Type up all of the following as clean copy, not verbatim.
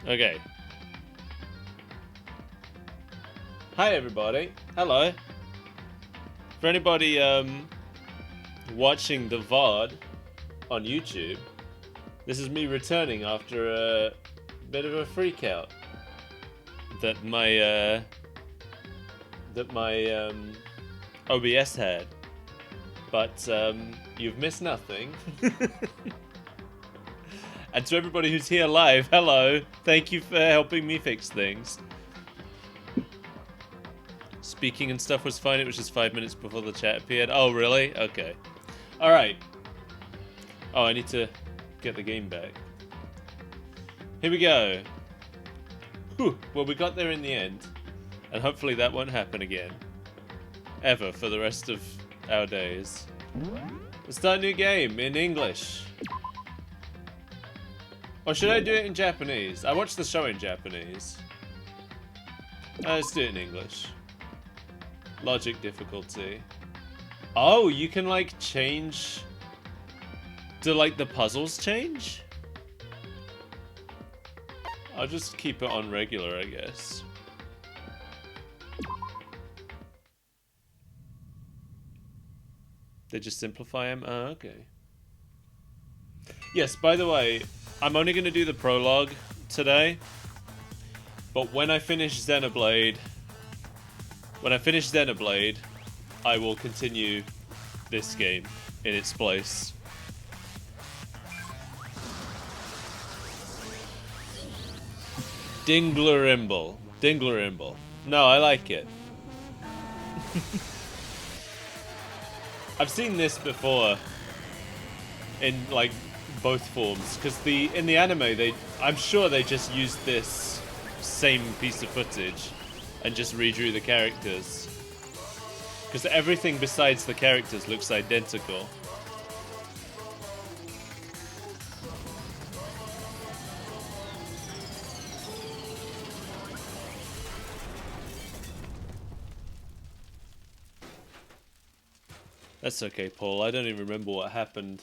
Okay. Hi everybody. Hello. For anybody watching the VOD on YouTube, this is me returning after a bit of a freak out that my OBS had. But you've missed nothing. And to everybody who's here live, hello. Thank you for helping me fix things. Speaking and stuff was fine. It was just 5 minutes before the chat appeared. Oh, really? Okay. Alright. Oh, I need to get the game back. Here we go. Whew. Well, we got there in the end. And hopefully that won't happen again. Ever for the rest of our days. Let's start a new game in English. Or should I do it in Japanese? I watched the show in Japanese. Let's do it in English. Logic difficulty. Oh, you can like change... Do like the puzzles change? I'll just keep it on regular, I guess. They just simplify them? Oh, okay. Yes, by the way, I'm only going to do the prologue today. But when I finish Xenoblade... I will continue this game in its place. Dinglerimble. Dinglerimble. No, I like it. I've seen this before in like both forms, because in the anime I'm sure they just used this same piece of footage and just redrew the characters, because everything besides the characters looks identical. That's okay, Paul. I don't even remember what happened.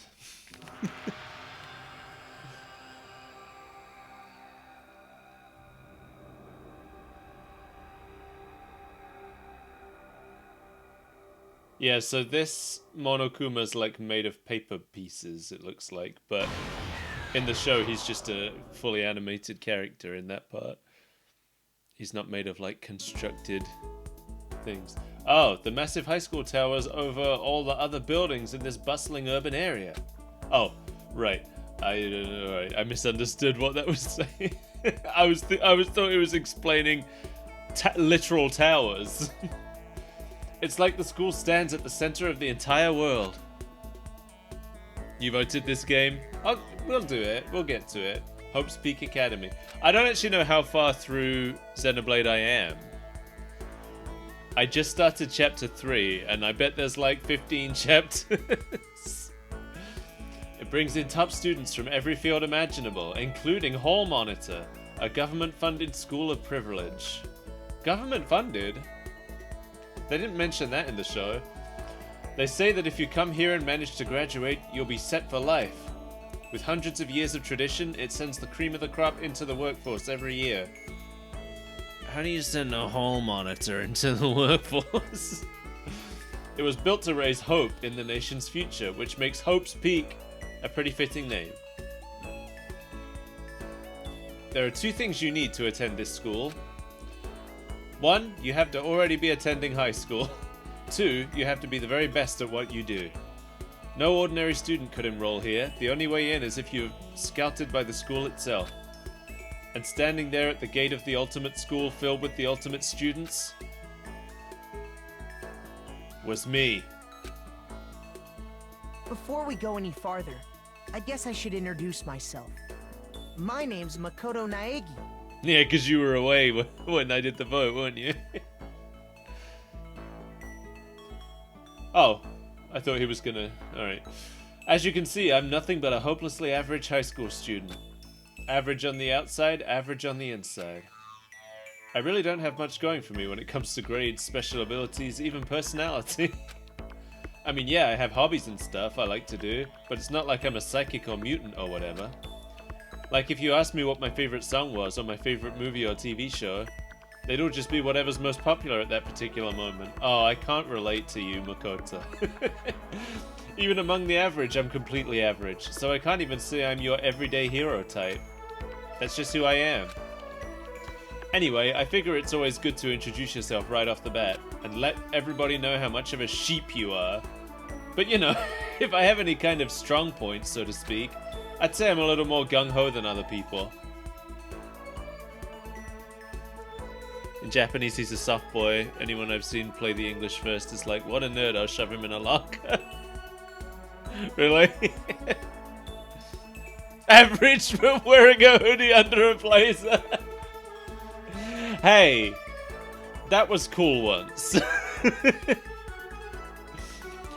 Yeah, so this Monokuma's like made of paper pieces, it looks like, but in the show he's just a fully animated character in that part. He's not made of like constructed things. Oh, the massive high school towers over all the other buildings in this bustling urban area. Oh, right. I misunderstood what that was saying. I thought it was explaining literal towers. It's like the school stands at the center of the entire world. You voted this game? Oh, we'll do it. We'll get to it. Hope's Peak Academy. I don't actually know how far through Xenoblade I am. I just started chapter 3, and I bet there's like 15 chapters. It brings in top students from every field imaginable, including Hall Monitor, a government-funded school of privilege. Government-funded? They didn't mention that in the show. They say that if you come here and manage to graduate, you'll be set for life. With hundreds of years of tradition, it sends the cream of the crop into the workforce every year. How do you send a Hall Monitor into the workforce? It was built to raise hope in the nation's future, which makes Hope's Peak a pretty fitting name. There are 2 things you need to attend this school. 1, you have to already be attending high school. 2, you have to be the very best at what you do. No ordinary student could enroll here. The only way in is if you're scouted by the school itself. And standing there at the gate of the ultimate school filled with the ultimate students was me. Before we go any farther, I guess I should introduce myself. My name's Makoto Naegi. Yeah, because you were away when I did the vote, weren't you? Oh, I thought he was gonna... Alright. As you can see, I'm nothing but a hopelessly average high school student. Average on the outside, average on the inside. I really don't have much going for me when it comes to grades, special abilities, even personality. I mean, yeah, I have hobbies and stuff I like to do, but it's not like I'm a psychic or mutant or whatever. Like, if you asked me what my favorite song was, or my favorite movie or TV show, they'd all just be whatever's most popular at that particular moment. Oh, I can't relate to you, Makoto. Even among the average, I'm completely average, so I can't even say I'm your everyday hero type. That's just who I am. Anyway, I figure it's always good to introduce yourself right off the bat, and let everybody know how much of a sheep you are. But you know, if I have any kind of strong points, so to speak, I'd say I'm a little more gung-ho than other people. In Japanese, he's a soft boy. Anyone I've seen play the English first is like, what a nerd, I'll shove him in a locker. Really? Average but wearing a hoodie under a blazer. Hey, that was cool once.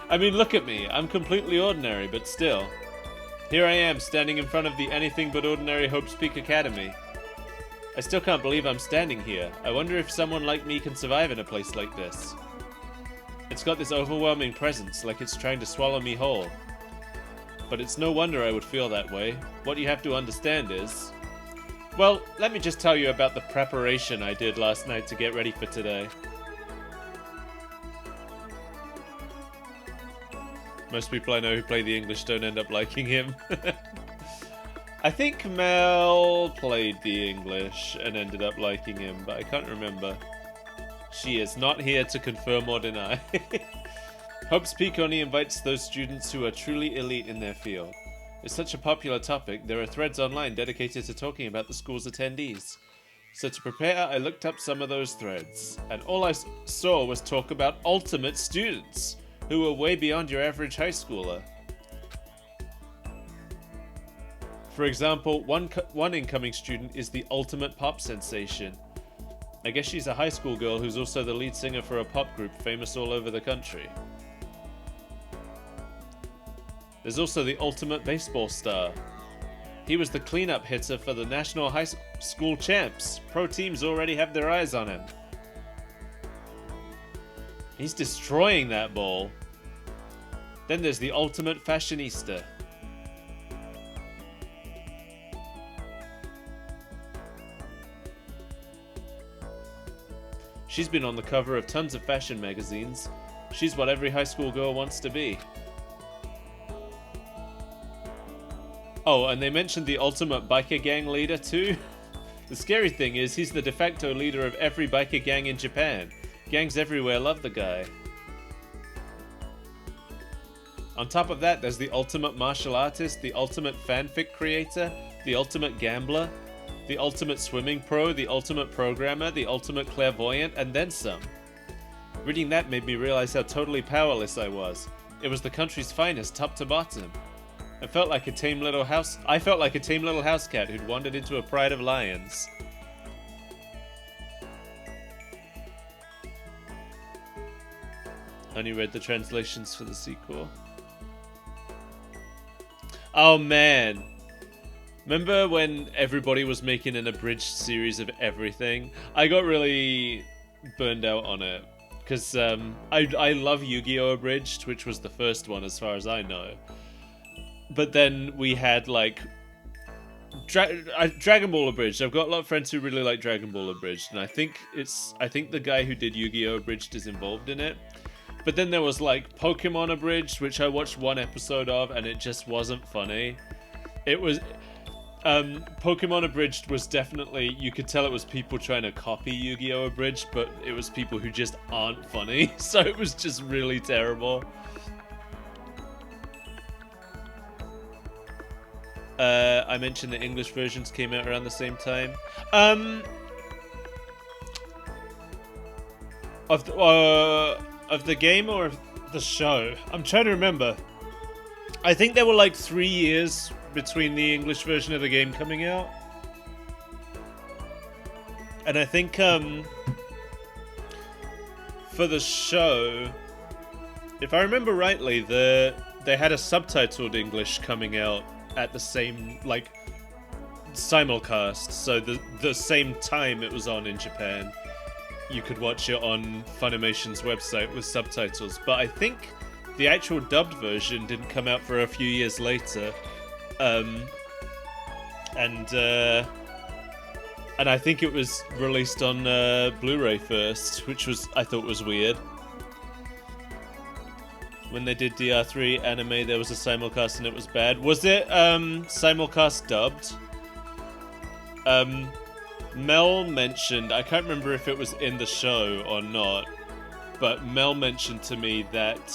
I mean, look at me. I'm completely ordinary, but still. Here I am, standing in front of the Anything But Ordinary Hope's Peak Academy. I still can't believe I'm standing here. I wonder if someone like me can survive in a place like this. It's got this overwhelming presence, like it's trying to swallow me whole. But it's no wonder I would feel that way. What you have to understand is... Well, let me just tell you about the preparation I did last night to get ready for today. Most people I know who play the English don't end up liking him. I think Mel played the English and ended up liking him, but I can't remember. She is not here to confirm or deny. Hope's Peak only invites those students who are truly elite in their field. It's such a popular topic, there are threads online dedicated to talking about the school's attendees. So to prepare, I looked up some of those threads, and all I saw was talk about ultimate students, who are way beyond your average high schooler. For example, one incoming student is the ultimate pop sensation. I guess she's a high school girl who's also the lead singer for a pop group famous all over the country. There's also the ultimate baseball star. He was the cleanup hitter for the National High School Champs. Pro teams already have their eyes on him. He's destroying that ball. Then there's the ultimate fashionista. She's been on the cover of tons of fashion magazines. She's what every high school girl wants to be. Oh, and they mentioned the ultimate biker gang leader too. The scary thing is, he's the de facto leader of every biker gang in Japan. Gangs everywhere love the guy. On top of that, there's the ultimate martial artist, the ultimate fanfic creator, the ultimate gambler, the ultimate swimming pro, the ultimate programmer, the ultimate clairvoyant, and then some. Reading that made me realize how totally powerless I was. It was the country's finest, top to bottom. I felt like a tame little house cat who'd wandered into a pride of lions. Only read the translations for the sequel. Oh man. Remember when everybody was making an abridged series of everything? I got really burned out on it. Because I love Yu-Gi-Oh! Abridged, which was the first one as far as I know. But then we had like Dragon Ball Abridged. I've got a lot of friends who really like Dragon Ball Abridged, and I think the guy who did Yu-Gi-Oh! Abridged is involved in it. But then there was like Pokemon Abridged, which I watched one episode of, and it just wasn't funny. It was Pokemon Abridged was definitely, you could tell it was people trying to copy Yu-Gi-Oh! Abridged, but it was people who just aren't funny, so it was just really terrible. I mentioned the English versions came out around the same time. Of the game or of the show? I'm trying to remember. I think there were like 3 years between the English version of the game coming out. And I think for the show, if I remember rightly, they had a subtitled English coming out at the same, like, simulcast, so the same time it was on in Japan. You could watch it on Funimation's website with subtitles, but I think the actual dubbed version didn't come out for a few years later. and I think it was released on Blu-ray first, which I thought was weird. When they did DR3 anime, there was a simulcast and it was bad. Was it simulcast dubbed? Mel mentioned, I can't remember if it was in the show or not, but Mel mentioned to me that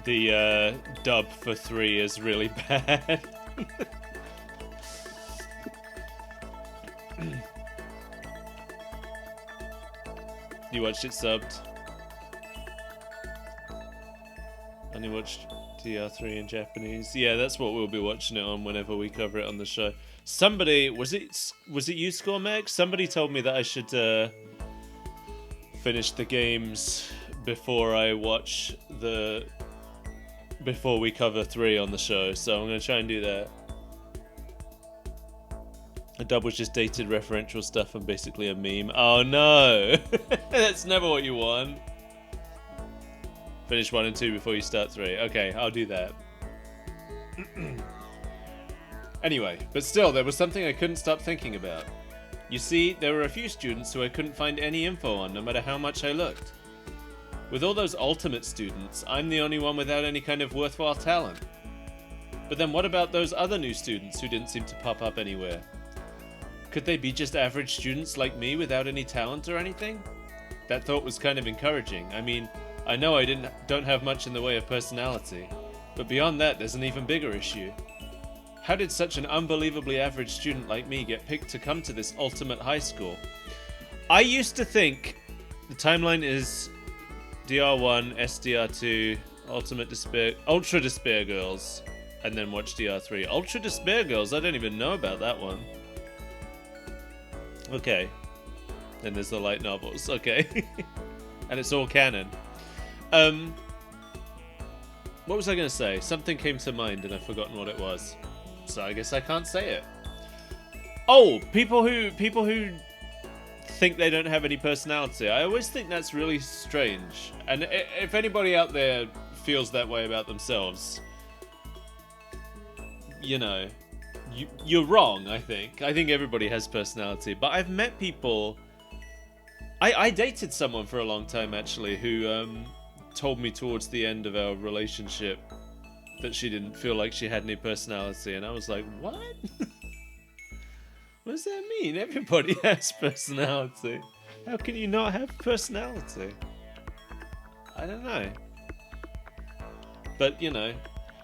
the dub for 3 is really bad. You watched it subbed? Only watched DR3 in Japanese. Yeah, that's what we'll be watching it on whenever we cover it on the show. Somebody, was it you, Scormag? Somebody told me that I should finish the games before we cover 3 on the show, so I'm gonna try and do that. The dub was just dated referential stuff and basically a meme. Oh no! That's never what you want. Finish 1 and 2 before you start 3. Okay, I'll do that. Anyway, but still, there was something I couldn't stop thinking about. You see, there were a few students who I couldn't find any info on, no matter how much I looked. With all those ultimate students, I'm the only one without any kind of worthwhile talent. But then what about those other new students who didn't seem to pop up anywhere? Could they be just average students like me without any talent or anything? That thought was kind of encouraging. I mean, I know I don't have much in the way of personality, but beyond that, there's an even bigger issue. How did such an unbelievably average student like me get picked to come to this ultimate high school? I used to think the timeline is DR1, SDR2, Ultra Despair Girls, and then watch DR3. Ultra Despair Girls? I don't even know about that one. Okay. Then there's the light novels. Okay. And it's all canon. What was I going to say? Something came to mind and I've forgotten what it was. So I guess I can't say it. Oh, people who think they don't have any personality. I always think that's really strange. And if anybody out there feels that way about themselves, you know, you're wrong, I think. I think everybody has personality. But I've met people... I dated someone for a long time, actually, who told me towards the end of our relationship that she didn't feel like she had any personality. And I was like, what? What does that mean? Everybody has personality. How can you not have personality? I don't know. But, you know.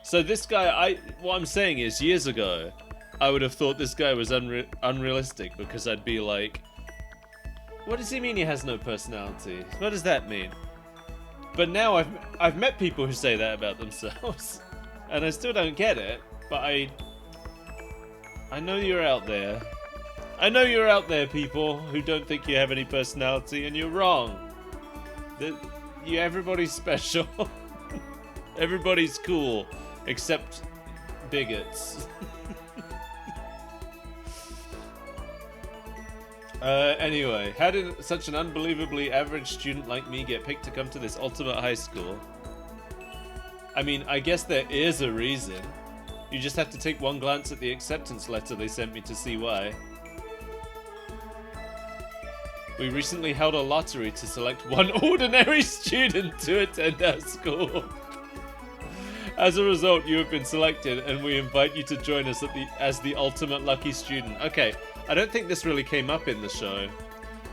So this guy, what I'm saying is, years ago, I would have thought this guy was unrealistic because I'd be like, what does he mean he has no personality? What does that mean? But now I've met people who say that about themselves. And I still don't get it, but I know you're out there. I know you're out there, people who don't think you have any personality, and you're wrong. Everybody's special. Everybody's cool, except bigots. Anyway, how did such an unbelievably average student like me get picked to come to this ultimate high school? I mean, I guess there is a reason. You just have to take one glance at the acceptance letter they sent me to see why. We recently held a lottery to select one ordinary student to attend our school. As a result, you have been selected, and we invite you to join us as the ultimate lucky student. Okay, I don't think this really came up in the show.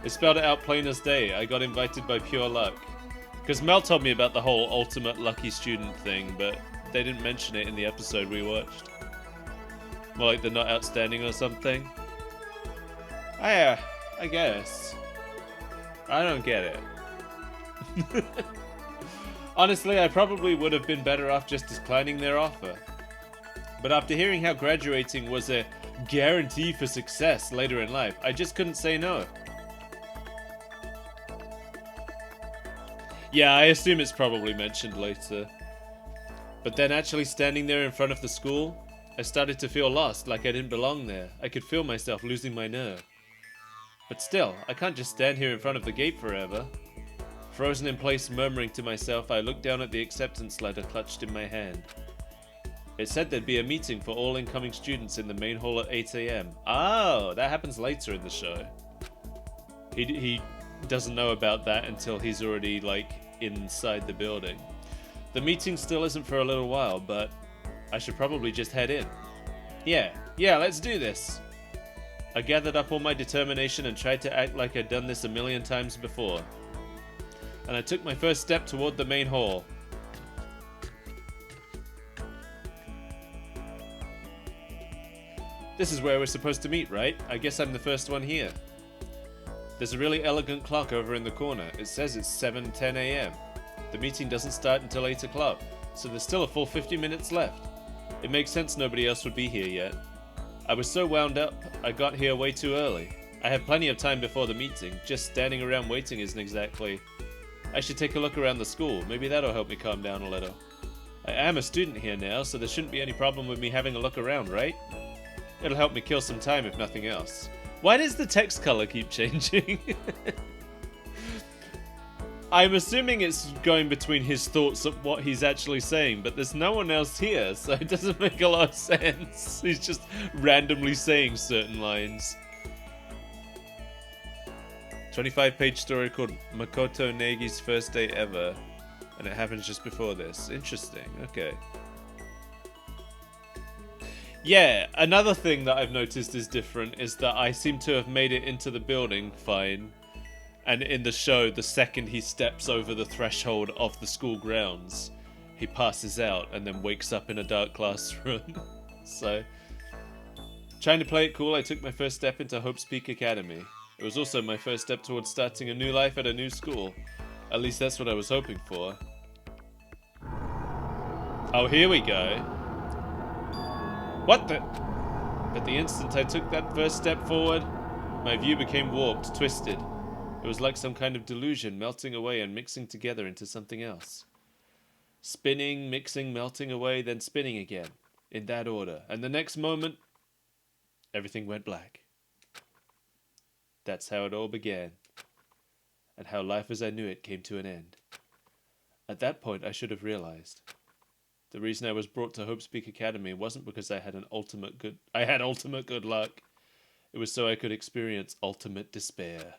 It spelled it out plain as day. I got invited by pure luck. Because Mel told me about the whole ultimate lucky student thing, but they didn't mention it in the episode we watched. More like they're not outstanding or something. I guess. I don't get it. Honestly, I probably would have been better off just declining their offer. But after hearing how graduating was a guarantee for success later in life, I just couldn't say no. Yeah, I assume it's probably mentioned later. But then actually standing there in front of the school, I started to feel lost, like I didn't belong there. I could feel myself losing my nerve. But still, I can't just stand here in front of the gate forever. Frozen in place, murmuring to myself, I looked down at the acceptance letter clutched in my hand. It said there'd be a meeting for all incoming students in the main hall at 8 a.m. Oh, that happens later in the show. He doesn't know about that until he's already, like, inside the building. The meeting still isn't for a little while, but I should probably just head in. Yeah, let's do this. I gathered up all my determination and tried to act like I'd done this a million times before. And I took my first step toward the main hall. This is where we're supposed to meet, right? I guess I'm the first one here. There's a really elegant clock over in the corner. It says it's 7:10 a.m. The meeting doesn't start until 8 o'clock, so there's still a full 50 minutes left. It makes sense nobody else would be here yet. I was so wound up, I got here way too early. I have plenty of time before the meeting. Just standing around waiting isn't exactly... I should take a look around the school. Maybe that'll help me calm down a little. I am a student here now, so there shouldn't be any problem with me having a look around, right? It'll help me kill some time if nothing else. Why does the text color keep changing? I'm assuming it's going between his thoughts of what he's actually saying, but there's no one else here, so it doesn't make a lot of sense. He's just randomly saying certain lines. 25-page story called Makoto Negi's First Day Ever, and it happens just before this. Interesting, okay. Yeah, another thing that I've noticed is different is that I seem to have made it into the building fine. And in the show, the second he steps over the threshold of the school grounds, he passes out and then wakes up in a dark classroom. So, trying to play it cool, I took my first step into Hope's Peak Academy. It was also my first step towards starting a new life at a new school. At least that's what I was hoping for. Oh, here we go. What the... But the instant I took that first step forward, my view became warped, twisted. It was like some kind of delusion melting away and mixing together into something else. Spinning, mixing, melting away, then spinning again. In that order. And the next moment, everything went black. That's how it all began. And how life as I knew it came to an end. At that point, I should have realized. The reason I was brought to Hope's Peak Academy wasn't because I had ultimate good luck. It was so I could experience ultimate despair.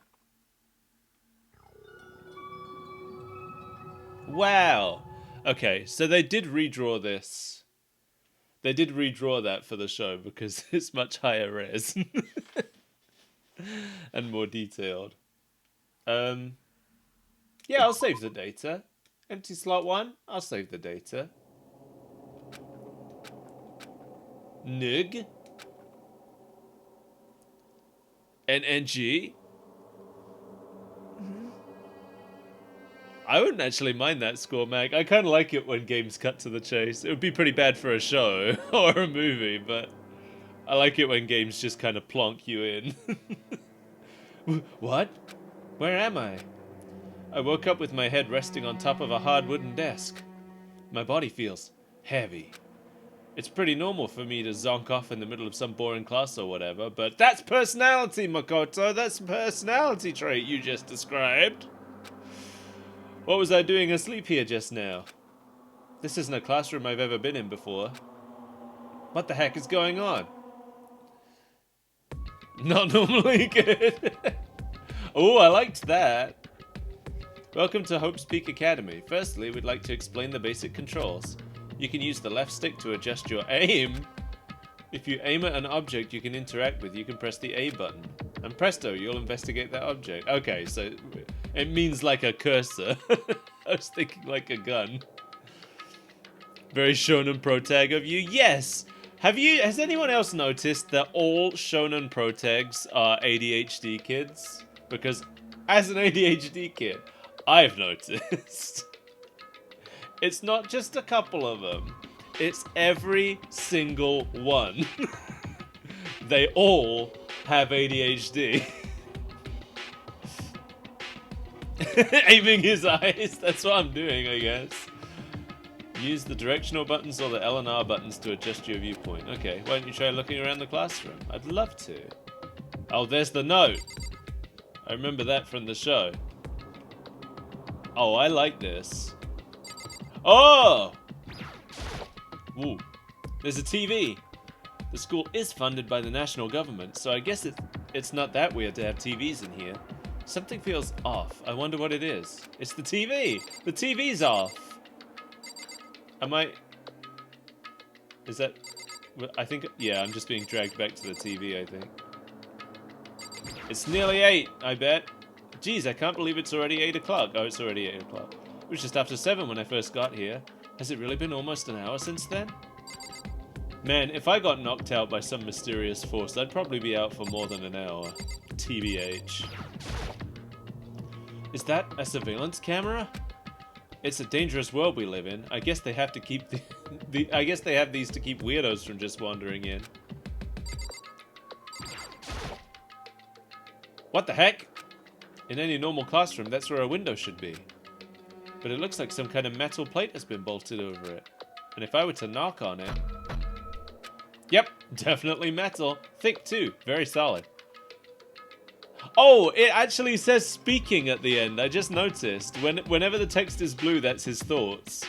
Wow! Okay, so they did redraw this. They did redraw that for the show because it's much higher res. And more detailed. Yeah, I'll save the data. Empty slot 1, I'll save the data. Nig. NNG. I wouldn't actually mind that score, Mag. I kind of like it when games cut to the chase. It would be pretty bad for a show or a movie, but I like it when games just kind of plonk you in. What? Where am I? I woke up with my head resting on top of a hard wooden desk. My body feels heavy. It's pretty normal for me to zonk off in the middle of some boring class or whatever, but that's personality, Makoto. That's a personality trait you just described. What was I doing asleep here just now? This isn't a classroom I've ever been in before. What the heck is going on? Not normally good. Oh, I liked that. Welcome to Hope's Peak Academy. Firstly, we'd like to explain the basic controls. You can use the left stick to adjust your aim. If you aim at an object you can interact with, you can press the A button. And presto, you'll investigate that object. Okay, so it means like a cursor. I was thinking like a gun. Very Shonen Pro Tag of you. Yes! Has anyone else noticed that all Shonen Pro Tags are ADHD kids? Because as an ADHD kid, I've noticed. It's not just a couple of them. It's every single one. They all have ADHD. Aiming his eyes. That's what I'm doing, I guess. Use the directional buttons or the L and R buttons to adjust your viewpoint. Okay, why don't you try looking around the classroom? I'd love to. Oh, there's the note. I remember that from the show. Oh, I like this. Oh! Ooh. There's a TV. The school is funded by the national government, so I guess it's not that weird to have TVs in here. Something feels off. I wonder what it is. It's the TV! The TV's off! Is that... I think... Yeah, I'm just being dragged back to the TV, I think. It's nearly 8, I bet. Geez, I can't believe it's already 8 o'clock. Oh, it's already 8 o'clock. It was just after 7 when I first got here. Has it really been almost an hour since then? Man, if I got knocked out by some mysterious force, I'd probably be out for more than an hour. TBH. Is that a surveillance camera? It's a dangerous world we live in. I guess they have to keep I guess they have these to keep weirdos from just wandering in. What the heck? In any normal classroom, that's where a window should be. But it looks like some kind of metal plate has been bolted over it. And if I were to knock on it... Yep, definitely metal. Thick too, very solid. Oh, it actually says speaking at the end. I just noticed. Whenever the text is blue, that's his thoughts.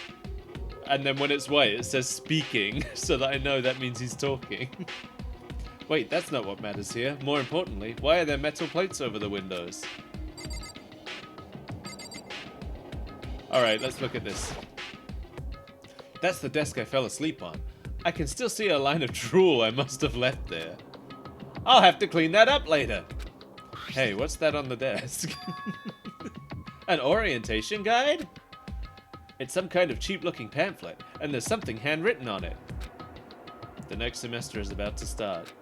And then when it's white, it says speaking, so that I know that means he's talking. Wait, that's not what matters here. More importantly, why are there metal plates over the windows? Alright, let's look at this. That's the desk I fell asleep on. I can still see a line of drool I must have left there. I'll have to clean that up later. Hey, what's that on the desk? An orientation guide? It's some kind of cheap-looking pamphlet, and there's something handwritten on it. The next semester is about to start.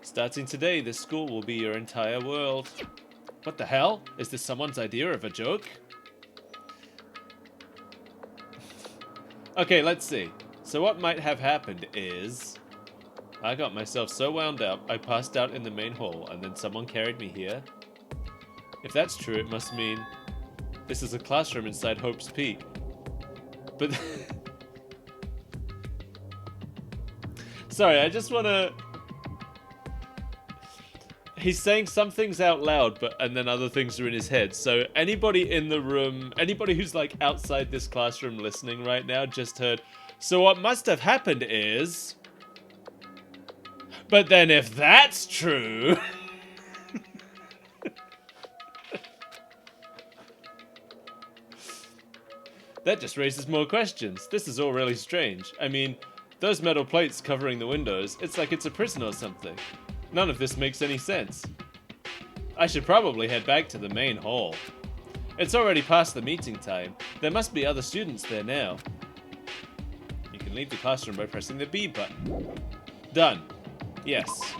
Starting today, this school will be your entire world. What the hell? Is this someone's idea of a joke? Okay, let's see. So what might have happened is... I got myself so wound up, I passed out in the main hall, and then someone carried me here. If that's true, it must mean this is a classroom inside Hope's Peak. But... Sorry, I just wanna... He's saying some things out loud, and then other things are in his head. So anybody in the room, anybody who's like outside this classroom listening right now just heard, so what must have happened is... But then if that's true... That just raises more questions. This is all really strange. I mean, those metal plates covering the windows, it's like it's a prison or something. None of this makes any sense. I should probably head back to the main hall. It's already past the meeting time. There must be other students there now. You can leave the classroom by pressing the B button. Done. Yes.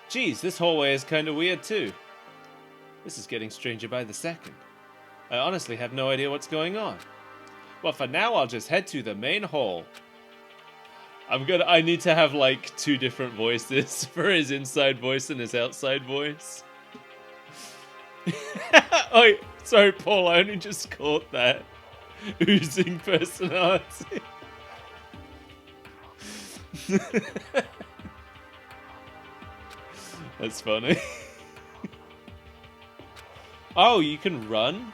Geez, this hallway is kinda weird too. This is getting stranger by the second. I honestly have no idea what's going on. Well, for now, I'll just head to the main hall. I need to have like 2 different voices for his inside voice and his outside voice. Oh, sorry, Paul, I only just caught that. Oozing personality. That's funny. Oh, you can run?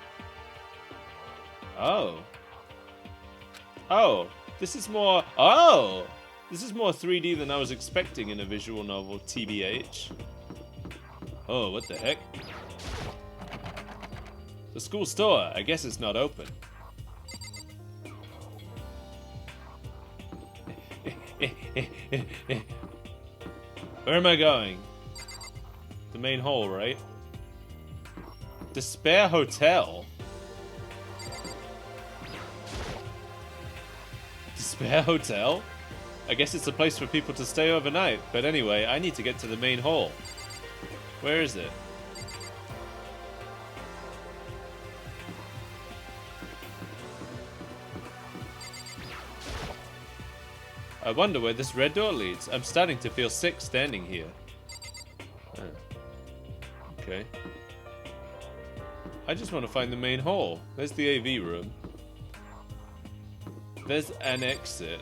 Oh. Oh, this is more... Oh! This is more 3D than I was expecting in a visual novel, TBH. Oh, what the heck? The school store. I guess it's not open. Where am I going? The main hall, right? Despair Hotel? Despair Hotel? I guess it's a place for people to stay overnight, but anyway, I need to get to the main hall. Where is it? I wonder where this red door leads. I'm starting to feel sick standing here. Okay. I just want to find the main hall. There's the AV room. There's an exit.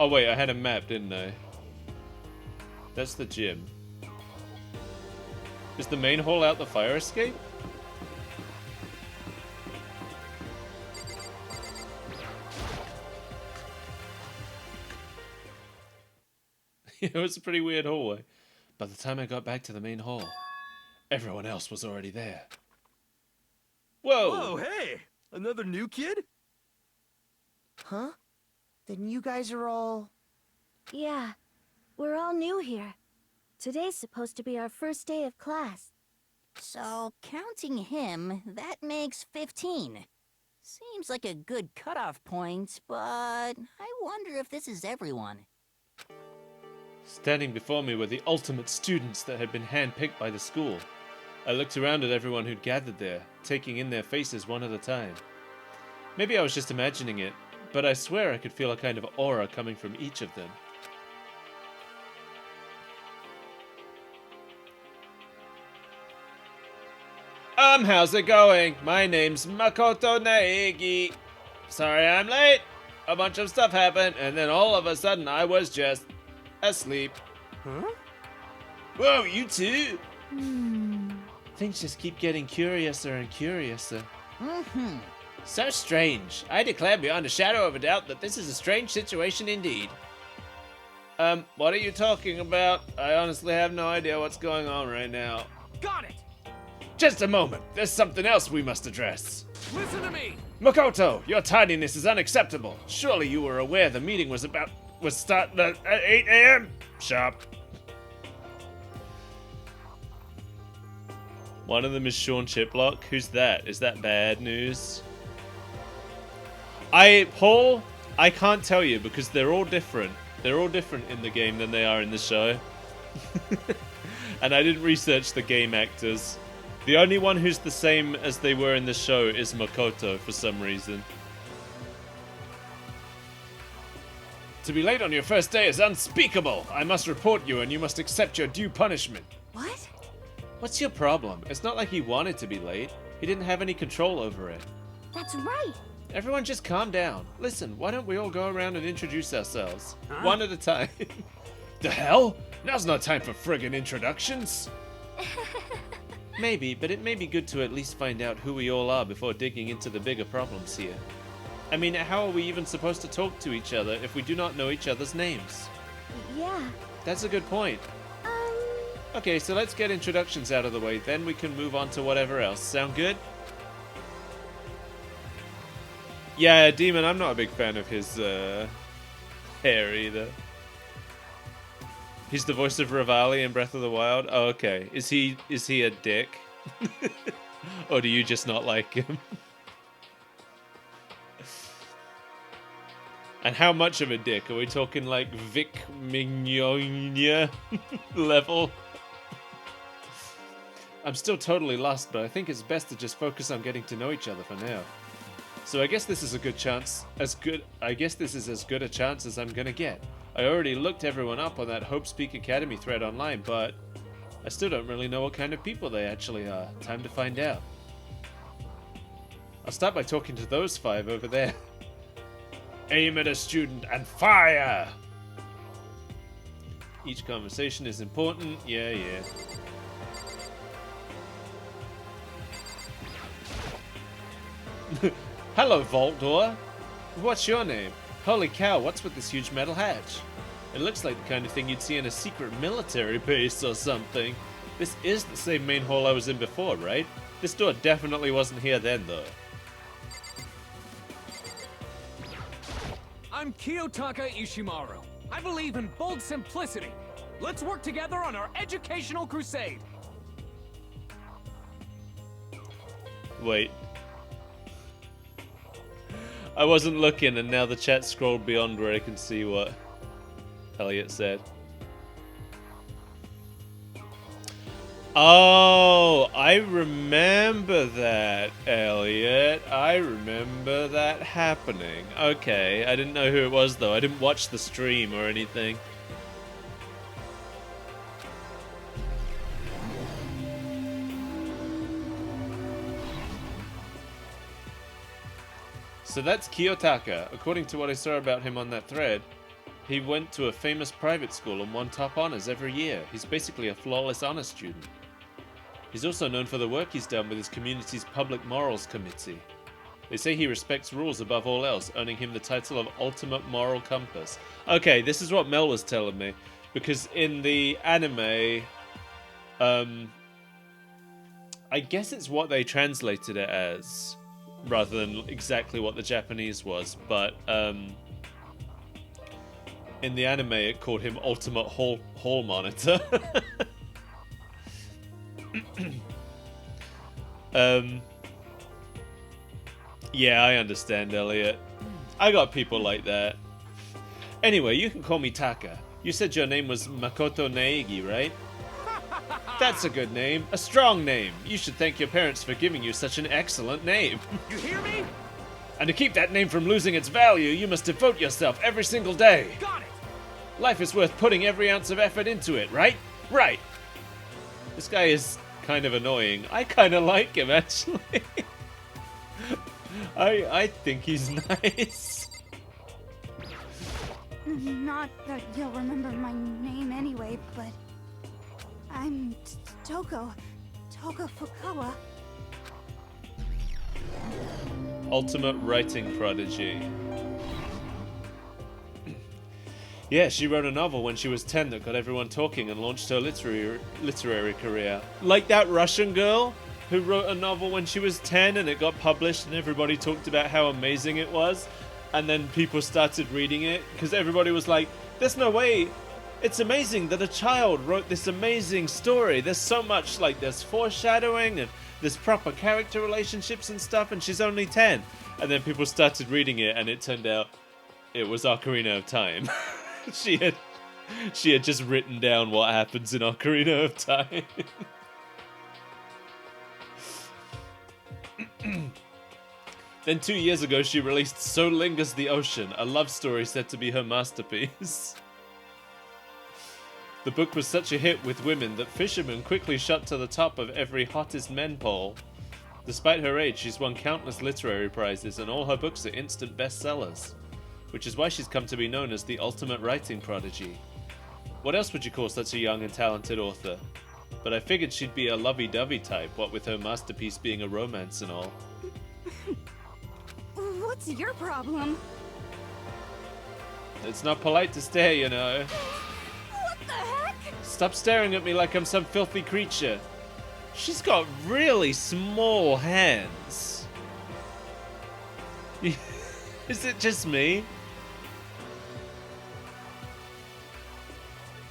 Oh wait, I had a map, didn't I? That's the gym. Is the main hall out the fire escape? It was a pretty weird hallway. By the time I got back to the main hall, everyone else was already there. Whoa! Whoa, hey! Another new kid? Huh? Then you guys are all... Yeah, we're all new here. Today's supposed to be our first day of class. So, counting him, that makes 15. Seems like a good cutoff point, but I wonder if this is everyone. Standing before me were the ultimate students that had been handpicked by the school. I looked around at everyone who'd gathered there, taking in their faces one at a time. Maybe I was just imagining it, but I swear I could feel a kind of aura coming from each of them. How's it going? My name's Makoto Naegi. Sorry I'm late. A bunch of stuff happened, and then all of a sudden I was just asleep. Huh? Whoa, you too? Things just keep getting curiouser and curiouser. So strange. I declare beyond a shadow of a doubt that this is a strange situation indeed. What are you talking about? I honestly have no idea what's going on right now. Got it! Just a moment. There's something else we must address. Listen to me! Makoto, your tardiness is unacceptable. Surely you were aware the meeting was starting at 8 a.m. Sharp. One of them is Sean Chiplock. Who's that? Is that bad news? Paul, I can't tell you because they're all different. They're all different in the game than they are in the show. And I didn't research the game actors. The only one who's the same as they were in the show is Makoto for some reason. To be late on your first day is unspeakable. I must report you and you must accept your due punishment. What? What's your problem? It's not like he wanted to be late. He didn't have any control over it. That's right. Everyone just calm down. Listen, why don't we all go around and introduce ourselves? Huh? One at a time. The hell? Now's not time for friggin' introductions. Maybe, but it may be good to at least find out who we all are before digging into the bigger problems here. I mean, how are we even supposed to talk to each other if we do not know each other's names? Yeah. That's a good point. Okay, so let's get introductions out of the way, then we can move on to whatever else. Sound good? Yeah, Demon, I'm not a big fan of his hair either. He's the voice of Rivali in Breath of the Wild. Oh, okay. Is he a dick? Or do you just not like him? And how much of a dick? Are we talking like Vic Mignogna level? I'm still totally lost, but I think it's best to just focus on getting to know each other for now. So I guess this is a good chance. I guess this is as good a chance as I'm gonna get. I already looked everyone up on that Hope Speak Academy thread online, but I still don't really know what kind of people they actually are. Time to find out. I'll start by talking to those 5 over there. Aim at a student and fire! Each conversation is important. Yeah. Hello, Vault Door. What's your name? Holy cow, what's with this huge metal hatch? It looks like the kind of thing you'd see in a secret military base or something. This is the same main hall I was in before, right? This door definitely wasn't here then, though. I'm Kiyotaka Ishimaru. I believe in bold simplicity. Let's work together on our educational crusade. Wait. I wasn't looking, and now the chat scrolled beyond where I can see what Elliot said. Oh, I remember that, Elliot. I remember that happening. Okay, I didn't know who it was, though. I didn't watch the stream or anything. So that's Kiyotaka. According to what I saw about him on that thread, he went to a famous private school and won top honors every year. He's basically a flawless honor student. He's also known for the work he's done with his community's Public Morals Committee. They say he respects rules above all else, earning him the title of Ultimate Moral Compass. Okay, this is what Mel was telling me. Because in the anime, I guess it's what they translated it as, rather than exactly what the Japanese was. But in the anime, it called him Ultimate Hall Monitor. Yeah, I understand, Elliot. I got people like that. Anyway, you can call me Taka. You said your name was Makoto Naegi, right? That's a good name. A strong name. You should thank your parents for giving you such an excellent name. You hear me? And to keep that name from losing its value, you must devote yourself every single day. Got it! Life is worth putting every ounce of effort into it, right? Right. This guy is kind of annoying. I kind of like him, actually. I think he's nice. Not that you'll remember my name anyway, but I'm Toko Fukawa. Ultimate writing prodigy. Yeah, she wrote a novel when she was 10 that got everyone talking and launched her literary career. Like that Russian girl who wrote a novel when she was 10 and it got published and everybody talked about how amazing it was. And then people started reading it because everybody was like, there's no way. It's amazing that a child wrote this amazing story. There's so much, like, there's foreshadowing and there's proper character relationships and stuff, and she's only 10. And then people started reading it and it turned out it was Ocarina of Time. She had just written down what happens in Ocarina of Time. Then 2 years ago, she released So Lingers the Ocean, a love story said to be her masterpiece. The book was such a hit with women that fishermen quickly shot to the top of every hottest men poll. Despite her age, she's won countless literary prizes and all her books are instant bestsellers, which is why she's come to be known as the ultimate writing prodigy. What else would you call such a young and talented author? But I figured she'd be a lovey-dovey type, what with her masterpiece being a romance and all. What's your problem? It's not polite to stare, you know. What the heck? Stop staring at me like I'm some filthy creature. She's got really small hands. Is it just me?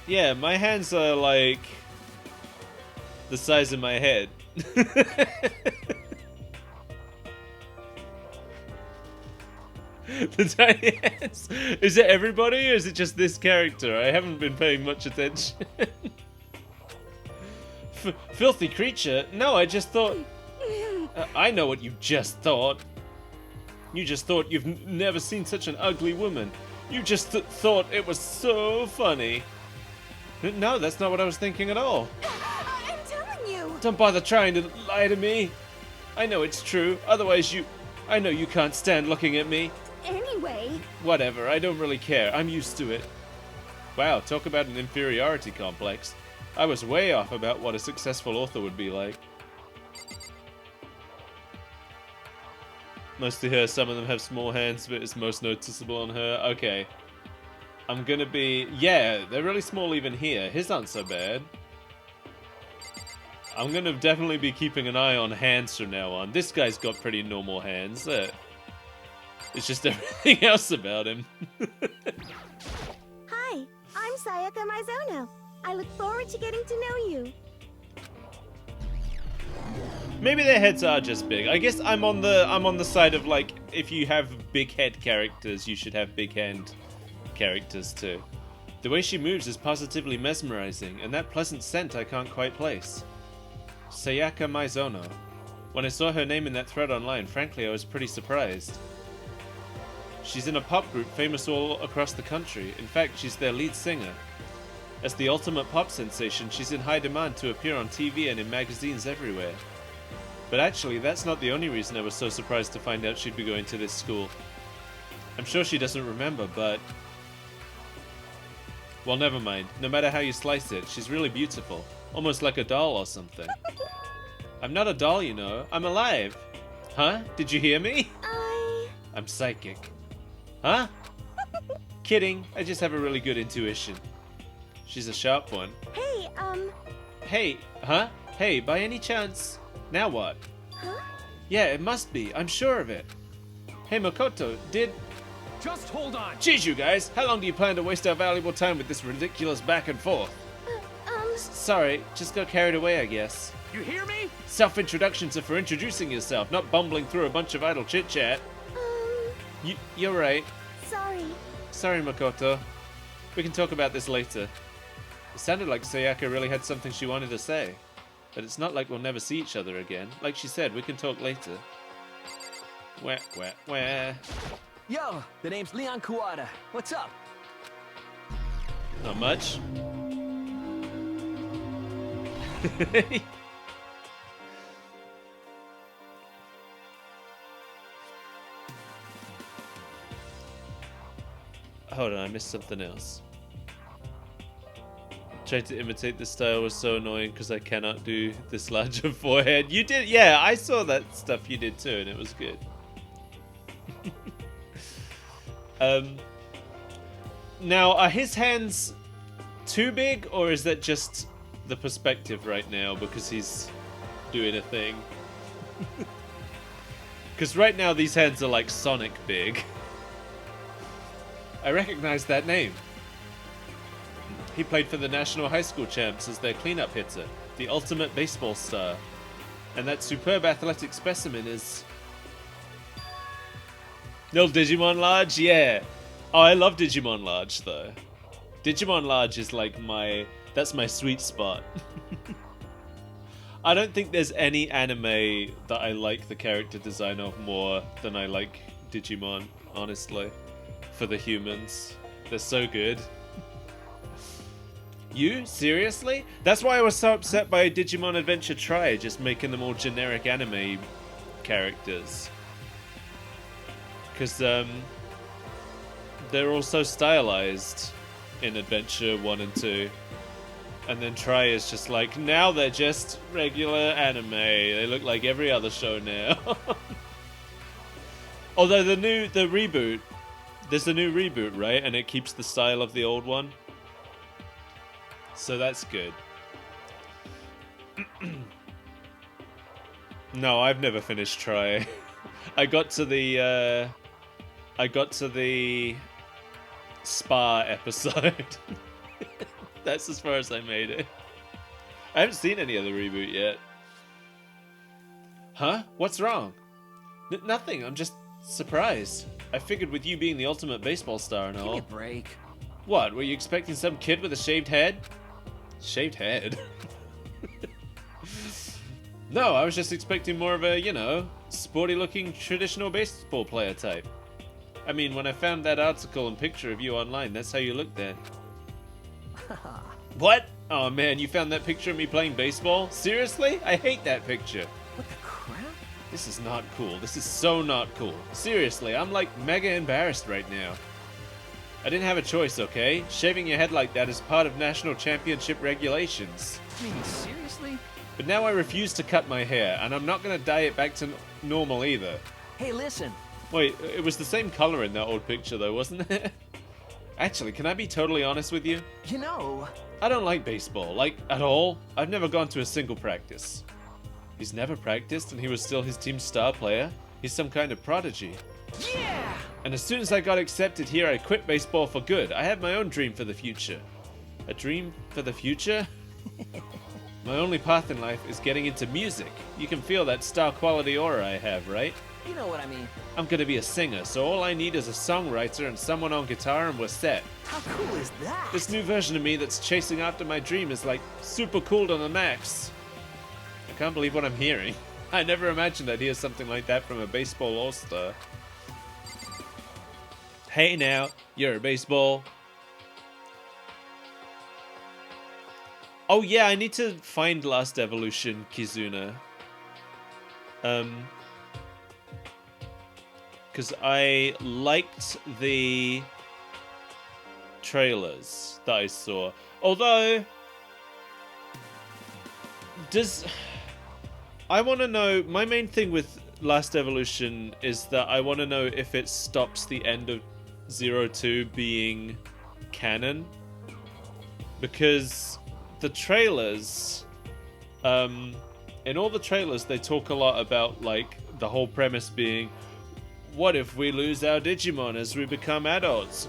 Yeah, my hands are like the size of my head. The tiny hands. Is it everybody or is it just this character? I haven't been paying much attention. Filthy creature? No, I just thought... I know what you just thought. You just thought you've never seen such an ugly woman. You just thought it was so funny. No, that's not what I was thinking at all. I'm telling you! Don't bother trying to lie to me. I know it's true. Otherwise I know you can't stand looking at me. Anyway... Whatever, I don't really care. I'm used to it. Wow, talk about an inferiority complex. I was way off about what a successful author would be like. Mostly her, some of them have small hands, but it's most noticeable on her. Okay. I'm gonna be... Yeah, they're really small even here. His aren't so bad. I'm gonna definitely be keeping an eye on hands from now on. This guy's got pretty normal hands. It's just everything else about him. Hi, I'm Sayaka Mizono. I look forward to getting to know you. Maybe their heads are just big. I guess I'm on the side of, like, if you have big head characters, you should have big hand characters too. The way she moves is positively mesmerizing, and that pleasant scent I can't quite place. Sayaka Mizono. When I saw her name in that thread online, frankly, I was pretty surprised. She's in a pop group famous all across the country. In fact, she's their lead singer. As the ultimate pop sensation, she's in high demand to appear on TV and in magazines everywhere. But actually, that's not the only reason I was so surprised to find out she'd be going to this school. I'm sure she doesn't remember, but... Well, never mind. No matter how you slice it, she's really beautiful. Almost like a doll or something. I'm not a doll, you know. I'm alive. Huh? Did you hear me? I... I'm psychic. Huh? Kidding. I just have a really good intuition. She's a sharp one. Hey, Hey, huh? Hey, by any chance? Now what? huh? Yeah, it must be. I'm sure of it. Hey, Makoto, Just hold on. Jeez, you guys, how long do you plan to waste our valuable time with this ridiculous back and forth? Sorry, just got carried away, I guess. You hear me? Self-introductions are for introducing yourself, not bumbling through a bunch of idle chit-chat. You're right. Sorry. Sorry, Makoto. We can talk about this later. It sounded like Sayaka really had something she wanted to say. But it's not like we'll never see each other again. Like she said, we can talk later. Where? Yo, the name's Leon Kuwata. What's up? Not much. Hold on, I missed something else. Trying to imitate this style was so annoying because I cannot do this larger forehead. You did, yeah, I saw that stuff you did too, and it was good. Now, are his hands too big, or is that just the perspective right now because he's doing a thing? Because right now these hands are like Sonic big. I recognize that name. He played for the National High School Champs as their cleanup hitter, the ultimate baseball star. And that superb athletic specimen is... No, Digimon Large? Yeah. Oh, I love Digimon Large, though. Digimon Large is like that's my sweet spot. I don't think there's any anime that I like the character design of more than I like Digimon, honestly. For the humans. They're so good. You? Seriously? That's why I was so upset by Digimon Adventure Tri, just making them all generic anime characters. Because, they're all so stylized in Adventure 1 and 2. And then Tri is just like, now they're just regular anime. They look like every other show now. Although the reboot, there's a new reboot, right? And it keeps the style of the old one. So that's good. No, I've never finished Tri. I got to the spa episode. That's as far as I made it. I haven't seen any of the reboot yet. Huh? What's wrong? Nothing. I'm just surprised. I figured with you being the ultimate baseball star and all. Give me a break. What? Were you expecting some kid with a shaved head? Shaved head? No, I was just expecting more of a, sporty-looking traditional baseball player type. I mean, when I found that article and picture of you online, that's how you looked then. What? Oh man, you found that picture of me playing baseball? Seriously? I hate that picture. What the crap? This is not cool. This is so not cool. Seriously, I'm like mega embarrassed right now. I didn't have a choice, okay? Shaving your head like that is part of national championship regulations. I mean, seriously? But now I refuse to cut my hair, and I'm not gonna dye it back to normal either. Hey, listen. Wait, it was the same color in that old picture though, wasn't it? Actually, can I be totally honest with you? You know... I don't like baseball, like, at all. I've never gone to a single practice. He's never practiced, and he was still his team's star player. He's some kind of prodigy. Yeah! And as soon as I got accepted here, I quit baseball for good. I have my own dream for the future. A dream for the future? My only path in life is getting into music. You can feel that star quality aura I have, right? You know what I mean. I'm gonna be a singer, so all I need is a songwriter and someone on guitar and we're set. How cool is that? This new version of me that's chasing after my dream is like super cool to the max. I can't believe what I'm hearing. I never imagined I'd hear something like that from a baseball all-star. Hey now, you're a baseball. Oh yeah, I need to find Last Evolution Kizuna. Because I liked the trailers that I saw. Although, I want to know, my main thing with Last Evolution is that I want to know if it stops the end of 02 being canon. Because the trailers, in all the trailers, they talk a lot about, like, the whole premise being, what if we lose our Digimon as we become adults?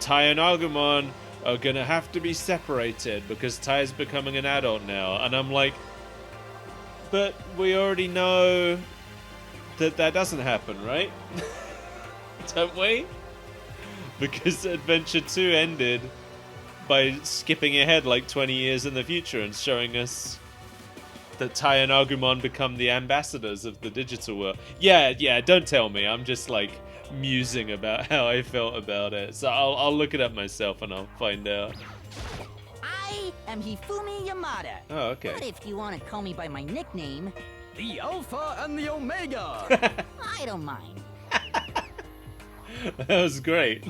Tai and Agumon are gonna have to be separated because Tai is becoming an adult now. And I'm like, but we already know that that doesn't happen, right? Don't we? Because Adventure 2 ended by skipping ahead like 20 years in the future and showing us that Tai and Agumon become the ambassadors of the digital world. Yeah, don't tell me. I'm just like musing about how I felt about it. So I'll look it up myself and I'll find out. I am Hifumi Yamada. Oh, okay. But if you want to call me by my nickname, The Alpha and the Omega! I don't mind. That was great.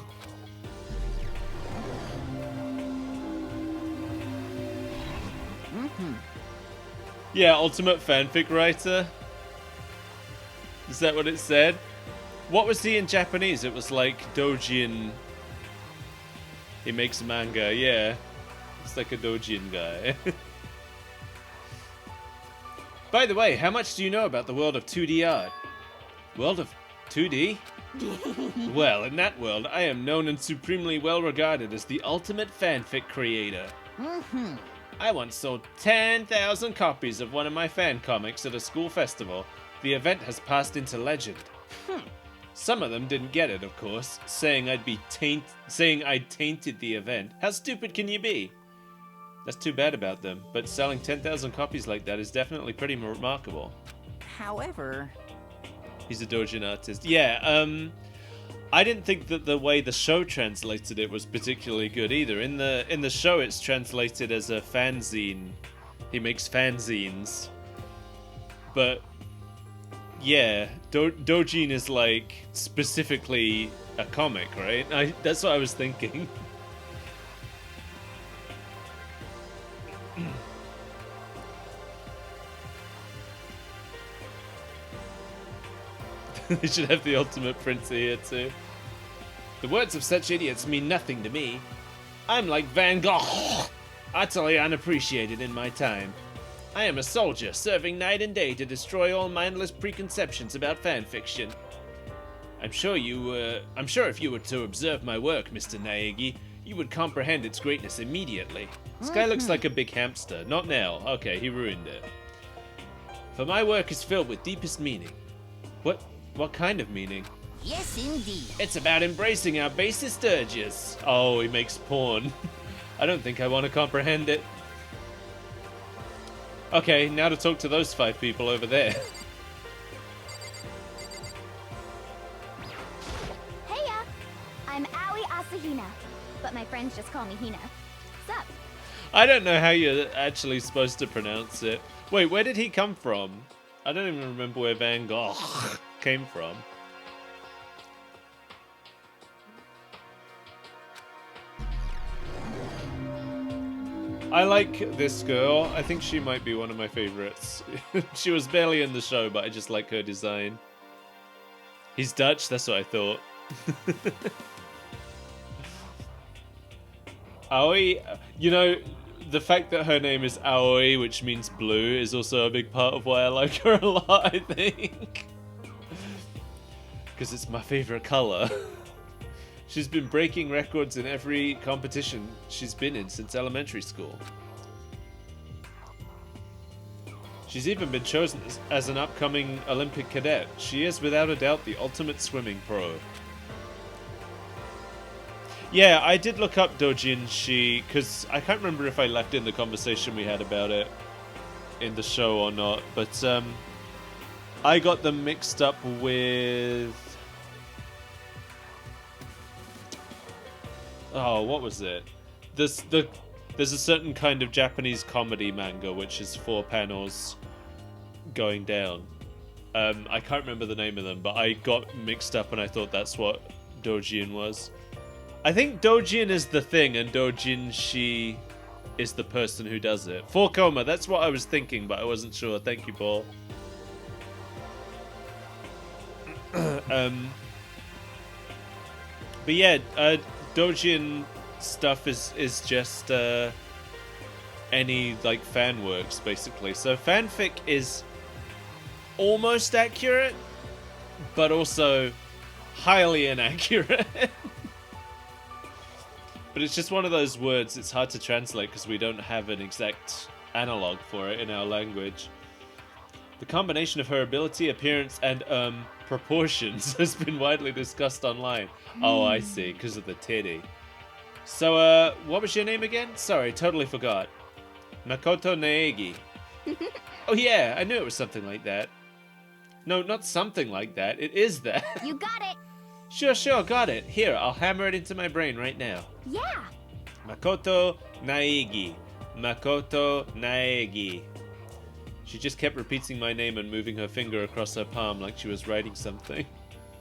Yeah, ultimate fanfic writer. Is that what it said? What was he in Japanese? It was like Dojin. He makes manga, yeah. It's like a Dojin guy. By the way, how much do you know about the world of 2D art? World of 2D? Well, in that world, I am known and supremely well regarded as the ultimate fanfic creator. I once sold 10,000 copies of one of my fan comics at a school festival. The event has passed into legend. Some of them didn't get it, of course, saying I'd tainted the event. How stupid can you be? That's too bad about them, but selling 10,000 copies like that is definitely pretty remarkable. However, he's a Dojin artist. Yeah, I didn't think that the way the show translated it was particularly good either. In the show, it's translated as a fanzine. He makes fanzines. But yeah, Dojin is like specifically a comic, right? That's what I was thinking. They should have the ultimate printer here too. The words of such idiots mean nothing to me. I'm like Van Gogh, utterly unappreciated in my time. I am a soldier, serving night and day to destroy all mindless preconceptions about fanfiction. I'm sure if you were to observe my work, Mr. Naegi, you would comprehend its greatness immediately. This guy looks like a big hamster. Not now. Okay, he ruined it. For my work is filled with deepest meaning. What kind of meaning? yes indeed. It's about embracing our basest urges. Oh, he makes porn. I don't think I want to comprehend it. Okay, now to talk to those 5 people over there. Heya! I'm Aoi Asahina, but my friends just call me Hina. Sup? I don't know how you're actually supposed to pronounce it. Wait, where did he come from? I don't even remember where Van Gogh came from. I like this girl. I think she might be one of my favorites. She was barely in the show, but I just like her design. He's Dutch, that's what I thought. Aoi, you know, the fact that her name is Aoi, which means blue, is also a big part of why I like her a lot, I think. Because it's my favorite color. She's been breaking records in every competition she's been in since elementary school. She's even been chosen as an upcoming Olympic cadet. She is without a doubt the ultimate swimming pro. Yeah, I did look up Dojinshi, because I can't remember if I left in the conversation we had about it in the show or not, but I got them mixed up with... Oh, what was it? There's a certain kind of Japanese comedy manga which is 4 panels going down. I can't remember the name of them, but I got mixed up and I thought that's what Dojin was. I think Dojin is the thing and Dojinshi is the person who does it. 4 Coma, that's what I was thinking, but I wasn't sure. Thank you, Paul. But yeah, Dojin stuff is just any like fan works basically. So fanfic is almost accurate, but also highly inaccurate. But it's just one of those words it's hard to translate because we don't have an exact analog for it in our language. The combination of her ability, appearance, and proportions has been widely discussed online. Oh, I see, because of the titty. So, what was your name again? Sorry, totally forgot. Makoto Naegi. Oh yeah, I knew it was something like that. No, not something like that. It is that. You got it. Sure, got it. Here, I'll hammer it into my brain right now. Yeah. Makoto Naegi. Makoto Naegi. She just kept repeating my name and moving her finger across her palm like she was writing something.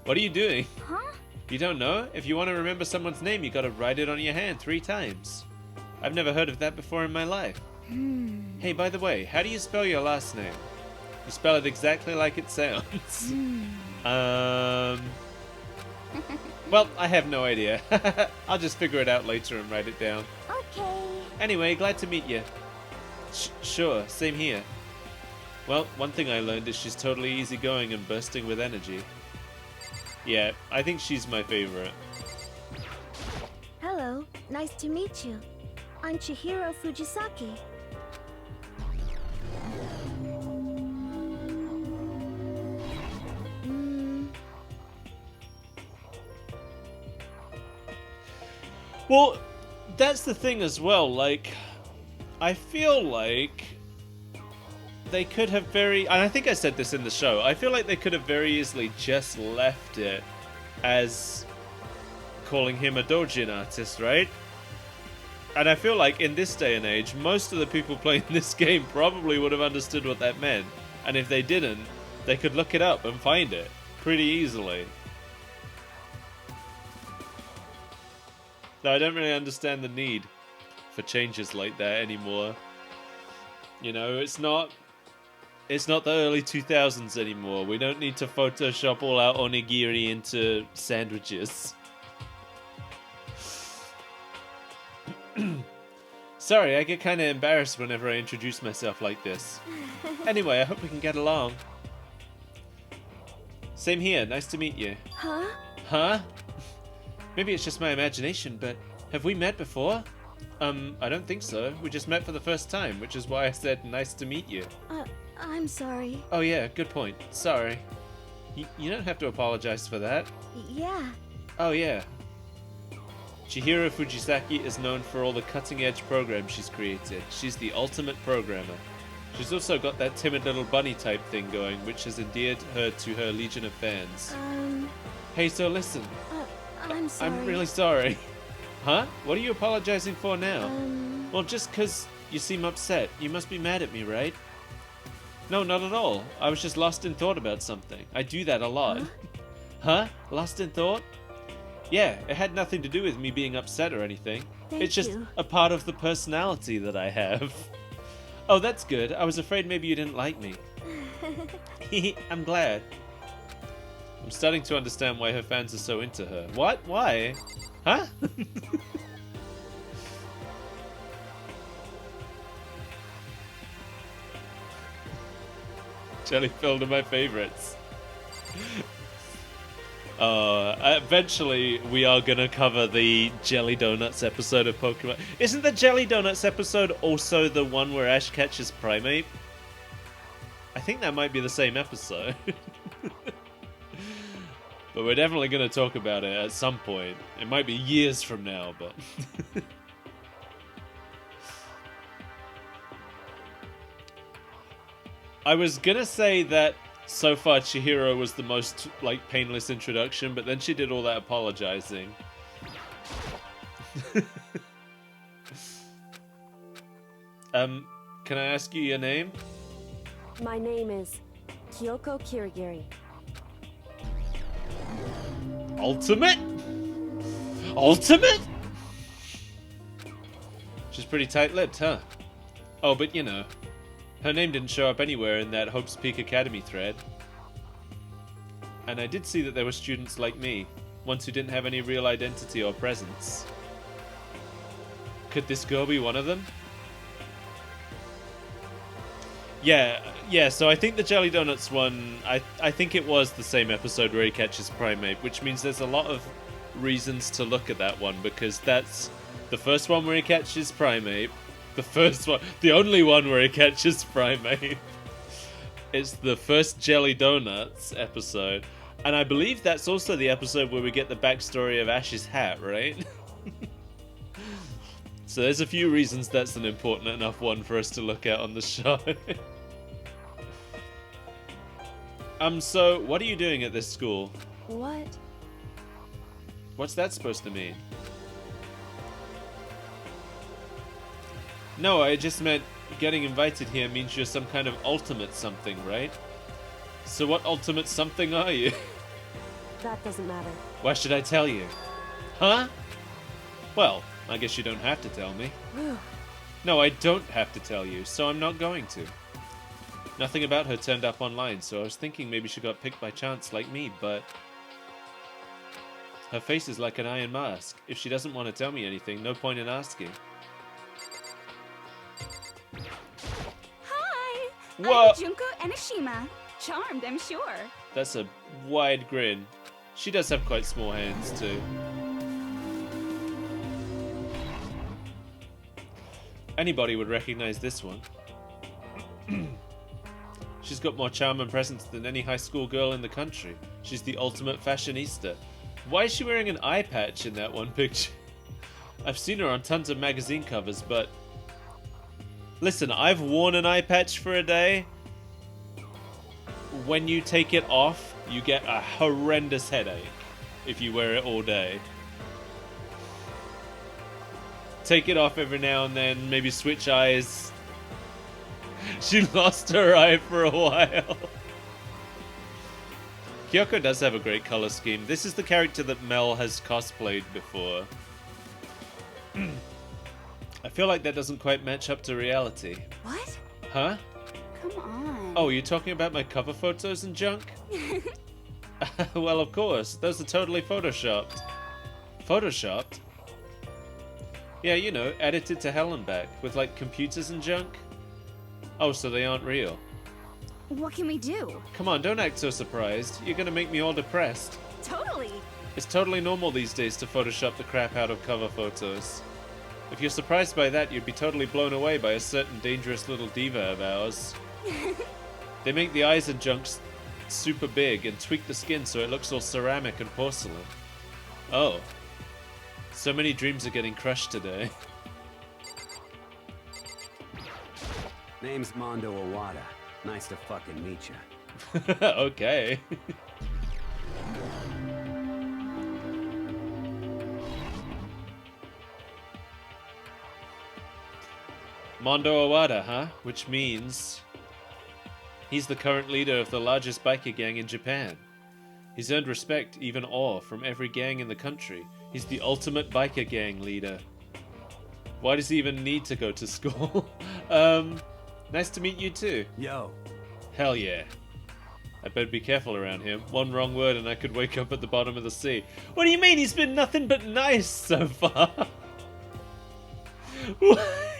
What are you doing? Huh? You don't know? If you want to remember someone's name, you gotta write it on your hand 3 times. I've never heard of that before in my life. Hey, by the way, how do you spell your last name? You spell it exactly like it sounds. Well, I have no idea. I'll just figure it out later and write it down. Okay. Anyway, glad to meet you. Sure, same here. Well, one thing I learned is she's totally easygoing and bursting with energy. Yeah, I think she's my favorite. Hello, nice to meet you. I'm Chihiro Fujisaki. Well, that's the thing as well, like, I feel like they could have and I think I said this in the show, I feel like they could have very easily just left it as calling him a doujin artist, right? And I feel like in this day and age, most of the people playing this game probably would have understood what that meant. And if they didn't, they could look it up and find it pretty easily. So I don't really understand the need for changes like that anymore. You know, it's not the early 2000s anymore. We don't need to Photoshop all our onigiri into sandwiches. Sorry, I get kind of embarrassed whenever I introduce myself like this. Anyway, I hope we can get along. Same here, nice to meet you. Huh? Huh? Maybe it's just my imagination, but have we met before? I don't think so. We just met for the first time, which is why I said nice to meet you. I'm sorry. Oh yeah, good point. Sorry. You don't have to apologize for that. Yeah. Oh yeah. Chihiro Fujisaki is known for all the cutting-edge programs she's created. She's the ultimate programmer. She's also got that timid little bunny type thing going, which has endeared her to her legion of fans. Hey, so listen. I'm sorry. I'm really sorry. Huh? What are you apologizing for now? Well, just 'cause you seem upset. You must be mad at me, right? No, not at all. I was just lost in thought about something. I do that a lot. Huh? Lost in thought? Yeah, it had nothing to do with me being upset or anything. It's just a part of the personality that I have. Oh, that's good. I was afraid maybe you didn't like me. I'm glad. I'm starting to understand why her fans are so into her. What? Why? Huh? Jelly-filled are my favorites. Eventually we are gonna cover the Jelly Donuts episode of Pokemon. Isn't the Jelly Donuts episode also the one where Ash catches Primeape? I think that might be the same episode. But we're definitely gonna talk about it at some point. It might be years from now, but... I was gonna say that so far Chihiro was the most, like, painless introduction, but then she did all that apologizing. Can I ask you your name? My name is Kyoko Kirigiri. Ultimate? Ultimate? She's pretty tight-lipped, huh? Oh, but you know, her name didn't show up anywhere in that Hope's Peak Academy thread. And I did see that there were students like me, ones who didn't have any real identity or presence. Could this girl be one of them? Yeah, so I think the Jelly Donuts one, I think it was the same episode where he catches Primate, which means there's a lot of reasons to look at that one, because that's the first one where he catches Primate, the only one where he catches Primate. It's the first Jelly Donuts episode, and I believe that's also the episode where we get the backstory of Ash's hat, right? So there's a few reasons that's an important enough one for us to look at on the show. So what are you doing at this school? What? What's that supposed to mean? No, I just meant getting invited here means you're some kind of ultimate something, right? So what ultimate something are you? That doesn't matter. Why should I tell you? Huh? Well, I guess you don't have to tell me. No, I don't have to tell you, so I'm not going to. Nothing about her turned up online, so I was thinking maybe she got picked by chance like me, but... Her face is like an iron mask. If she doesn't want to tell me anything, no point in asking. Hi! Whoa! I'm Junko Enoshima. Charmed, I'm sure. That's a wide grin. She does have quite small hands, too. Anybody would recognize this one. She's got more charm and presence than any high school girl in the country. She's the ultimate fashionista. Why is she wearing an eye patch in that one picture? I've seen her on tons of magazine covers, but... Listen, I've worn an eye patch for a day. When you take it off, you get a horrendous headache if you wear it all day. Take it off every now and then, maybe switch eyes. She lost her eye for a while. Kyoko does have a great color scheme. This is the character that Mel has cosplayed before. I feel like that doesn't quite match up to reality. What? Huh? Come on. Oh, you're talking about my cover photos and junk? Well, of course. Those are totally photoshopped. Photoshopped? Yeah, you know, edited to hell and back, with like computers and junk. Oh, so they aren't real. What can we do? Come on, don't act so surprised. You're gonna make me all depressed. Totally. It's totally normal these days to Photoshop the crap out of cover photos. If you're surprised by that, you'd be totally blown away by a certain dangerous little diva of ours. They make the eyes and junks super big and tweak the skin so it looks all ceramic and porcelain. Oh. So many dreams are getting crushed today. Name's Mondo Owada. Nice to fucking meet you. Okay. Mondo Owada, huh? Which means he's the current leader of the largest biker gang in Japan. He's earned respect, even awe, from every gang in the country. He's the ultimate biker gang leader. Why does he even need to go to school? Nice to meet you too. Yo. Hell yeah. I better be careful around him. One wrong word and I could wake up at the bottom of the sea. What do you mean? He's been nothing but nice so far.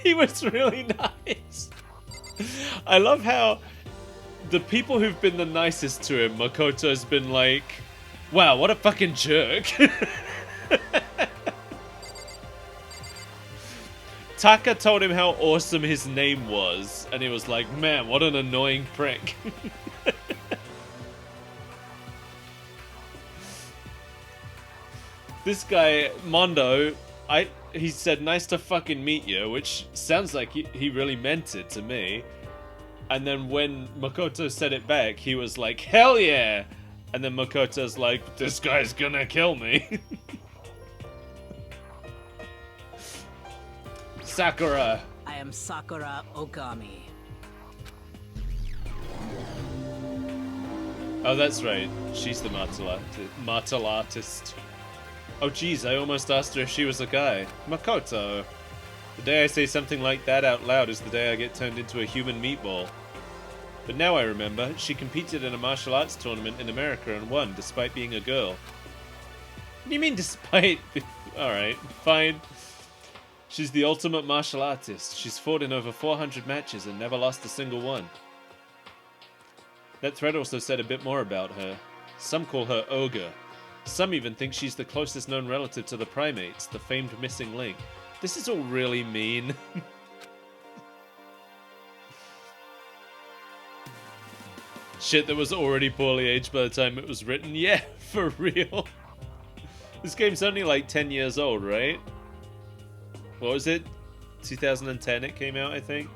He was really nice. I love how the people who've been the nicest to him, Makoto's been like, wow, what a fucking jerk. Taka told him how awesome his name was, and he was like, man, what an annoying prick. This guy, Mondo, he said, nice to fucking meet you, which sounds like he really meant it to me. And then when Makoto said it back, he was like, hell yeah! And then Makoto's like, this guy's gonna kill me. Sakura. I am Sakura Okami. Oh, that's right. She's the martial artist. Oh, geez, I almost asked her if she was a guy. Makoto. The day I say something like that out loud is the day I get turned into a human meatball. But now I remember, she competed in a martial arts tournament in America and won, despite being a girl. What do you mean, despite? Alright, fine. She's the ultimate martial artist. She's fought in over 400 matches and never lost a single one. That thread also said a bit more about her. Some call her Ogre. Some even think she's the closest known relative to the primates, the famed missing link. This is all really mean. Shit that was already poorly aged by the time it was written. Yeah, for real. This game's only like 10 years old, right? What was it? 2010 it came out, I think.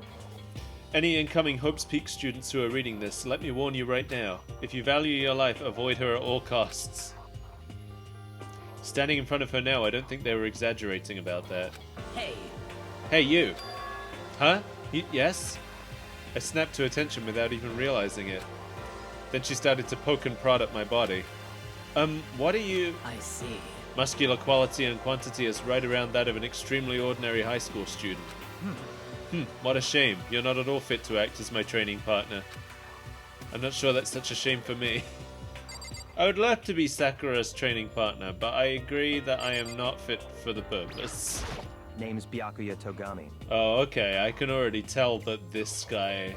Any incoming Hope's Peak students who are reading this, let me warn you right now. If you value your life, avoid her at all costs. Standing in front of her now, I don't think they were exaggerating about that. Hey. Hey, you. Huh? Yes? I snapped to attention without even realizing it. Then she started to poke and prod at my body. What are you... I see. Muscular quality and quantity is right around that of an extremely ordinary high school student. What a shame. You're not at all fit to act as my training partner. I'm not sure that's such a shame for me. I would love to be Sakura's training partner, but I agree that I am not fit for the purpose. Name's Byakuya Togami. Oh, okay. I can already tell that this guy...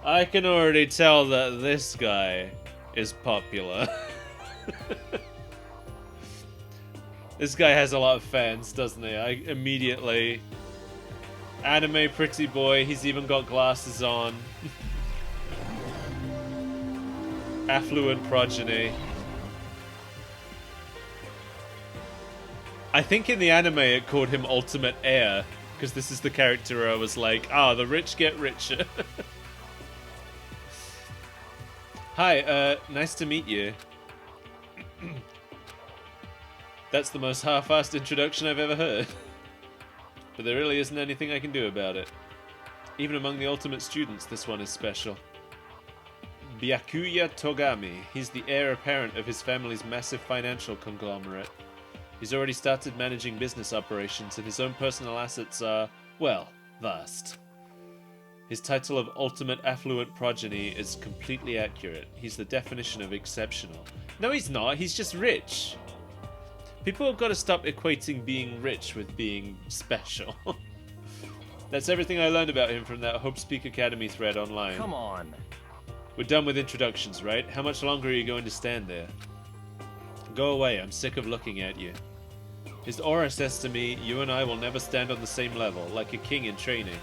I can already tell that this guy is popular. This guy has a lot of fans, doesn't he? I immediately... Anime pretty boy, he's even got glasses on. Affluent progeny. I think in the anime it called him Ultimate Heir, because this is the character where I was like, the rich get richer. Hi, nice to meet you. That's the most half-assed introduction I've ever heard. But there really isn't anything I can do about it. Even among the ultimate students, this one is special. Byakuya Togami. He's the heir apparent of his family's massive financial conglomerate. He's already started managing business operations, and his own personal assets are, well, vast. His title of Ultimate Affluent Progeny is completely accurate. He's the definition of exceptional. No, he's not. He's just rich. People have got to stop equating being rich with being special. That's everything I learned about him from that Hope Speak Academy thread online. Come on. We're done with introductions, right? How much longer are you going to stand there? Go away, I'm sick of looking at you. His aura says to me, you and I will never stand on the same level, like a king in training.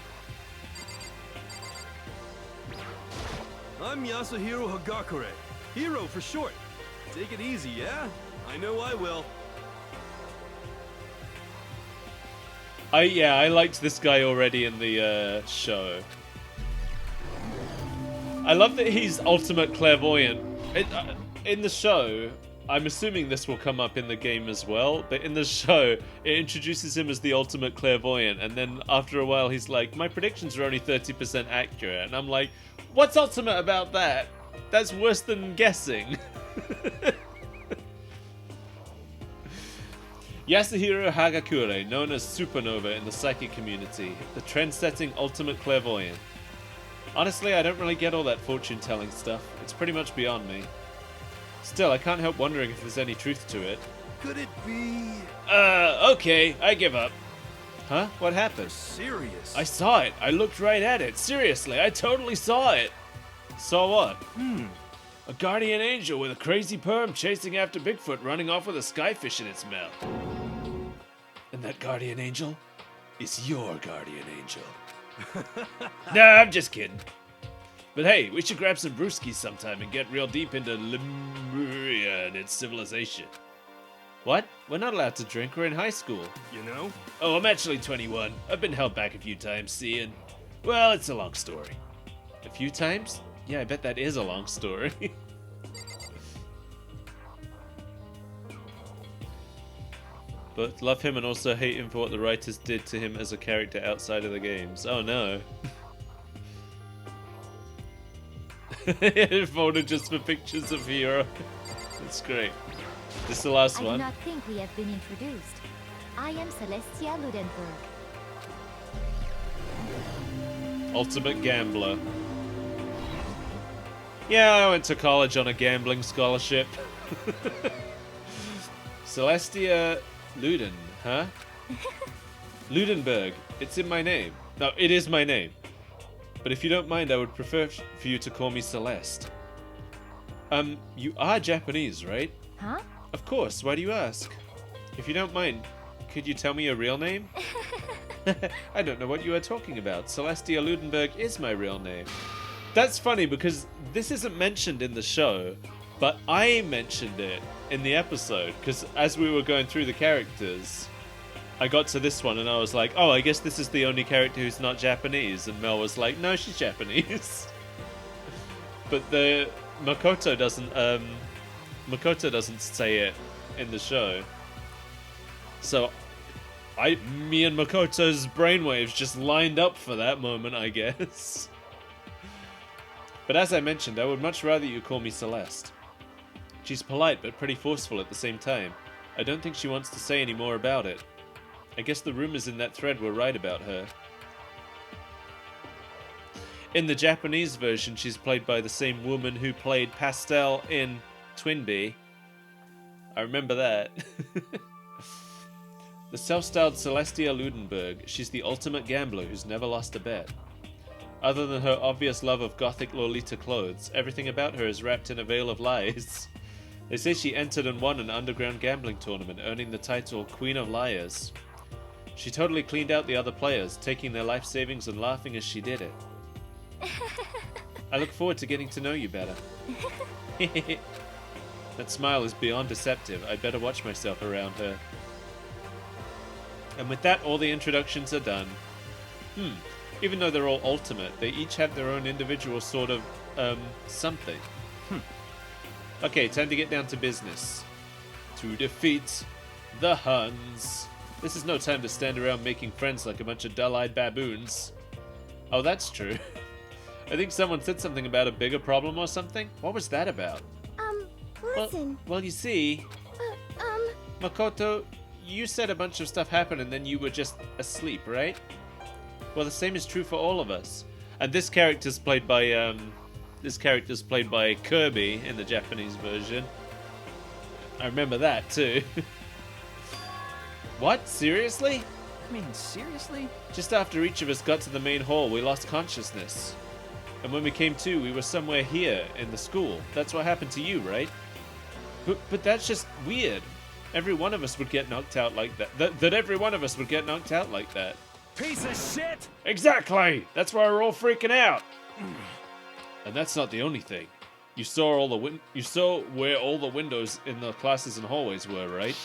I'm Yasuhiro Hagakure. Hero for short. Take it easy, yeah? I know I will. I liked this guy already in the show. I love that he's ultimate clairvoyant. In the show, I'm assuming this will come up in the game as well, but in the show, it introduces him as the ultimate clairvoyant, and then after a while he's like, my predictions are only 30% accurate, and I'm like, what's ultimate about that? That's worse than guessing. Yasuhiro Hagakure, known as Supernova in the psychic community, the trend-setting ultimate clairvoyant. Honestly, I don't really get all that fortune-telling stuff. It's pretty much beyond me. Still, I can't help wondering if there's any truth to it. Could it be... Okay, I give up. Huh? What happened? You're serious? I saw it. I looked right at it. Seriously, I totally saw it. Saw what? A guardian angel with a crazy perm chasing after Bigfoot running off with a skyfish in its mouth. And that guardian angel is your guardian angel. Nah, I'm just kidding. But hey, we should grab some brewskis sometime and get real deep into Lemuria and its civilization. What? We're not allowed to drink, we're in high school. You know? Oh, I'm actually 21. I've been held back a few times, seeing... Well, it's a long story. A few times? Yeah, I bet that is a long story. Both love him and also hate him for what the writers did to him as a character outside of the games. Oh no. Voted just for pictures of Hero. That's great. This is the last I one. do not think we have been introduced. I am Celestia Ludenberg. Ultimate Gambler. Yeah, I went to college on a gambling scholarship. Celestia Luden, huh? Ludenberg. It's in my name. No, it is my name. But if you don't mind, I would prefer for you to call me Celeste. You are Japanese, right? Huh? Of course, why do you ask? If you don't mind, could you tell me your real name? I don't know what you are talking about. Celestia Ludenberg is my real name. That's funny because this isn't mentioned in the show, but I mentioned it in the episode because as we were going through the characters, I got to this one and I was like, oh, I guess this is the only character who's not Japanese. And Mel was like, no, she's Japanese. But the Makoto doesn't say it in the show. So me and Makoto's brainwaves just lined up for that moment, I guess. But as I mentioned, I would much rather you call me Celeste. She's polite but pretty forceful at the same time. I don't think she wants to say any more about it. I guess the rumors in that thread were right about her. In the Japanese version, she's played by the same woman who played Pastel in Twinbee. I remember that. The self-styled Celestia Ludenberg, she's the ultimate gambler who's never lost a bet. Other than her obvious love of gothic Lolita clothes, everything about her is wrapped in a veil of lies. They say she entered and won an underground gambling tournament, earning the title Queen of Liars. She totally cleaned out the other players, taking their life savings and laughing as she did it. I look forward to getting to know you better. That smile is beyond deceptive. I'd better watch myself around her. And with that, all the introductions are done. Even though they're all ultimate, they each have their own individual sort of, something. Okay, time to get down to business. To defeat the Huns. This is no time to stand around making friends like a bunch of dull-eyed baboons. Oh, that's true. I think someone said something about a bigger problem or something. What was that about? Listen. Well, you see... Makoto, you said a bunch of stuff happened and then you were just asleep, right? Well, the same is true for all of us. And this character's played by Kirby in the Japanese version. I remember that too. What? Seriously? I mean, seriously? Just after each of us got to the main hall, we lost consciousness. And when we came to, we were somewhere here in the school. That's what happened to you, right? But that's just weird. Every one of us would get knocked out like that. That every one of us would get knocked out like that. Piece of shit! Exactly! That's why we're all freaking out. And that's not the only thing. You saw where all the windows in the classes and hallways were, right?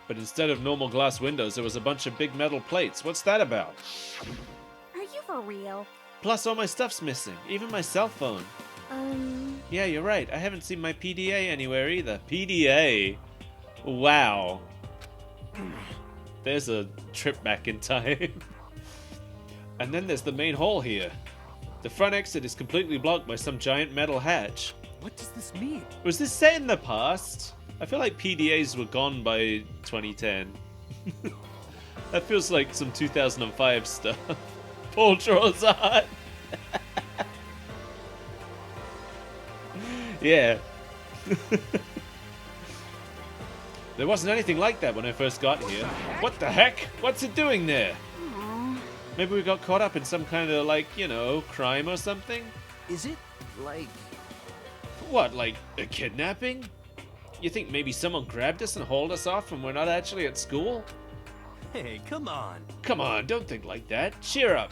But instead of normal glass windows, there was a bunch of big metal plates. What's that about? Are you for real? Plus, all my stuff's missing, even my cell phone. Yeah, you're right. I haven't seen my PDA anywhere either. PDA? Wow. There's a trip back in time. And then there's the main hall here. The front exit is completely blocked by some giant metal hatch. What does this mean? Was this set in the past? I feel like PDAs were gone by 2010. That feels like some 2005 stuff. Paul draws art. Yeah. There wasn't anything like that when I first got here. What the heck? What's it doing there? Maybe we got caught up in some kind of, like, you know, crime or something? Is it, like... What, like a kidnapping? You think maybe someone grabbed us and hauled us off and we're not actually at school? Hey, come on. Come on, don't think like that. Cheer up.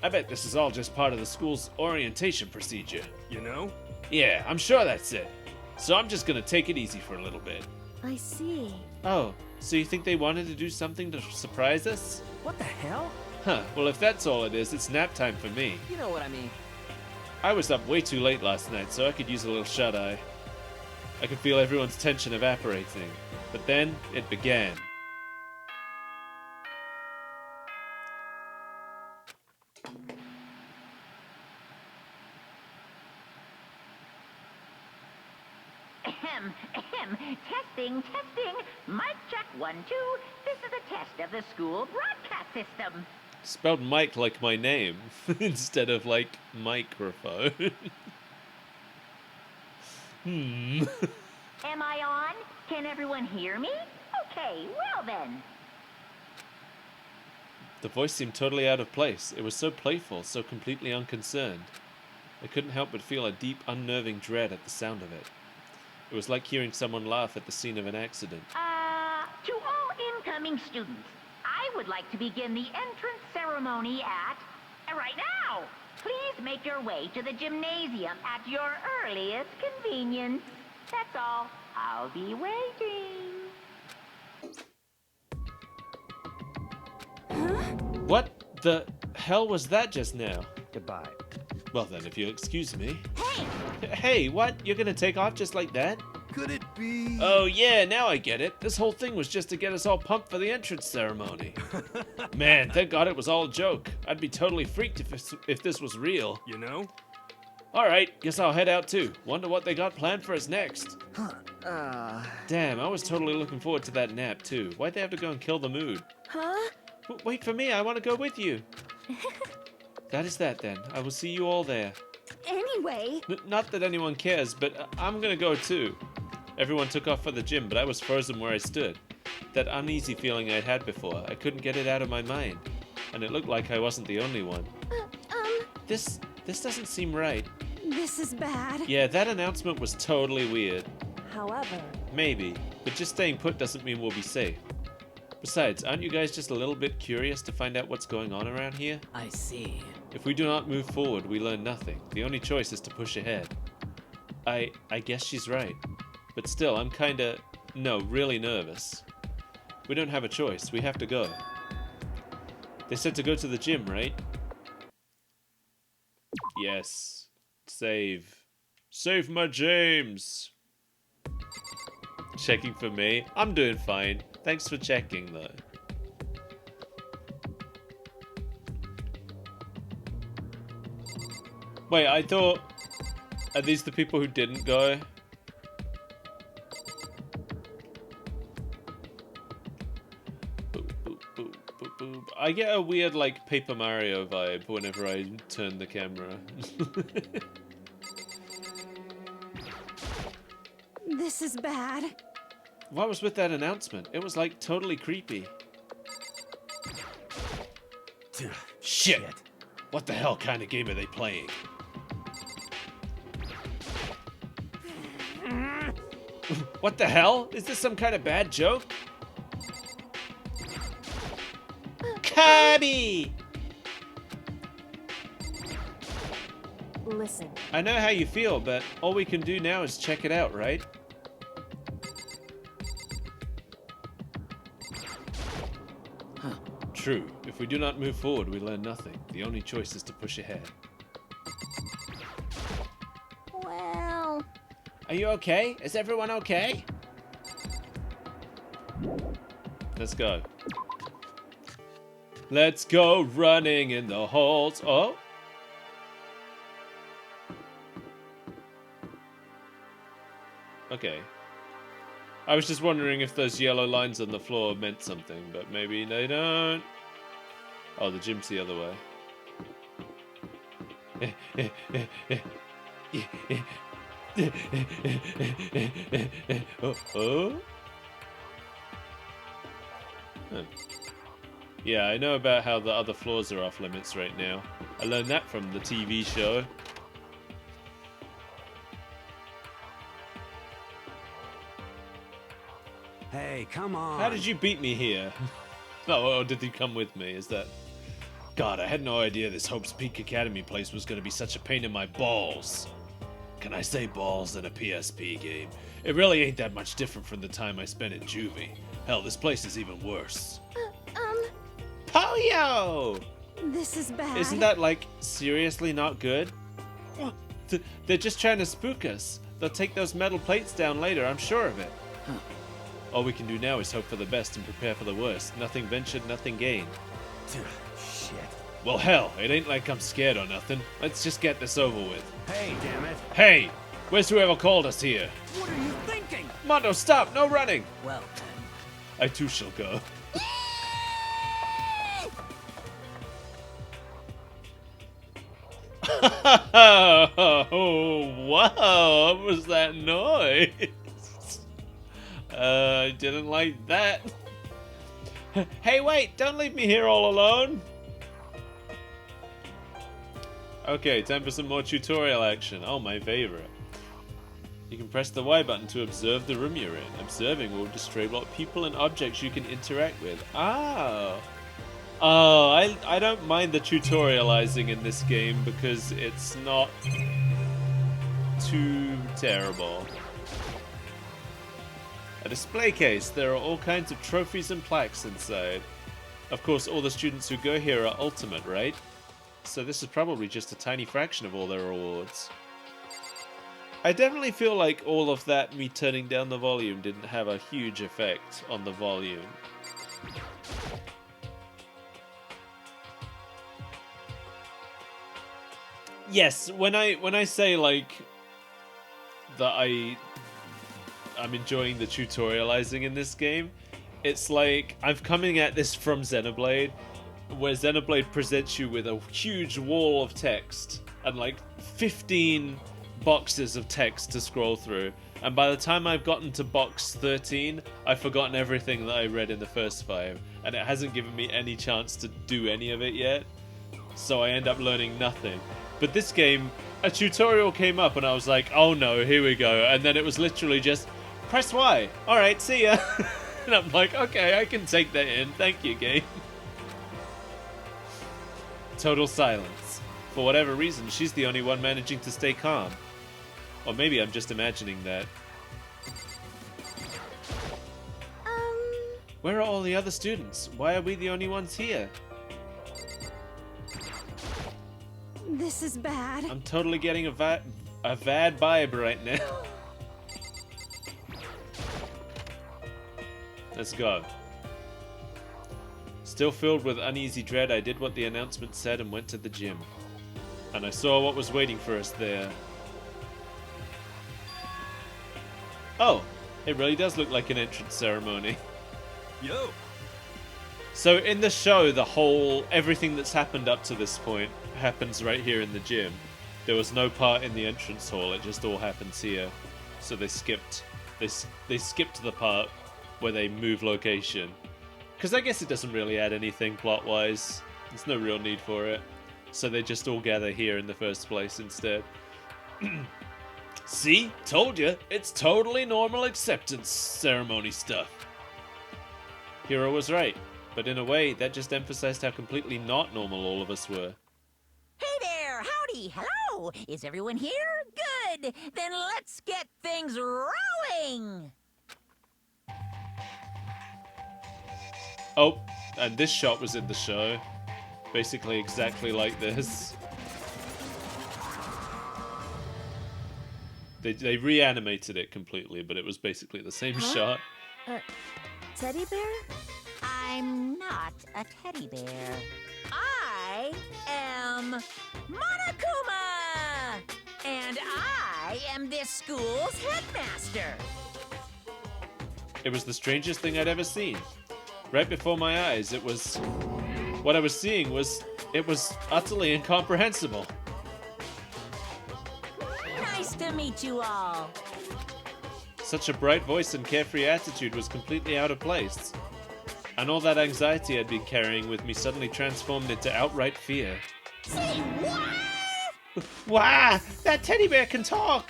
I bet this is all just part of the school's orientation procedure. You know? Yeah, I'm sure that's it. So I'm just gonna take it easy for a little bit. I see. Oh, so you think they wanted to do something to surprise us? What the hell? Huh, well if that's all it is, it's nap time for me. You know what I mean. I was up way too late last night, so I could use a little shut-eye. I could feel everyone's tension evaporating. But then, it began. Ahem, ahem. Testing, testing. Mic check 1, 2. This is a test of the school broadcast system. Spelled Mike like my name instead of like microphone. Am I on? Can everyone hear me? Okay, well then. The voice seemed totally out of place. It was so playful, so completely unconcerned. I couldn't help but feel a deep, unnerving dread at the sound of it. It was like hearing someone laugh at the scene of an accident. To all incoming students, I would like to begin the entrance ceremony at... right now! Please make your way to the gymnasium at your earliest convenience. That's all. I'll be waiting. What the hell was that just now? Goodbye. Well then, if you'll excuse me. Hey! Hey, what? You're gonna take off just like that? Could it be? Oh yeah, now I get it. This whole thing was just to get us all pumped for the entrance ceremony. Man, thank God it was all a joke. I'd be totally freaked if this was real. You know? Alright, guess I'll head out too. Wonder what they got planned for us next. Damn, I was totally looking forward to that nap too. Why'd they have to go and kill the mood? Huh? Wait for me, I want to go with you. That is that then. I will see you all there. Anyway. Not that anyone cares, but I'm gonna go too. Everyone took off for the gym, but I was frozen where I stood. That uneasy feeling I'd had before, I couldn't get it out of my mind. And it looked like I wasn't the only one. This doesn't seem right. This is bad. Yeah, that announcement was totally weird. However. Maybe, but just staying put doesn't mean we'll be safe. Besides, aren't you guys just a little bit curious to find out what's going on around here? I see. If we do not move forward, we learn nothing. The only choice is to push ahead. I guess she's right. But still, I'm really nervous. We don't have a choice. We have to go. They said to go to the gym, right? Yes. Save. Save my James! Checking for me? I'm doing fine. Thanks for checking, though. Wait, I thought... Are these the people who didn't go? Boop, boop, boop, boop, boop. I get a weird, like, Paper Mario vibe whenever I turn the camera. This is bad. What was with that announcement? It was, like, totally creepy. Shit! What the hell kind of game are they playing? What the hell? Is this some kind of bad joke? Kirby! Listen. I know how you feel, but all we can do now is check it out, right? True. If we do not move forward, we learn nothing. The only choice is to push ahead. Well... Are you okay? Is everyone okay? Let's go. Let's go running in the halls. Oh. Okay. I was just wondering if those yellow lines on the floor meant something, but maybe they don't. Oh, the gym's the other way. Oh. Huh. Yeah, I know about how the other floors are off limits right now. I learned that from the TV show. Hey, come on. How did you beat me here? Oh, did you come with me? Is that... God, I had no idea this Hope's Peak Academy place was going to be such a pain in my balls. Can I say balls in a PSP game? It really ain't that much different from the time I spent in juvie. Hell, this place is even worse. Polio! This is bad. Isn't that, like, seriously not good? They're just trying to spook us. They'll take those metal plates down later, I'm sure of it. All we can do now is hope for the best and prepare for the worst. Nothing ventured, nothing gained. Shit. Well, hell, it ain't like I'm scared or nothing. Let's just get this over with. Hey, damn it. Hey! Where's whoever called us here? What are you thinking? Mondo, stop! No running! Well, I too shall go. Oh, wow, what was that noise? I didn't like that. Hey, wait, don't leave me here all alone. Okay, time for some more tutorial action. Oh, my favorite. You can press the Y button to observe the room you're in. Observing will display what people and objects you can interact with. Oh. Oh, I don't mind the tutorializing in this game because it's not too terrible. A display case. There are all kinds of trophies and plaques inside. Of course, all the students who go here are ultimate, right? So this is probably just a tiny fraction of all their rewards. I definitely feel like all of that, me turning down the volume, didn't have a huge effect on the volume. Yes, when I say like that I'm enjoying the tutorializing in this game, it's like I'm coming at this from Xenoblade, where Xenoblade presents you with a huge wall of text and like 15 boxes of text to scroll through, and by the time I've gotten to box 13, I've forgotten everything that I read in the first 5, and it hasn't given me any chance to do any of it yet, so I end up learning nothing. But this game, a tutorial came up and I was like, oh no, here we go, and then it was literally just, press Y, alright, see ya. And I'm like, okay, I can take that in, thank you, game. Total silence. For whatever reason, she's the only one managing to stay calm. Or maybe I'm just imagining that. Where are all the other students? Why are we the only ones here? This is bad. I'm totally getting a bad vibe right now. Let's go. Still filled with uneasy dread, I did what the announcement said and went to the gym. And I saw what was waiting for us there. Oh, it really does look like an entrance ceremony. Yo! So in the show, everything that's happened up to this point happens right here in the gym. There was no part in the entrance hall, it just all happens here. So they skipped the part where they move location. Because I guess it doesn't really add anything plot-wise. There's no real need for it. So they just all gather here in the first place instead. See? Told you. It's totally normal acceptance ceremony stuff. Hiro was right. But in a way, that just emphasized how completely not normal all of us were. Hey there! Howdy! Hello! Is everyone here? Good! Then let's get things rolling! Oh, and this shot was in the show. Basically exactly like this. They reanimated it completely, but it was basically the same shot. Teddy bear? I'm not a teddy bear. I am Monokuma! And I am this school's headmaster! It was the strangest thing I'd ever seen. Right before my eyes, it was... What I was seeing was... It was utterly incomprehensible. Nice to meet you all. Such a bright voice and carefree attitude was completely out of place. And all that anxiety I'd been carrying with me suddenly transformed into outright fear. Say what? Wow! That teddy bear can talk!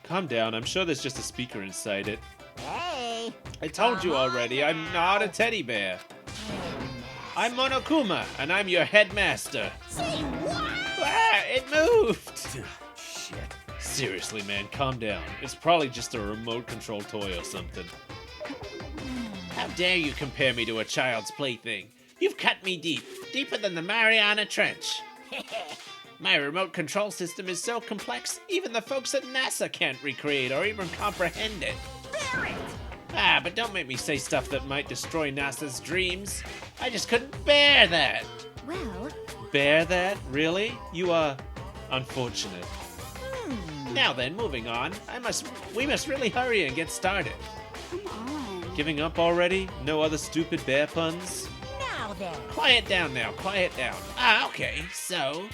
Calm down, I'm sure there's just a speaker inside it. Hey! I told you already, I'm not a teddy bear. I'm Monokuma, and I'm your headmaster. Say what? Ah, it moved! Shit. Seriously, man, calm down. It's probably just a remote control toy or something. How dare you compare me to a child's plaything? You've cut me deep, deeper than the Mariana Trench. My remote control system is so complex, even the folks at NASA can't recreate or even comprehend it. Barrett! Ah, but don't make me say stuff that might destroy NASA's dreams. I just couldn't bear that. Well... Bear that? Really? You are unfortunate. Now then, moving on. We must really hurry and get started. Come on. Giving up already? No other stupid bear puns? Now then. Quiet down now, quiet down. Ah, okay, so...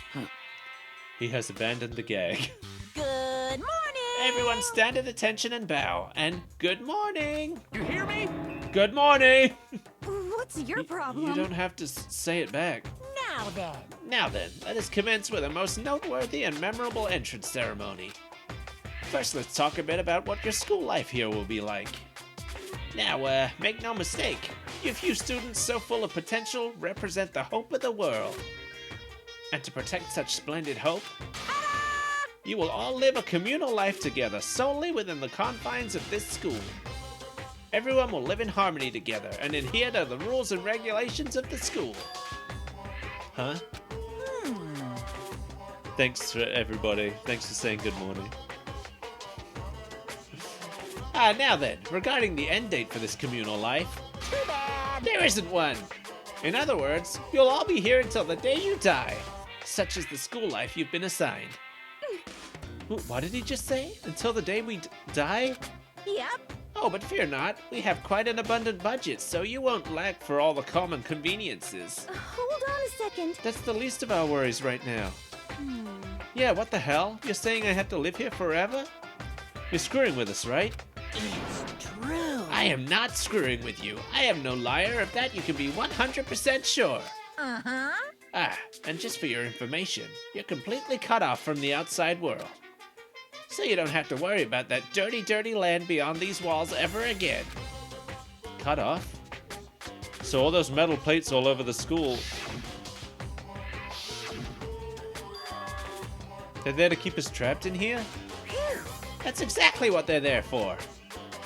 He has abandoned the gag. Good morning! Everyone stand at attention and bow. And good morning! You hear me? Good morning! What's your problem? You don't have to say it back. Now then. Now then, let us commence with a most noteworthy and memorable entrance ceremony. First, let's talk a bit about what your school life here will be like. Now, make no mistake, you few students so full of potential represent the hope of the world. And to protect such splendid hope, you will all live a communal life together solely within the confines of this school. Everyone will live in harmony together and adhere to the rules and regulations of the school. Huh? Thanks for everybody. Thanks for saying good morning. Now then, regarding the end date for this communal life, Too bad. there isn't one. In other words, you'll all be here until the day you die. Such is the school life you've been assigned. What did he just say? Until the day we die? Yep. Oh, but fear not. We have quite an abundant budget, so you won't lack for all the common conveniences. Hold on a second. That's the least of our worries right now. Yeah, what the hell? You're saying I have to live here forever? You're screwing with us, right? It's true. I am not screwing with you. I am no liar. Of that you can be 100% sure. Uh-huh. And just for your information, you're completely cut off from the outside world. So you don't have to worry about that dirty, dirty land beyond these walls ever again. Cut off? So all those metal plates all over the school, they're there to keep us trapped in here? That's exactly what they're there for.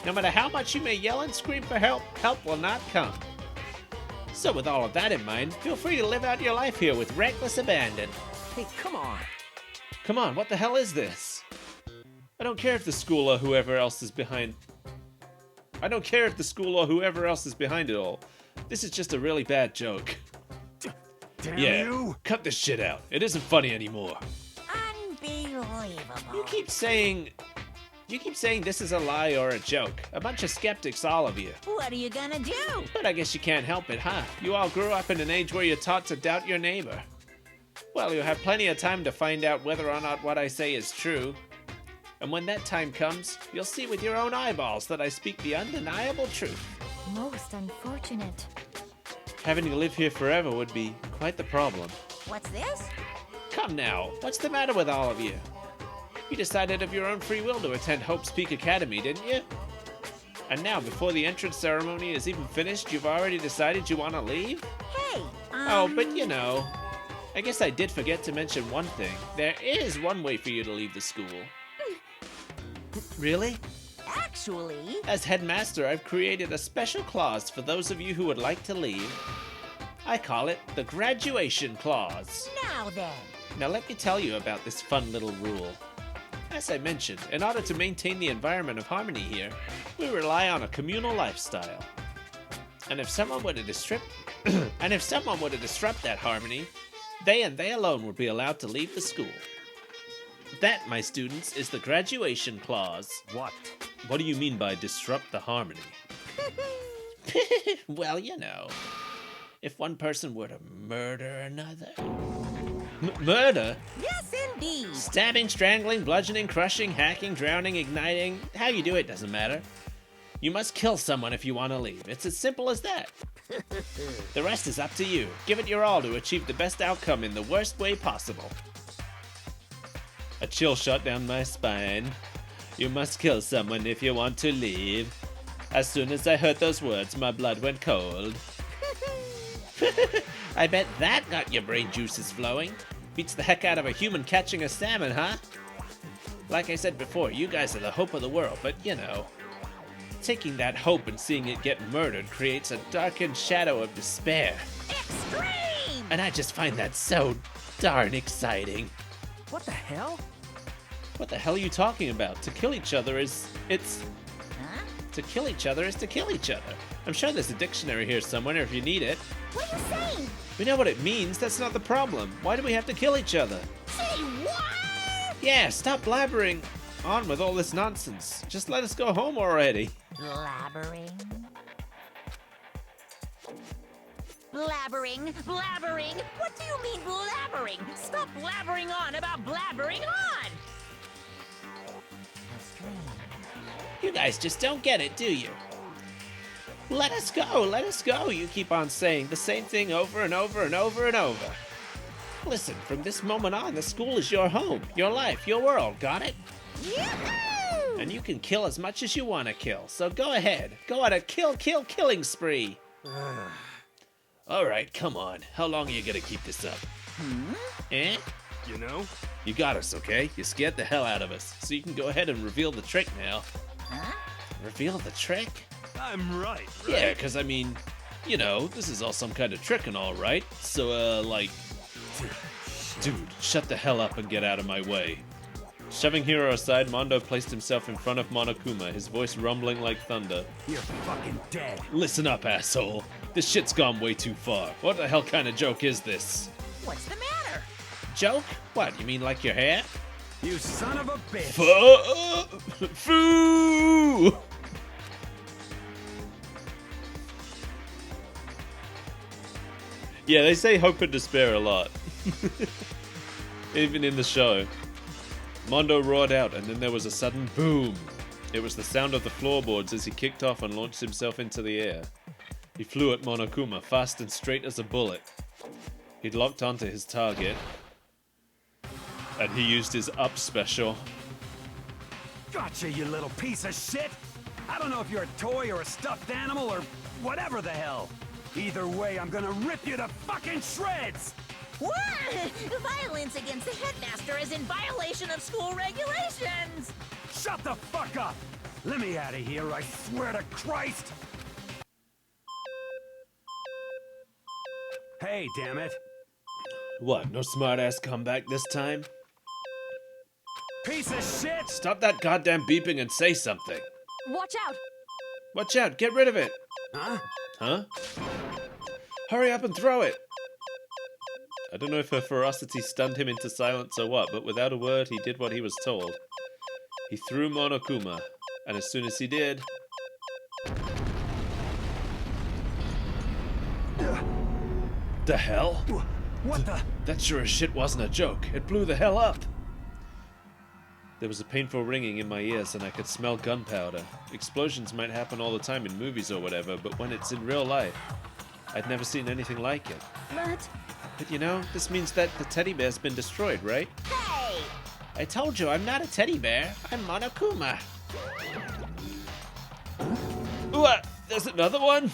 No matter how much you may yell and scream for help, help will not come. So with all of that in mind, feel free to live out your life here with reckless abandon. Hey, come on. Come on, what the hell is this? I don't care if the school or whoever else is behind... I don't care if the school or whoever else is behind it all. This is just a really bad joke. Damn Yeah, you! cut this shit out. It isn't funny anymore. Unbelievable. You keep saying this is a lie or a joke. A bunch of skeptics, all of you. What are you gonna do? But I guess you can't help it, huh? You all grew up in an age where you're taught to doubt your neighbor. Well, you'll have plenty of time to find out whether or not what I say is true. And when that time comes, you'll see with your own eyeballs that I speak the undeniable truth. Most unfortunate. Having to live here forever would be quite the problem. What's this? Come now, what's the matter with all of you? You decided of your own free will to attend Hope's Peak Academy, didn't you? And now, before the entrance ceremony is even finished, you've already decided you want to leave? Hey, Oh, but you know, I guess I did forget to mention one thing. There is one way for you to leave the school. Really? Actually... As headmaster, I've created a special clause for those of you who would like to leave. I call it the graduation clause. Now then. Now let me tell you about this fun little rule. As I mentioned, in order to maintain the environment of harmony here, we rely on a communal lifestyle. And if someone were to disrupt that harmony, they and they alone would be allowed to leave the school. That, my students, is the graduation clause. What? What do you mean by disrupt the harmony? Well, you know, if one person were to murder another. Murder? Yes, indeed. Stabbing, strangling, bludgeoning, crushing, hacking, drowning, igniting. How you do it doesn't matter. You must kill someone if you want to leave. It's as simple as that. The rest is up to you. Give it your all to achieve the best outcome in the worst way possible. A chill shot down my spine. You must kill someone if you want to leave. As soon as I heard those words, my blood went cold. I bet that got your brain juices flowing. Beats the heck out of a human catching a salmon, huh? Like I said before, you guys are the hope of the world, but you know, taking that hope and seeing it get murdered creates a darkened shadow of despair. Extreme! And I just find that so darn exciting. What the hell? What the hell are you talking about? To kill each other to kill each other is to kill each other. I'm sure there's a dictionary here somewhere if you need it. What are you saying? We know what it means, that's not the problem. Why do we have to kill each other? Say what? Yeah, stop blabbering on with all this nonsense. Just let us go home already. Blabbering? Blabbering, blabbering. What do you mean blabbering? Stop blabbering on about blabbering on! You guys just don't get it, do you? Let us go, let us go. You keep on saying the same thing over and over and over and over. Listen, from this moment on, the school is your home, your life, your world, got it? Yahoo! And you can kill as much as you want to kill, so go ahead. Go on a killing spree. Alright, come on. How long are you gonna keep this up? Eh? You know? You got us, okay? You scared the hell out of us, so you can go ahead and reveal the trick now. Huh? Reveal the trick? I'm right? Yeah, because I mean, you know, this is all some kind of trick and all, right? So, like... Dude, shut the hell up and get out of my way. Shoving Hiro aside, Mondo placed himself in front of Monokuma, his voice rumbling like thunder. You're fucking dead. Listen up, asshole. This shit's gone way too far. What the hell kind of joke is this? What's the matter? Joke? What, you mean like your hair? You son of a bitch. Foo! Yeah, they say hope and despair a lot. Even in the show. Mondo roared out, and then there was a sudden boom. It was the sound of the floorboards as he kicked off and launched himself into the air. He flew at Monokuma, fast and straight as a bullet. He'd locked onto his target, and he used his up special. Gotcha, you little piece of shit! I don't know if you're a toy or a stuffed animal or whatever the hell. Either way, I'm gonna rip you to fucking shreds! What? Violence against the headmaster is in violation of school regulations! Shut the fuck up! Let me out of here, I swear to Christ! Hey, damn it. What, no smart-ass comeback this time? Piece of shit! Stop that goddamn beeping and say something. Watch out! Watch out, get rid of it. Huh? Huh? Hurry up and throw it. I don't know if her ferocity stunned him into silence or what, but without a word, he did what he was told. He threw Monokuma, and as soon as he did... The hell? What the? That sure as shit wasn't a joke. It blew the hell up. There was a painful ringing in my ears and I could smell gunpowder. Explosions might happen all the time in movies or whatever, but when it's in real life, I'd never seen anything like it. But you know, this means that the teddy bear's been destroyed, right? Hey! I told you, I'm not a teddy bear. I'm Monokuma. What? There's another one?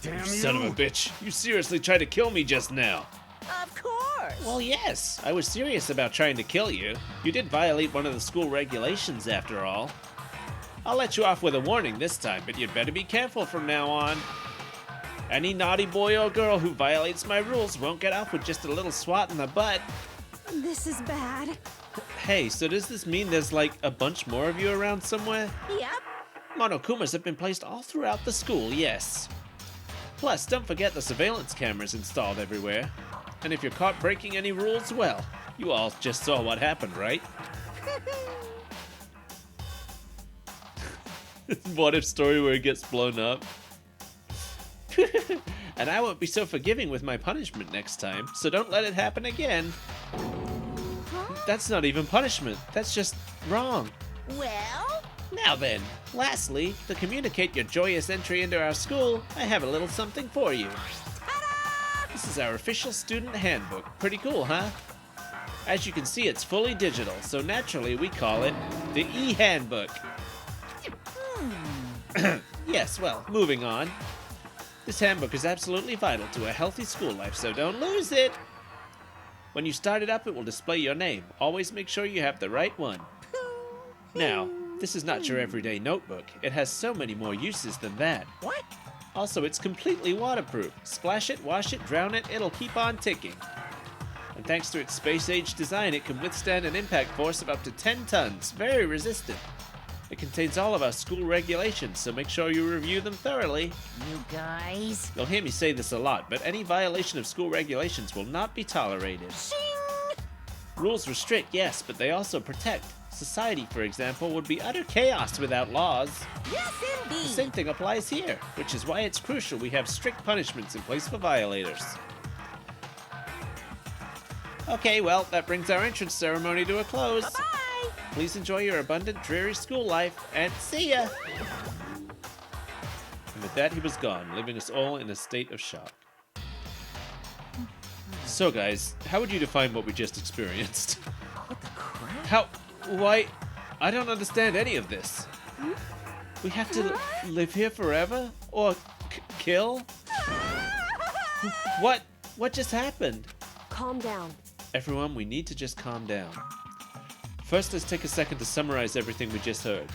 Damn you! Son of a bitch. You seriously tried to kill me just now. Of course! Well, yes. I was serious about trying to kill you. You did violate one of the school regulations, after all. I'll let you off with a warning this time, but you'd better be careful from now on. Any naughty boy or girl who violates my rules won't get off with just a little swat in the butt. This is bad. Hey, so does this mean there's like a bunch more of you around somewhere? Yep. Monokumas have been placed all throughout the school, yes. Plus, don't forget the surveillance cameras installed everywhere. And if you're caught breaking any rules, well, you all just saw what happened, right? What if story where it gets blown up? And I won't be so forgiving with my punishment next time, so don't let it happen again. That's not even punishment, that's just wrong. Well? Now then, lastly, to communicate your joyous entry into our school, I have a little something for you. Ta-da! This is our official student handbook. Pretty cool, huh? As you can see, it's fully digital, so naturally we call it the e-handbook. Yes, well, moving on. This handbook is absolutely vital to a healthy school life, so don't lose it. When you start it up, it will display your name. Always make sure you have the right one. Now, this is not your everyday notebook. It has so many more uses than that. What? Also, it's completely waterproof. Splash it, wash it, drown it, it'll keep on ticking. And thanks to its space-age design, it can withstand an impact force of up to 10 tons. Very resistant. It contains all of our school regulations, so make sure you review them thoroughly. You guys? You'll hear me say this a lot, but any violation of school regulations will not be tolerated. Shing! Rules restrict, yes, but they also protect. Society, for example, would be utter chaos without laws. Yes, The indeed. same thing applies here, which is why it's crucial we have strict punishments in place for violators. Okay, well, that brings our entrance ceremony to a close. Bye-bye. Please enjoy your abundant, dreary school life, and see ya! And with that, he was gone, leaving us all in a state of shock. So, guys, how would you define what we just experienced? What the crap? Why? I don't understand any of this. We have to live here forever? Or kill? What? What just happened? Calm down. Everyone, we need to just calm down. First, let's take a second to summarize everything we just heard.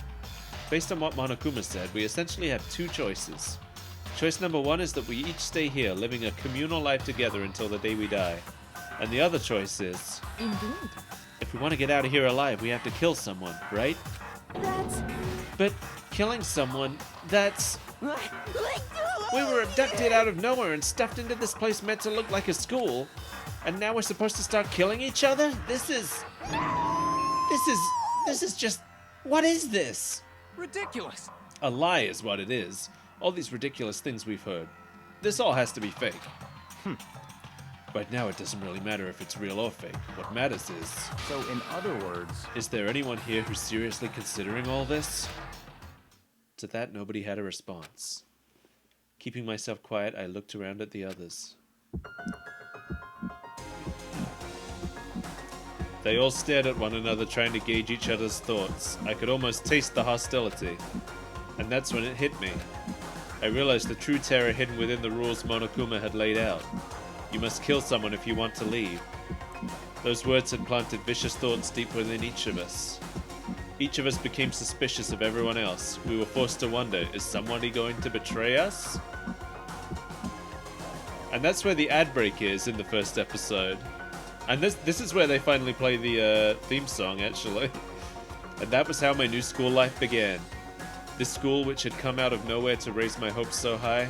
Based on what Monokuma said, we essentially have two choices. Choice number one is that we each stay here, living a communal life together until the day we die. And the other choice is... Indeed. If we want to get out of here alive, we have to kill someone, right? But killing someone, that's... We were abducted out of nowhere and stuffed into this place meant to look like a school. And now we're supposed to start killing each other? This is just... What is this? Ridiculous. A lie is what it is. All these ridiculous things we've heard. This all has to be fake. Right now it doesn't really matter if it's real or fake. What matters is... So, in other words... Is there anyone here who's seriously considering all this? To that, nobody had a response. Keeping myself quiet, I looked around at the others. They all stared at one another, trying to gauge each other's thoughts. I could almost taste the hostility. And that's when it hit me. I realized the true terror hidden within the rules Monokuma had laid out. You must kill someone if you want to leave. Those words had planted vicious thoughts deep within each of us. Each of us became suspicious of everyone else. We were forced to wonder, is somebody going to betray us? And that's where the ad break is in the first episode. And this is where they finally play the theme song, actually. And that was how my new school life began. This school, which had come out of nowhere to raise my hopes so high,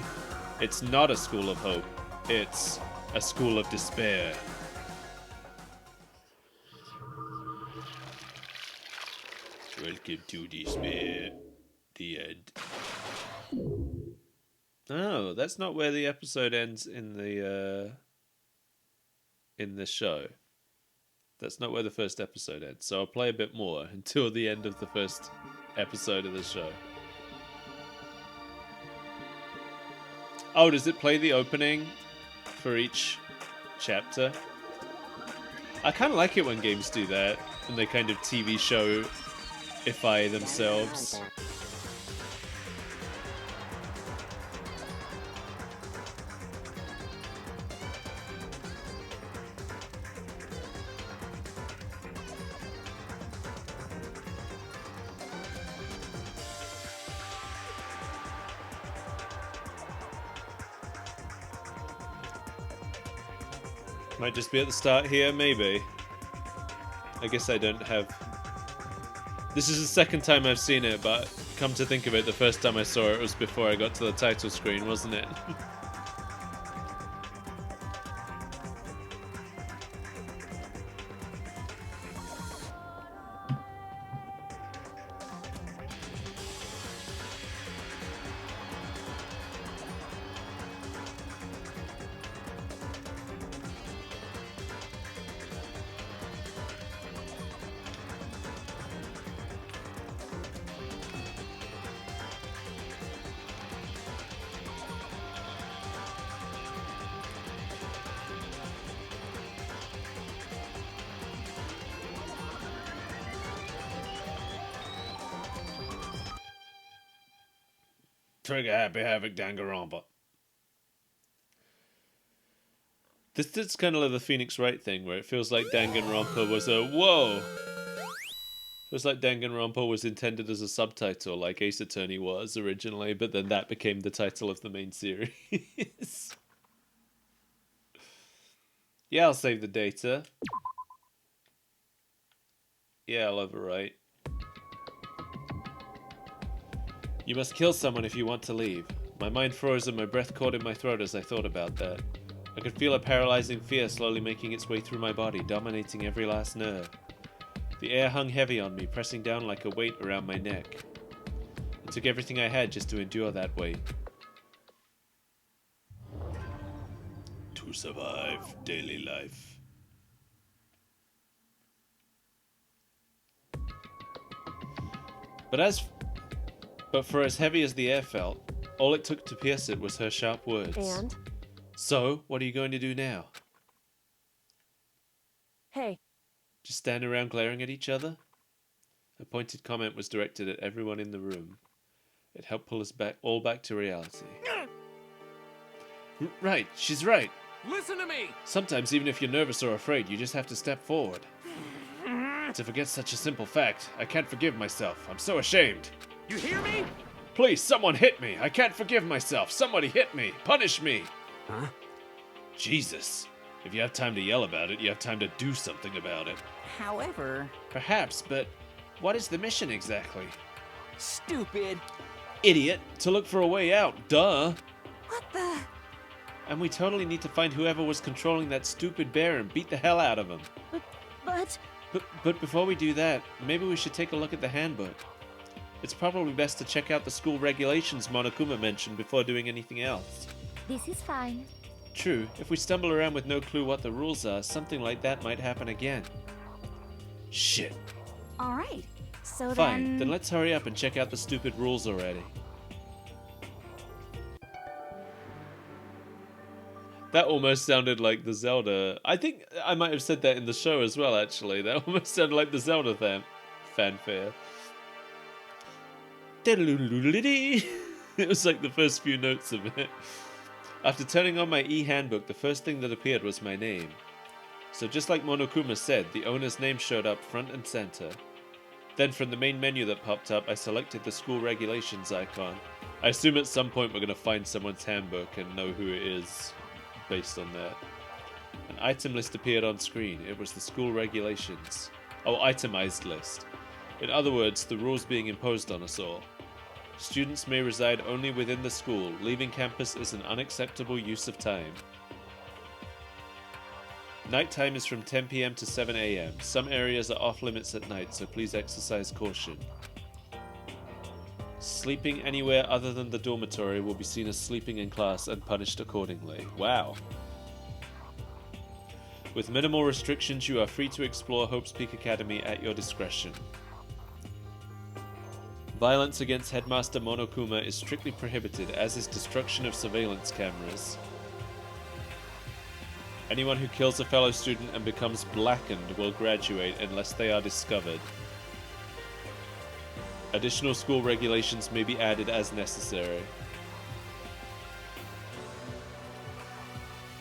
it's not a school of hope. It's a school of despair. Welcome to despair. The end. Oh, that's not where the episode ends in the show. That's not where the first episode ends. So I'll play a bit more until the end of the first episode of the show. Oh, does it play the opening for each chapter? I kind of like it when games do that, when they kind of TV show-ify themselves. Might just be at the start here, maybe. I guess I don't have... This is the second time I've seen it, but come to think of it, the first time I saw it was before I got to the title screen, wasn't it? Trigger Happy Havoc Danganronpa. This is kind of like the Phoenix Wright thing, where it feels like Danganronpa was a... Whoa! Feels like Danganronpa was intended as a subtitle, like Ace Attorney was originally, but then that became the title of the main series. Yeah, I'll save the data. Yeah, I'll overwrite. You must kill someone if you want to leave. My mind froze and my breath caught in my throat as I thought about that. I could feel a paralyzing fear slowly making its way through my body, dominating every last nerve. The air hung heavy on me, pressing down like a weight around my neck. It took everything I had just to endure that weight. To survive daily life. But for as heavy as the air felt, all it took to pierce it was her sharp words. And? So, what are you going to do now? Hey. Just stand around glaring at each other? Her pointed comment was directed at everyone in the room. It helped pull us all back to reality. Right, she's right. Listen to me! Sometimes, even if you're nervous or afraid, you just have to step forward. To forget such a simple fact, I can't forgive myself. I'm so ashamed. You hear me? Please, someone hit me. I can't forgive myself. Somebody hit me. Punish me. Huh? Jesus. If you have time to yell about it, you have time to do something about it. However... Perhaps, but what is the mission exactly? Stupid. Idiot. To look for a way out. Duh. What the... And we totally need to find whoever was controlling that stupid bear and beat the hell out of him. But... But before we do that, maybe we should take a look at the handbook. It's probably best to check out the school regulations Monokuma mentioned before doing anything else. This is fine. True, if we stumble around with no clue what the rules are, something like that might happen again. Shit. Alright, so Fine, then let's hurry up and check out the stupid rules already. That almost sounded like the Zelda. I think I might have said that in the show as well, actually. That almost sounded like the Zelda fanfare. It was like the first few notes of it. After turning on my e-handbook, the first thing that appeared was my name. So just like Monokuma said, the owner's name showed up front and center. Then from the main menu that popped up, I selected the school regulations icon. I assume at some point we're going to find someone's handbook and know who it is based on that. An item list appeared on screen. It was the school regulations. Oh, itemized list. In other words, the rules being imposed on us all. Students may reside only within the school. Leaving campus is an unacceptable use of time. Nighttime is from 10 PM to 7 AM. Some areas are off limits at night, so please exercise caution. Sleeping anywhere other than the dormitory will be seen as sleeping in class and punished accordingly. Wow. With minimal restrictions, you are free to explore Hope's Peak Academy at your discretion. Violence against Headmaster Monokuma is strictly prohibited, as is destruction of surveillance cameras. Anyone who kills a fellow student and becomes blackened will graduate unless they are discovered. Additional school regulations may be added as necessary.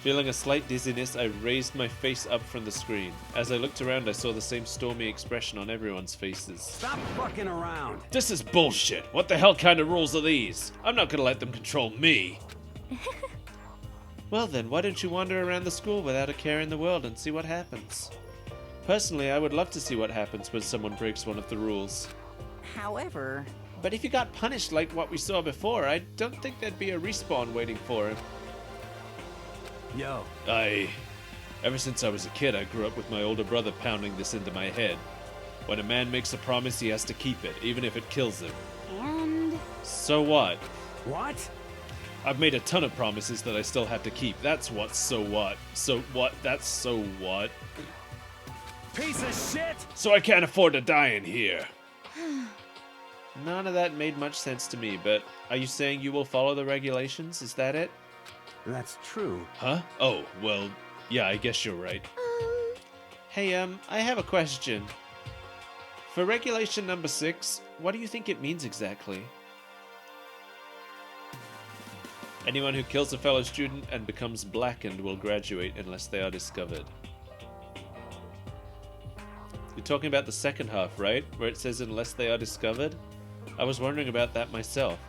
Feeling a slight dizziness, I raised my face up from the screen. As I looked around, I saw the same stormy expression on everyone's faces. Stop fucking around! This is bullshit! What the hell kind of rules are these? I'm not gonna let them control me! Well then, why don't you wander around the school without a care in the world and see what happens? Personally, I would love to see what happens when someone breaks one of the rules. However... But if he got punished like what we saw before, I don't think there'd be a respawn waiting for him. Yo. Ever since I was a kid, I grew up with my older brother pounding this into my head. When a man makes a promise, he has to keep it, even if it kills him. And... So what? What? I've made a ton of promises that I still have to keep. That's what, so what? So what? That's so what? Piece of shit! So I can't afford to die in here. None of that made much sense to me, but are you saying you will follow the regulations? Is that it? That's true. Huh? Oh, well, yeah, I guess you're right. Hey, I have a question. For regulation number 6, what do you think it means exactly? Anyone who kills a fellow student and becomes blackened will graduate unless they are discovered. You're talking about the second half, right? Where it says unless they are discovered? I was wondering about that myself.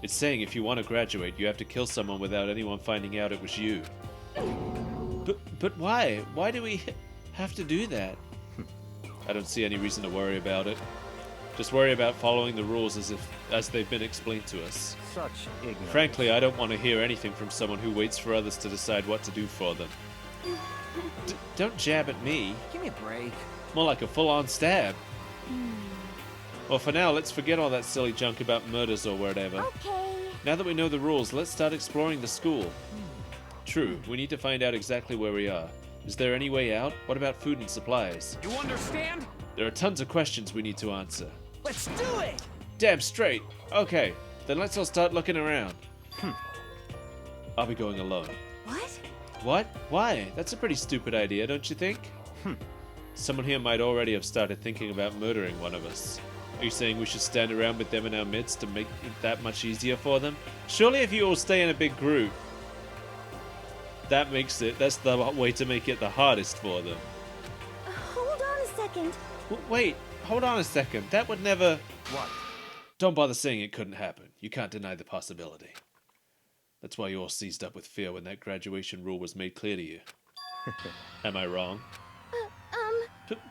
It's saying if you want to graduate, you have to kill someone without anyone finding out it was you. But why? Why do we have to do that? I don't see any reason to worry about it. Just worry about following the rules as they've been explained to us. Such ignorance. Frankly, I don't want to hear anything from someone who waits for others to decide what to do for them. Don't jab at me. Give me a break. More like a full-on stab. Well, for now, let's forget all that silly junk about murders or whatever. Okay. Now that we know the rules, let's start exploring the school. True, we need to find out exactly where we are. Is there any way out? What about food and supplies? You understand? There are tons of questions we need to answer. Let's do it! Damn straight. Okay, then let's all start looking around. I'll be going alone. What? What? Why? That's a pretty stupid idea, don't you think? Someone here might already have started thinking about murdering one of us. Are you saying we should stand around with them in our midst to make it that much easier for them? Surely if you all stay in a big group, that's the way to make it the hardest for them. Hold on a second. Wait, hold on a second. That would never... What? Don't bother saying it couldn't happen. You can't deny the possibility. That's why you all seized up with fear when that graduation rule was made clear to you. Am I wrong?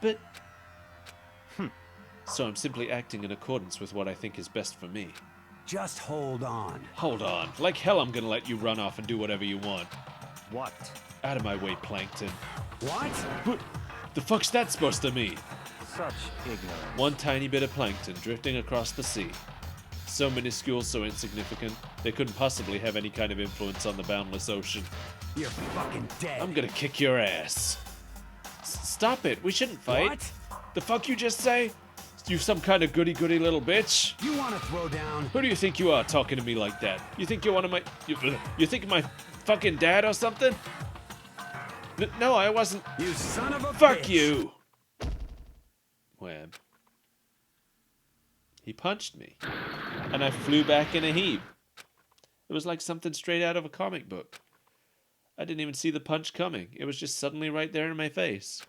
But... So I'm simply acting in accordance with what I think is best for me. Just hold on. Hold on. Like hell I'm gonna let you run off and do whatever you want. What? Out of my way, Plankton. What? What the fuck's that supposed to mean? Such ignorance. One tiny bit of plankton drifting across the sea. So minuscule, so insignificant, they couldn't possibly have any kind of influence on the boundless ocean. You're fucking dead. I'm gonna kick your ass. Stop it. We shouldn't fight. What? The fuck you just say? You some kind of goody-goody little bitch? You want to throw down? Who do you think you are talking to me like that? You think you're one of my... You think my fucking dad or something? No, I wasn't... You son of a Fuck bitch. you! Wham. He punched me. And I flew back in a heap. It was like something straight out of a comic book. I didn't even see the punch coming. It was just suddenly right there in my face.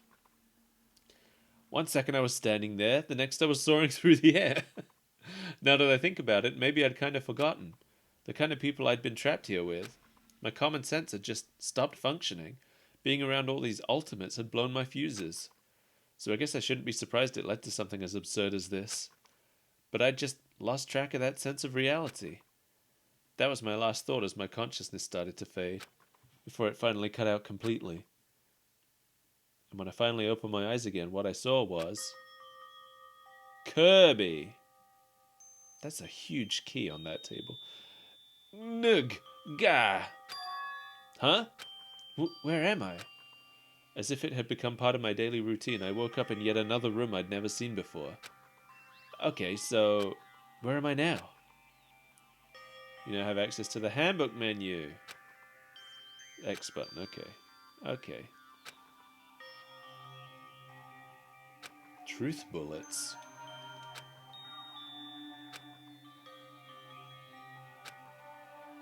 One second I was standing there, the next I was soaring through the air. Now that I think about it, maybe I'd kind of forgotten. The kind of people I'd been trapped here with. My common sense had just stopped functioning. Being around all these ultimates had blown my fuses. So I guess I shouldn't be surprised it led to something as absurd as this. But I'd just lost track of that sense of reality. That was my last thought as my consciousness started to fade, before it finally cut out completely. And when I finally opened my eyes again, what I saw was... Kirby! That's a huge key on that table. Nug! Gah! Huh? Where am I? As if it had become part of my daily routine, I woke up in yet another room I'd never seen before. Okay, so... where am I now? You now have access to the handbook menu. X button, okay. Okay. Truth bullets.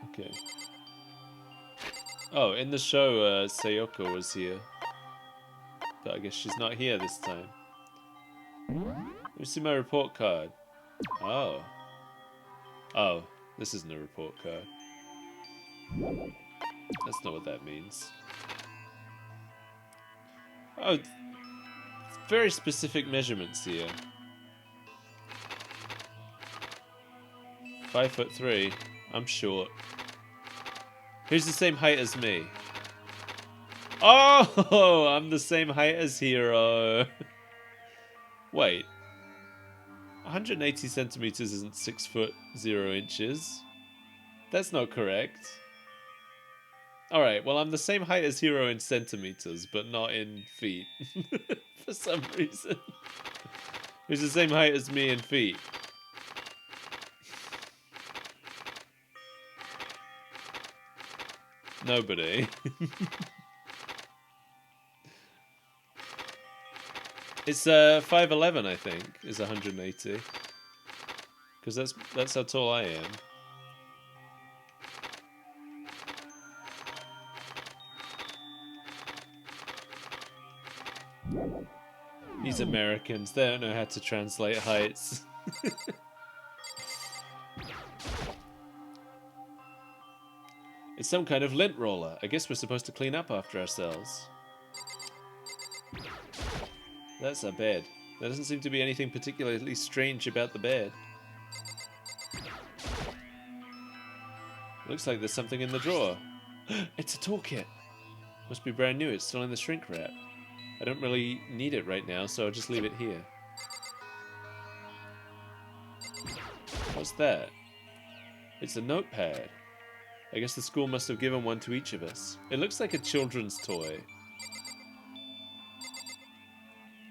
Okay. Oh, in the show, Sayoko was here. But I guess she's not here this time. Let me see my report card. Oh. Oh, this isn't a report card. That's not what that means. Oh, very specific measurements here. 5'3". I'm short. Who's the same height as me? Oh, I'm the same height as Hero. Wait. 180 centimeters isn't 6 foot 0 inches. That's not correct. Alright, well I'm the same height as Hero in centimeters, but not in feet. For some reason. Who's the same height as me in feet? Nobody. It's 5'11", I think, is 180. Because that's how tall I am. These Americans, they don't know how to translate heights. It's some kind of lint roller. I guess we're supposed to clean up after ourselves. That's a bed. There doesn't seem to be anything particularly strange about the bed. Looks like there's something in the drawer. It's a toolkit. Must be brand new. It's still in the shrink wrap. I don't really need it right now, so I'll just leave it here. What's that? It's a notepad. I guess the school must have given one to each of us. It looks like a children's toy.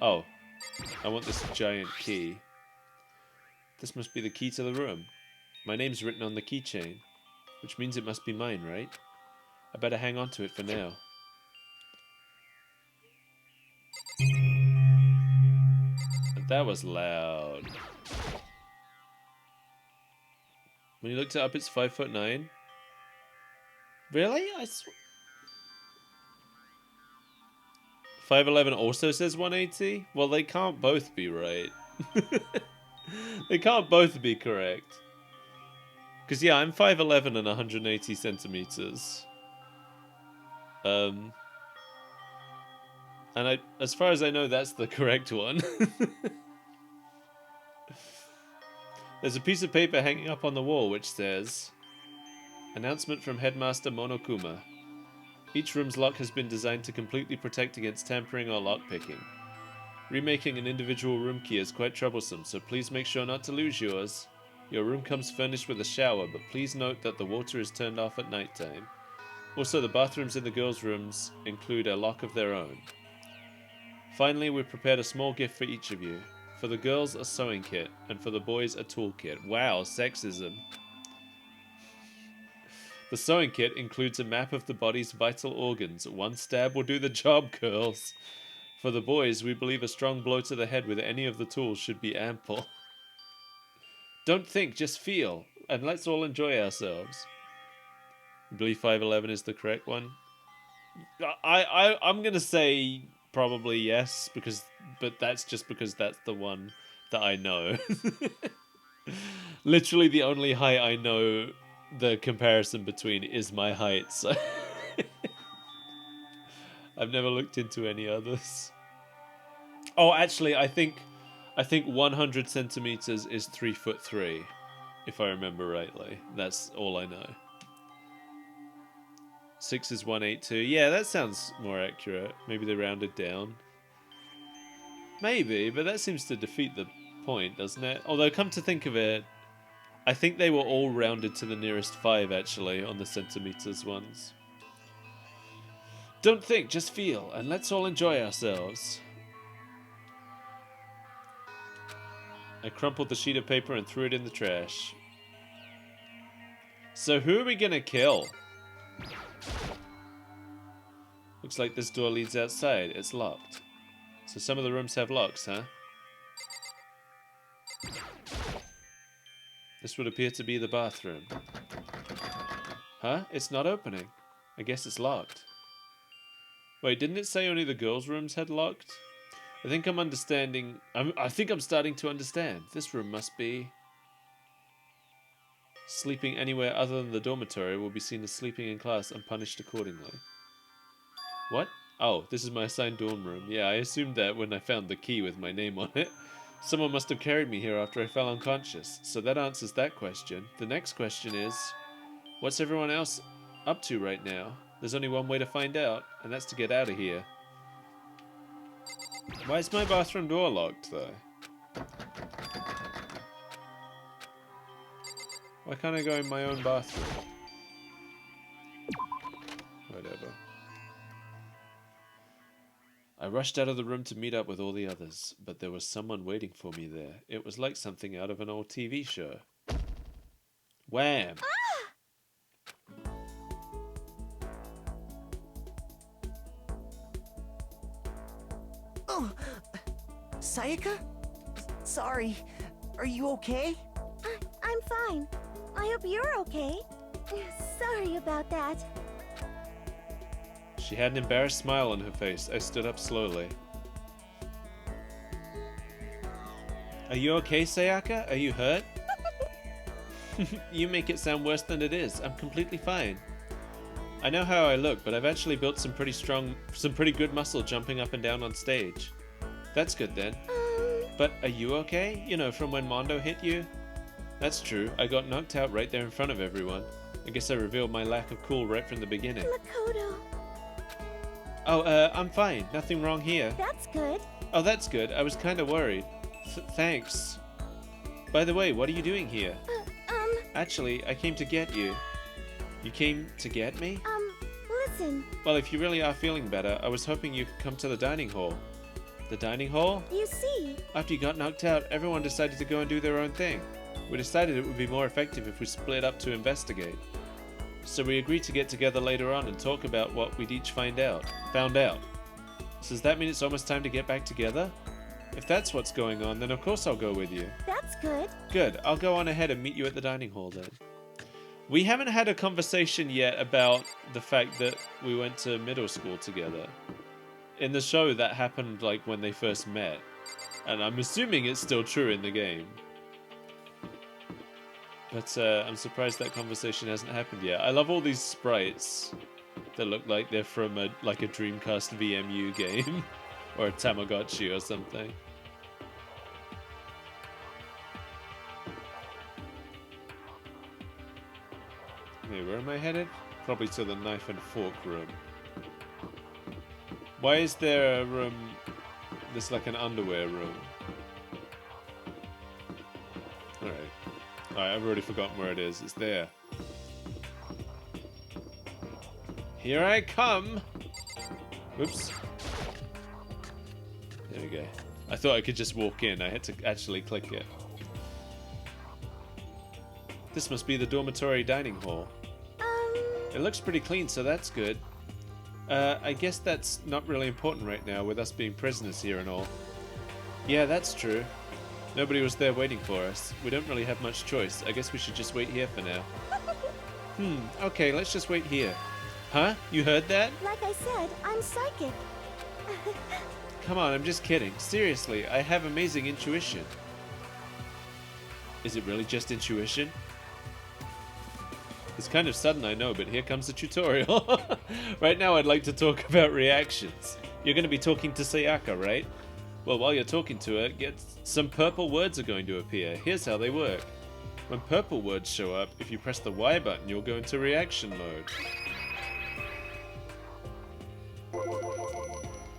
Oh, I want this giant key. This must be the key to the room. My name's written on the keychain, which means it must be mine, right? I better hang on to it for now. That was loud. When you looked it up, it's 5'9". Really? 5'11" also says 180? Well, they can't both be right. They can't both be correct. Because, yeah, I'm 5'11" and 180 centimeters. And as far as I know, that's the correct one. There's a piece of paper hanging up on the wall which says, "Announcement from Headmaster Monokuma. Each room's lock has been designed to completely protect against tampering or lockpicking. Remaking an individual room key is quite troublesome, so please make sure not to lose yours. Your room comes furnished with a shower, but please note that the water is turned off at nighttime. Also, the bathrooms in the girls' rooms include a lock of their own. Finally, we've prepared a small gift for each of you. For the girls, a sewing kit, and for the boys, a toolkit." Wow, sexism. "The sewing kit includes a map of the body's vital organs. One stab will do the job, girls. For the boys, we believe a strong blow to the head with any of the tools should be ample. Don't think, just feel, and let's all enjoy ourselves." I believe 5'11" is the correct one. I'm gonna say probably yes, but that's just because that's the one that I know. Literally the only height I know the comparison between is my height, so I've never looked into any others. Oh, actually, I think 100 centimeters is 3'3", if I remember rightly. That's all I know. 6 is 182. Yeah, that sounds more accurate. Maybe they rounded down. Maybe, but that seems to defeat the point, doesn't it? Although, come to think of it, I think they were all rounded to the nearest 5, actually, on the centimeters ones. Don't think, just feel, and let's all enjoy ourselves. I crumpled the sheet of paper and threw it in the trash. So who are we gonna kill? Looks like this door leads outside. It's locked. So some of the rooms have locks, huh? This would appear to be the bathroom. Huh? It's not opening. I guess it's locked. Wait, didn't it say only the girls' rooms had locked? I think I'm understanding. I think I'm starting to understand. This room must be... Sleeping anywhere other than the dormitory will be seen as sleeping in class and punished accordingly. What? Oh, this is my assigned dorm room. Yeah, I assumed that when I found the key with my name on it. Someone must have carried me here after I fell unconscious. So that answers that question. The next question is, what's everyone else up to right now? There's only one way to find out, and that's to get out of here. Why is my bathroom door locked, though? Why can't I go in my own bathroom? Whatever. I rushed out of the room to meet up with all the others, but there was someone waiting for me there. It was like something out of an old TV show. Wham! Oh, Sayaka? Sorry. Are you okay? I'm fine. I hope you're okay. Sorry about that. She had an embarrassed smile on her face. I stood up slowly. Are you okay, Sayaka? Are you hurt? You make it sound worse than it is. I'm completely fine. I know how I look, but I've actually built some pretty good muscle jumping up and down on stage. That's good then. But are you okay? You know, from when Mondo hit you? That's true. I got knocked out right there in front of everyone. I guess I revealed my lack of cool right from the beginning. Makoto. Oh, I'm fine. Nothing wrong here. That's good. Oh, that's good. I was kind of worried. Thanks. By the way, what are you doing here? Actually, I came to get you. You came to get me? Listen. Well, if you really are feeling better, I was hoping you could come to the dining hall. The dining hall? You see. After you got knocked out, everyone decided to go and do their own thing. We decided it would be more effective if we split up to investigate. So we agreed to get together later on and talk about what we'd each found out. So does that mean it's almost time to get back together? If that's what's going on, then of course I'll go with you. That's good. Good. I'll go on ahead and meet you at the dining hall then. We haven't had a conversation yet about the fact that we went to middle school together. In the show, that happened like when they first met. And I'm assuming it's still true in the game. But I'm surprised that conversation hasn't happened yet. I love all these sprites that look like they're from a Dreamcast VMU game. Or a Tamagotchi or something. Hey, where am I headed? Probably to the knife and fork room. Why is there a room... There's like an underwear room. Alright. Alright, I've already forgotten where it is. It's there. Here I come! Whoops. There we go. I thought I could just walk in. I had to actually click it. This must be the dormitory dining hall. It looks pretty clean, so that's good. I guess that's not really important right now, with us being prisoners here and all. Yeah, that's true. Nobody was there waiting for us. We don't really have much choice. I guess we should just wait here for now. Okay, let's just wait here. Huh? You heard that? Like I said, I'm psychic. Come on, I'm just kidding. Seriously, I have amazing intuition. Is it really just intuition? It's kind of sudden, I know, but here comes the tutorial. Right now, I'd like to talk about reactions. You're going to be talking to Sayaka, right? Well, while you're talking to her, some purple words are going to appear. Here's how they work. When purple words show up, if you press the Y button, you'll go into reaction mode.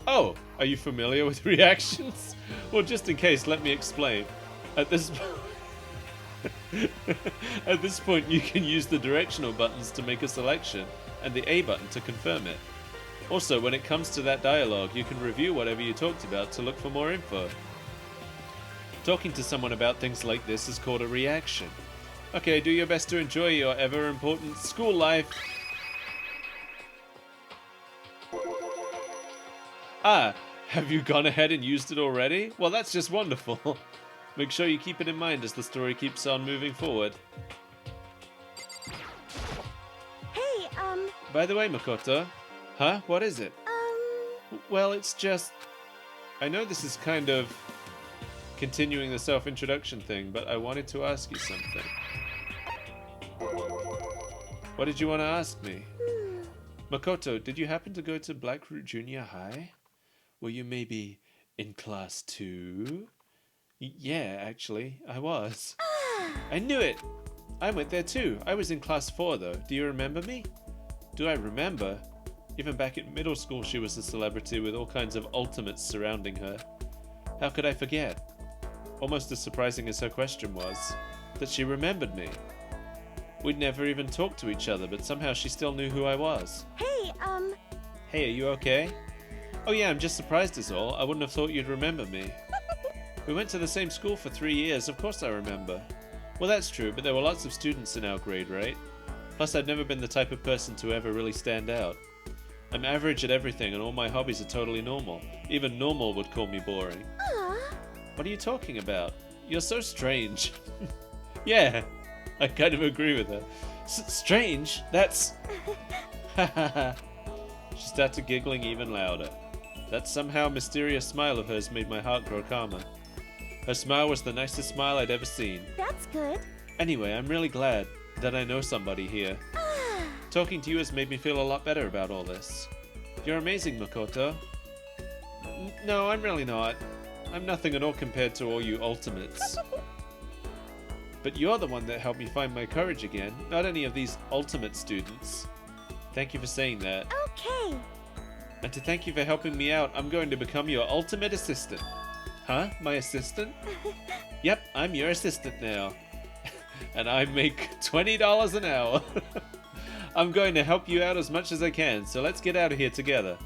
Oh, are you familiar with reactions? Well, just in case, let me explain. At this point, you can use the directional buttons to make a selection, and the A button to confirm it. Also, when it comes to that dialogue, you can review whatever you talked about to look for more info. Talking to someone about things like this is called a reaction. Okay, do your best to enjoy your ever-important school life. Ah, have you gone ahead and used it already? Well, that's just wonderful. Make sure you keep it in mind as the story keeps on moving forward. Hey, By the way, Makoto. Huh? What is it? Well, it's just... I know this is kind of continuing the self-introduction thing, but I wanted to ask you something. What did you want to ask me? Makoto, did you happen to go to Blackroot Junior High? Were you maybe in class 2? Yeah, actually, I was. I knew it! I went there too. I was in class 4 though. Do you remember me? Do I remember? Even back in middle school she was a celebrity with all kinds of ultimates surrounding her. How could I forget? Almost as surprising as her question was, that she remembered me. We'd never even talked to each other, but somehow she still knew who I was. Hey, Hey, are you okay? Oh yeah, I'm just surprised is all. I wouldn't have thought you'd remember me. We went to the same school for 3 years, of course I remember. Well, that's true, but there were lots of students in our grade, right? Plus, I'd never been the type of person to ever really stand out. I'm average at everything, and all my hobbies are totally normal. Even normal would call me boring. What are you talking about? You're so strange. Yeah, I kind of agree with her. Strange? That's... She started giggling even louder. That somehow mysterious smile of hers made my heart grow calmer. Her smile was the nicest smile I'd ever seen. That's good. Anyway, I'm really glad that I know somebody here. Talking to you has made me feel a lot better about all this. You're amazing, Makoto. No, I'm really not. I'm nothing at all compared to all you ultimates. But you're the one that helped me find my courage again, not any of these ultimate students. Thank you for saying that. Okay. And to thank you for helping me out, I'm going to become your ultimate assistant. Huh? My assistant? Yep, I'm your assistant now. And I make $20 an hour. I'm going to help you out as much as I can, so let's get out of here together.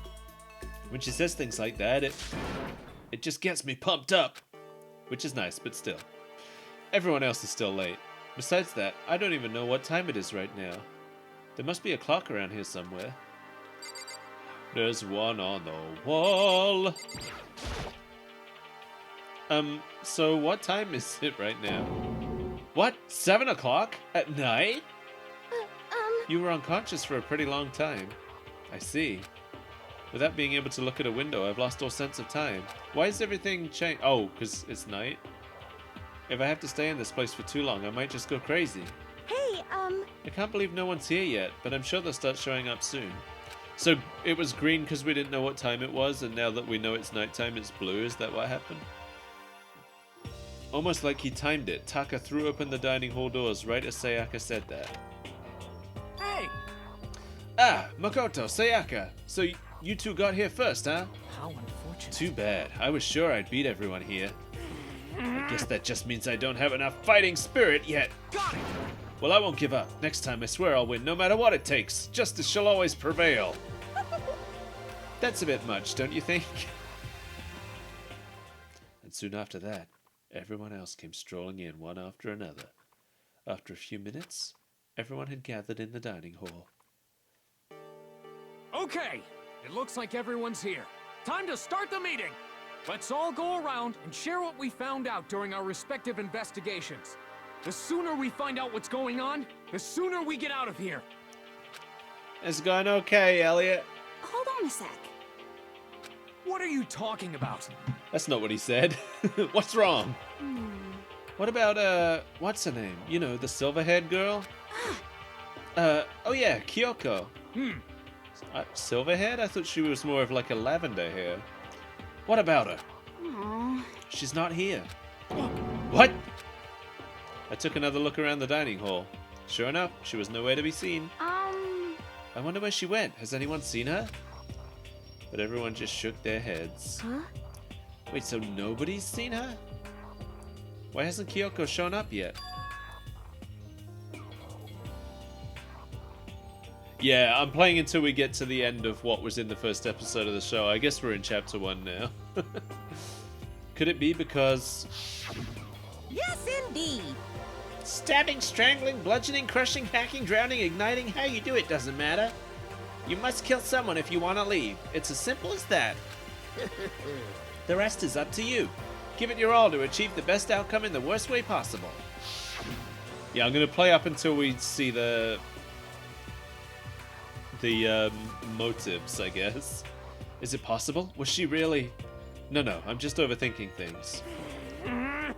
When she says things like that, it just gets me pumped up. Which is nice, but still. Everyone else is still late. Besides that, I don't even know what time it is right now. There must be a clock around here somewhere. There's one on the wall. So what time is it right now? What? 7 o'clock? At night? You were unconscious for a pretty long time. I see. Without being able to look at a window, I've lost all sense of time. Why is everything changed? Oh, because it's night? If I have to stay in this place for too long, I might just go crazy. Hey, I can't believe no one's here yet, but I'm sure they'll start showing up soon. So it was green because we didn't know what time it was, and now that we know it's nighttime, it's blue. Is that what happened? Almost like he timed it. Taka threw open the dining hall doors right as Sayaka said that. Hey! Ah, Makoto, Sayaka. So you two got here first, huh? How unfortunate. Too bad. I was sure I'd beat everyone here. I guess that just means I don't have enough fighting spirit yet. Got it! Well, I won't give up. Next time I swear I'll win no matter what it takes. Justice shall always prevail. That's a bit much, don't you think? And soon after that, everyone else came strolling in one after another. After a few minutes, everyone had gathered in the dining hall. Okay, it looks like everyone's here. Time to start the meeting. Let's all go around and share what we found out during our respective investigations. The sooner we find out what's going on, the sooner we get out of here. It's going okay, Elliot. hold on a sec. What are you talking about? That's not what he said. What's wrong? What about, what's her name? You know, the silver-haired girl? Oh yeah, Kyoko. Silver-haired? I thought she was more of like a lavender hair. What about her? Aww. She's not here. What? I took another look around the dining hall. Sure enough, she was nowhere to be seen. I wonder where she went. Has anyone seen her? But everyone just shook their heads. Huh? Wait, so nobody's seen her? Why hasn't Kyoko shown up yet? Yeah, I'm playing until we get to the end of what was in the first episode of the show. I guess we're in chapter 1 now. Could it be because... Yes, indeed. Stabbing, strangling, bludgeoning, crushing, hacking, drowning, igniting, how you do it doesn't matter. You must kill someone if you want to leave. It's as simple as that. The rest is up to you. Give it your all to achieve the best outcome in the worst way possible. Yeah, I'm going to play up until we see the motives, I guess. Is it possible? Was she really... No, I'm just overthinking things.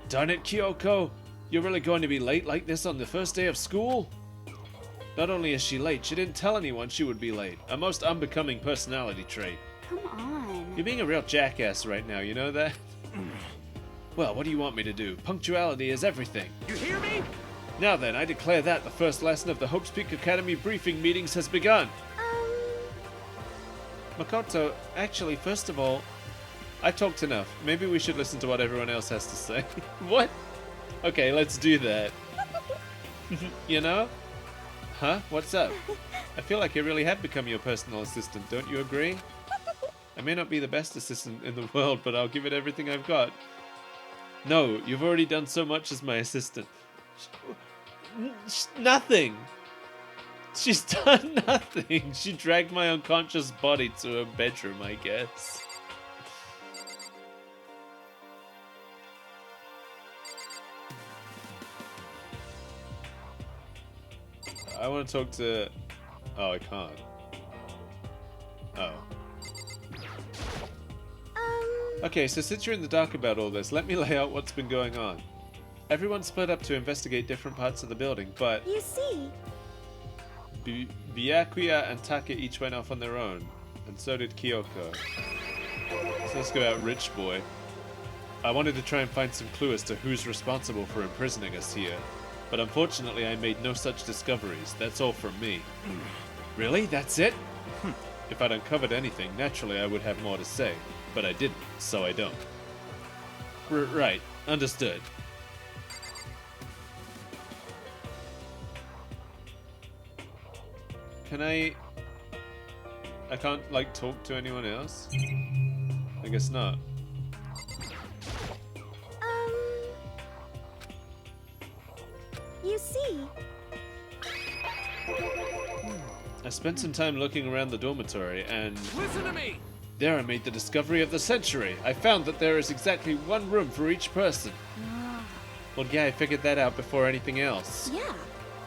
Darn it, Kyoko! You're really going to be late like this on the first day of school? Not only is she late, she didn't tell anyone she would be late. A most unbecoming personality trait. Come on. You're being a real jackass right now, you know that? Well, what do you want me to do? Punctuality is everything. You hear me? Now then, I declare that the first lesson of the Hope's Peak Academy briefing meetings has begun. Makoto, actually, first of all, I talked enough. Maybe we should listen to what everyone else has to say. What? Okay, let's do that. You know? Huh? What's up? I feel like I really have become your personal assistant, don't you agree? I may not be the best assistant in the world, but I'll give it everything I've got. No, you've already done so much as my assistant. Nothing! She's done nothing! She dragged my unconscious body to her bedroom, I guess. I want to talk to... Oh, I can't. Oh. Okay, so since you're in the dark about all this, let me lay out what's been going on. Everyone split up to investigate different parts of the building, but... You see... Byakuya and Taka each went off on their own, and so did Kyoko. So let's go out rich boy. I wanted to try and find some clue as to who's responsible for imprisoning us here, but unfortunately I made no such discoveries. That's all from me. Really? That's it? If I'd uncovered anything, naturally I would have more to say. But I didn't, so I don't. Right. Understood. Can I can't, like, talk to anyone else? I guess not. You see... I spent some time looking around the dormitory, and... Listen to me! There I made the discovery of the century. I found that there is exactly one room for each person. Well, yeah, I figured that out before anything else. Yeah.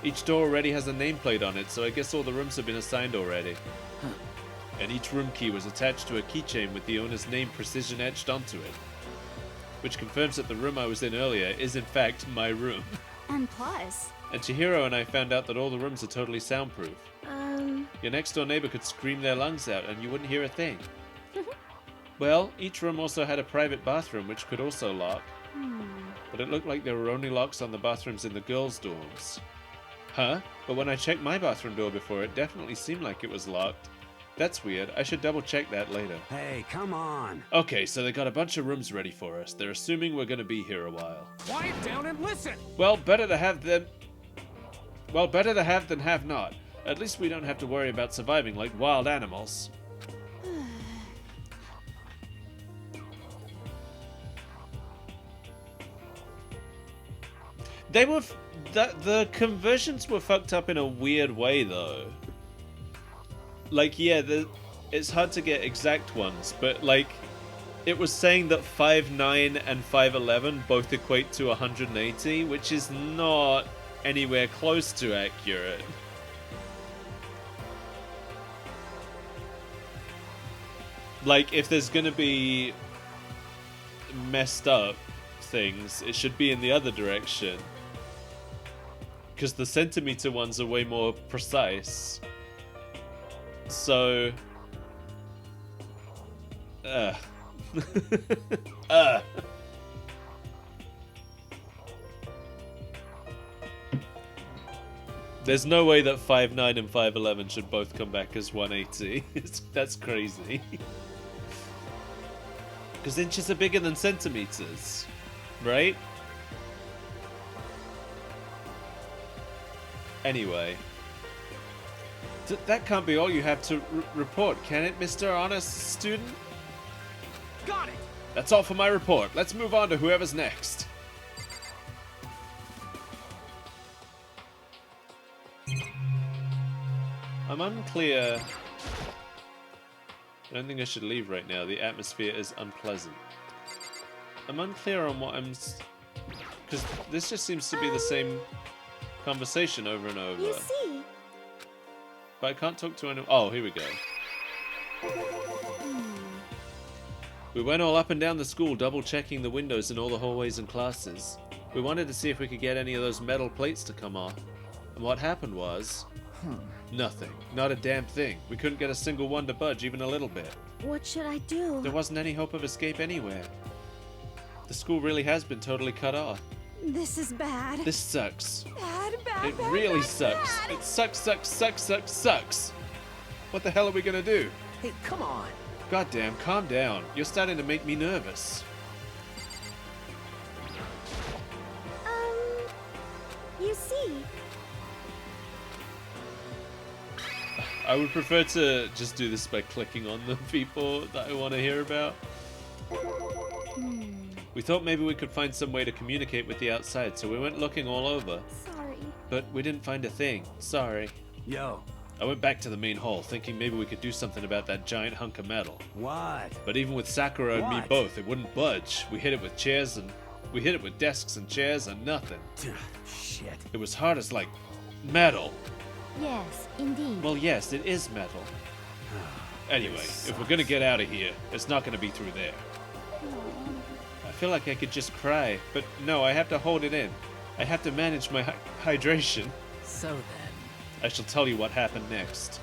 Each door already has a nameplate on it, so I guess all the rooms have been assigned already. And each room key was attached to a keychain with the owner's name precision etched onto it. Which confirms that the room I was in earlier is in fact my room. And plus... And Chihiro and I found out that all the rooms are totally soundproof. Your next door neighbor could scream their lungs out and you wouldn't hear a thing. Well, each room also had a private bathroom which could also lock. But it looked like there were only locks on the bathrooms in the girls' dorms. Huh? But when I checked my bathroom door before, it definitely seemed like it was locked. That's weird. I should double check that later. Hey, come on. Okay, so they got a bunch of rooms ready for us. They're assuming we're gonna be here a while. Quiet down and listen! Well, better to have than have not. At least we don't have to worry about surviving like wild animals. They were... The conversions were fucked up in a weird way, though. Like, yeah, it's hard to get exact ones, but, like, it was saying that 5'9 and 5'11 both equate to 180, which is not anywhere close to accurate. Like, if there's gonna be messed up things, it should be in the other direction. Because the centimeter ones are way more precise. So... There's no way that 5'9 and 5'11 should both come back as 180. That's crazy. Because inches are bigger than centimeters, right? Anyway. That can't be all you have to report, can it, Mr. Honest Student? Got it! That's all for my report. Let's move on to whoever's next. I'm unclear. I don't think I should leave right now. The atmosphere is unpleasant. I'm unclear on what I'm... Because this just seems to be the same conversation over and over. You see? But I can't talk to anyone. Oh, here we go. We went all up and down the school, double-checking the windows in all the hallways and classes. We wanted to see if we could get any of those metal plates to come off. And what happened was... Nothing. Not a damn thing. We couldn't get a single one to budge even a little bit. What should I do? There wasn't any hope of escape anywhere. The school really has been totally cut off. This is bad. This sucks. Bad, It bad, really bad, sucks. bad. It sucks. What the hell are we gonna do? Hey, come on. Goddamn, calm down. You're starting to make me nervous. You see? I would prefer to just do this by clicking on the people that I want to hear about. We thought maybe we could find some way to communicate with the outside, so we went looking all over. Sorry. But we didn't find a thing. Sorry. Yo. I went back to the main hall, thinking maybe we could do something about that giant hunk of metal. What? But even with Sakura and me What? both, it wouldn't budge. We hit it with chairs and... We hit it with desks and chairs and nothing. Shit. It was hard as, like, metal. Yes, indeed. Well, yes, it is metal. Anyway, if we're gonna get out of here, it's not gonna be through there. I feel like I could just cry, but no, I have to hold it in. I have to manage my hydration. So then... I shall tell you what happened next.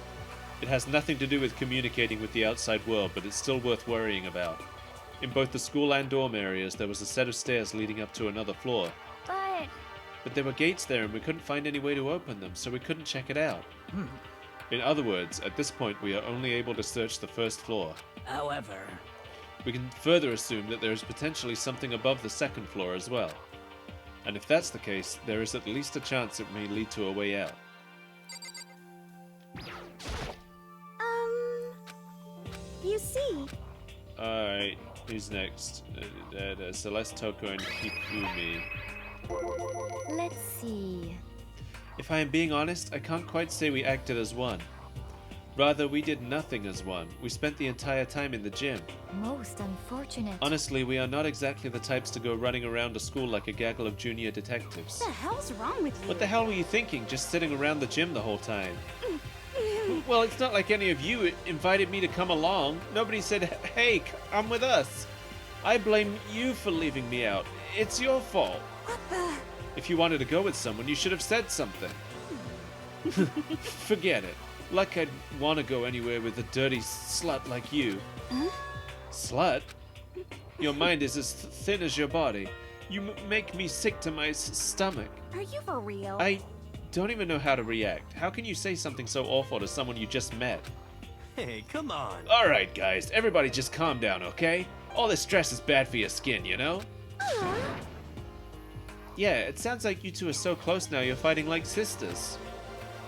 It has nothing to do with communicating with the outside world, but it's still worth worrying about. In both the school and dorm areas, there was a set of stairs leading up to another floor. But... But there were gates there and we couldn't find any way to open them, so we couldn't check it out. In other words, at this point we are only able to search the first floor. However... We can further assume that there is potentially something above the second floor as well. And if that's the case, there is at least a chance it may lead to a way out. You see... Alright, who's next? Celeste, Toko, and Hifumi. Let's see... If I am being honest, I can't quite say we acted as one. Rather, we did nothing as one. We spent the entire time in the gym. Most unfortunate. Honestly, we are not exactly the types to go running around a school like a gaggle of junior detectives. What the hell's wrong with you? What the hell were you thinking, just sitting around the gym the whole time? Well, it's not like any of you invited me to come along. Nobody said, hey, come with us. I blame you for leaving me out. It's your fault. What the... If you wanted to go with someone, you should have said something. Forget it. Like I'd want to go anywhere with a dirty slut like you. Huh? Slut? Your mind is as thin as your body. You make me sick to my stomach. Are you for real? I don't even know how to react. How can you say something so awful to someone you just met? Hey, come on. Alright guys, everybody just calm down, okay? All this stress is bad for your skin, you know? Yeah, it sounds like you two are so close now you're fighting like sisters.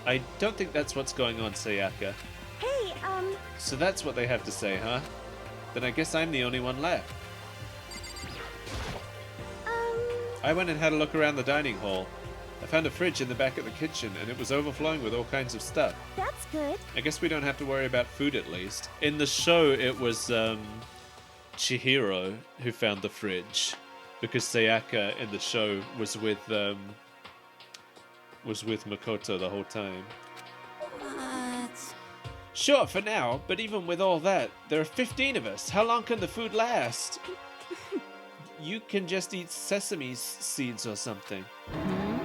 I don't think that's what's going on, Sayaka. Hey, So that's what they have to say, huh? Then I guess I'm the only one left. I went and had a look around the dining hall. I found a fridge in the back of the kitchen, and it was overflowing with all kinds of stuff. That's good. I guess we don't have to worry about food at least. In the show, it was Chihiro who found the fridge, because Sayaka in the show was with Makoto the whole time. What? Sure, for now, but even with all that, there are 15 of us. How long can the food last? You can just eat sesame seeds or something.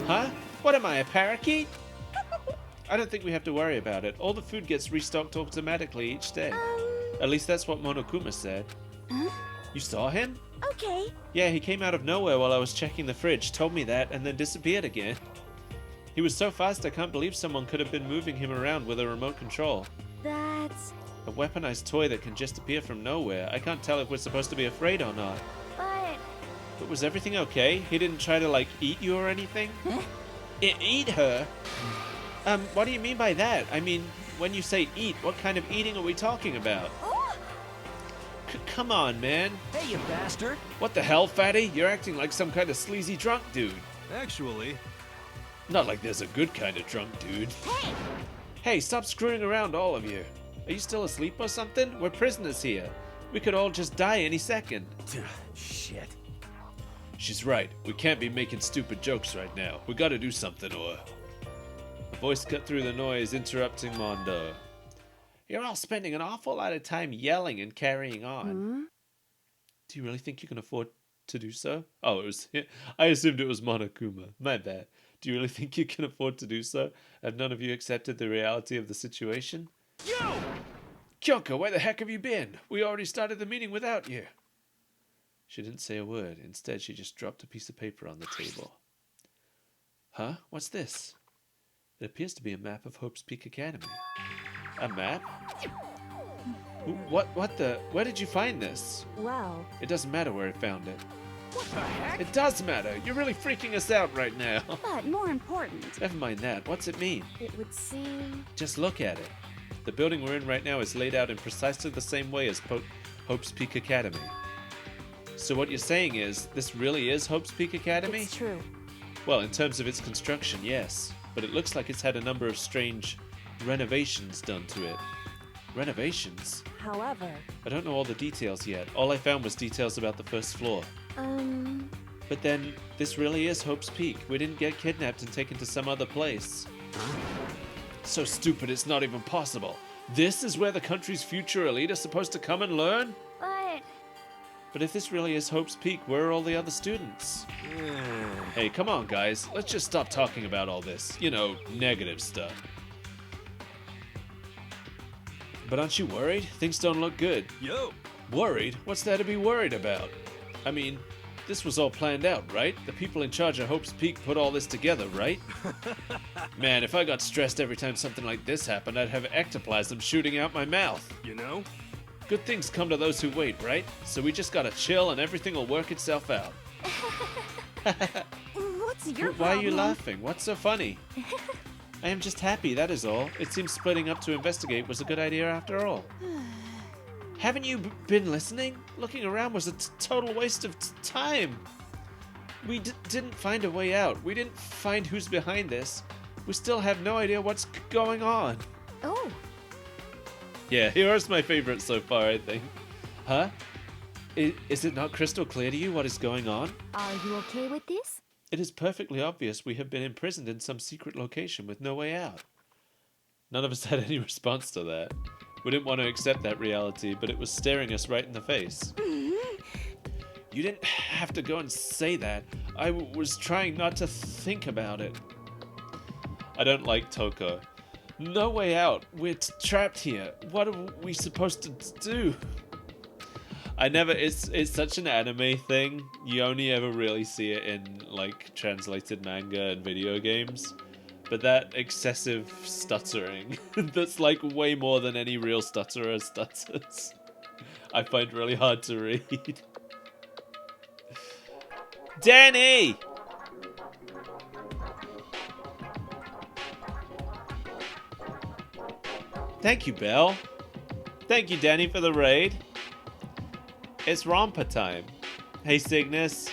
Huh? What am I, a parakeet? I don't think we have to worry about it. All the food gets restocked automatically each day. At least that's what Monokuma said. Huh? You saw him? Okay. Yeah, he came out of nowhere while I was checking the fridge, told me that, and then disappeared again. He was so fast I can't believe someone could have been moving him around with a remote control. That's... A weaponized toy that can just appear from nowhere. I can't tell if we're supposed to be afraid or not. But was everything okay? He didn't try to, like, eat you or anything? Huh? Eat her? What do you mean by that? I mean, when you say eat, what kind of eating are we talking about? Come on, man. Hey, you bastard! What the hell, fatty? You're acting like some kind of sleazy drunk dude. Actually... Not like there's a good kind of drunk dude. Hey, stop screwing around, all of you. Are you still asleep or something? We're prisoners here. We could all just die any second. Shit. She's right. We can't be making stupid jokes right now. We gotta do something or... A voice cut through the noise, interrupting Mondo. You're all spending an awful lot of time yelling and carrying on. Do you really think you can afford to do so? Oh, it was... I assumed it was Monokuma. My bad. Do you really think you can afford to do so? Have none of you accepted the reality of the situation? You! Kyoko, where the heck have you been? We already started the meeting without you. She didn't say a word. Instead, she just dropped a piece of paper on the table. Huh? What's this? It appears to be a map of Hope's Peak Academy. A map? What the? Where did you find this? Well... It doesn't matter where I found it. What the heck? It does matter. You're really freaking us out right now. But more important... Never mind that. What's it mean? It would seem... Just look at it. The building we're in right now is laid out in precisely the same way as Hope's Peak Academy. So what you're saying is, this really is Hope's Peak Academy? It's true. Well, in terms of its construction, yes. But it looks like it's had a number of strange renovations done to it. Renovations? However... I don't know all the details yet. All I found was details about the first floor. But then, this really is Hope's Peak. We didn't get kidnapped and taken to some other place. So stupid it's not even possible. This is where the country's future elite are supposed to come and learn? But if this really is Hope's Peak, where are all the other students? Hey, come on, guys. Let's just stop talking about all this, you know, negative stuff. But aren't you worried? Things don't look good. Yo! Worried? What's there to be worried about? I mean, This was all planned out, right? The people in charge of Hope's Peak put all this together, right? Man, if I got stressed every time something like this happened, I'd have ectoplasm shooting out my mouth. You know? Good things come to those who wait, right? So we just gotta chill and everything will work itself out. What's your Why are you problem? laughing? What's so funny? I am just happy, that is all. It seems splitting up to investigate was a good idea after all. Haven't you been listening? Looking around was a total waste of time. We didn't find a way out. We didn't find who's behind this. We still have no idea what's going on. Oh. Yeah, Hero's my favorite so far, I think. Huh? Is it not crystal clear to you what is going on? Are you okay with this? It is perfectly obvious we have been imprisoned in some secret location with no way out. None of us had any response to that. We didn't want to accept that reality, but it was staring us right in the face. You didn't have to go and say that. I was trying not to think about it. I don't like Toko. No way out. We're trapped here. What are we supposed to do? It's such an anime thing. You only ever really see it in like translated manga and video games. But that excessive stuttering, that's like way more than any real stutterer stutters, I find really hard to read. Danny! Thank you, Belle. Thank you, Danny, for the raid. It's Rompa time. Hey, Cygnus.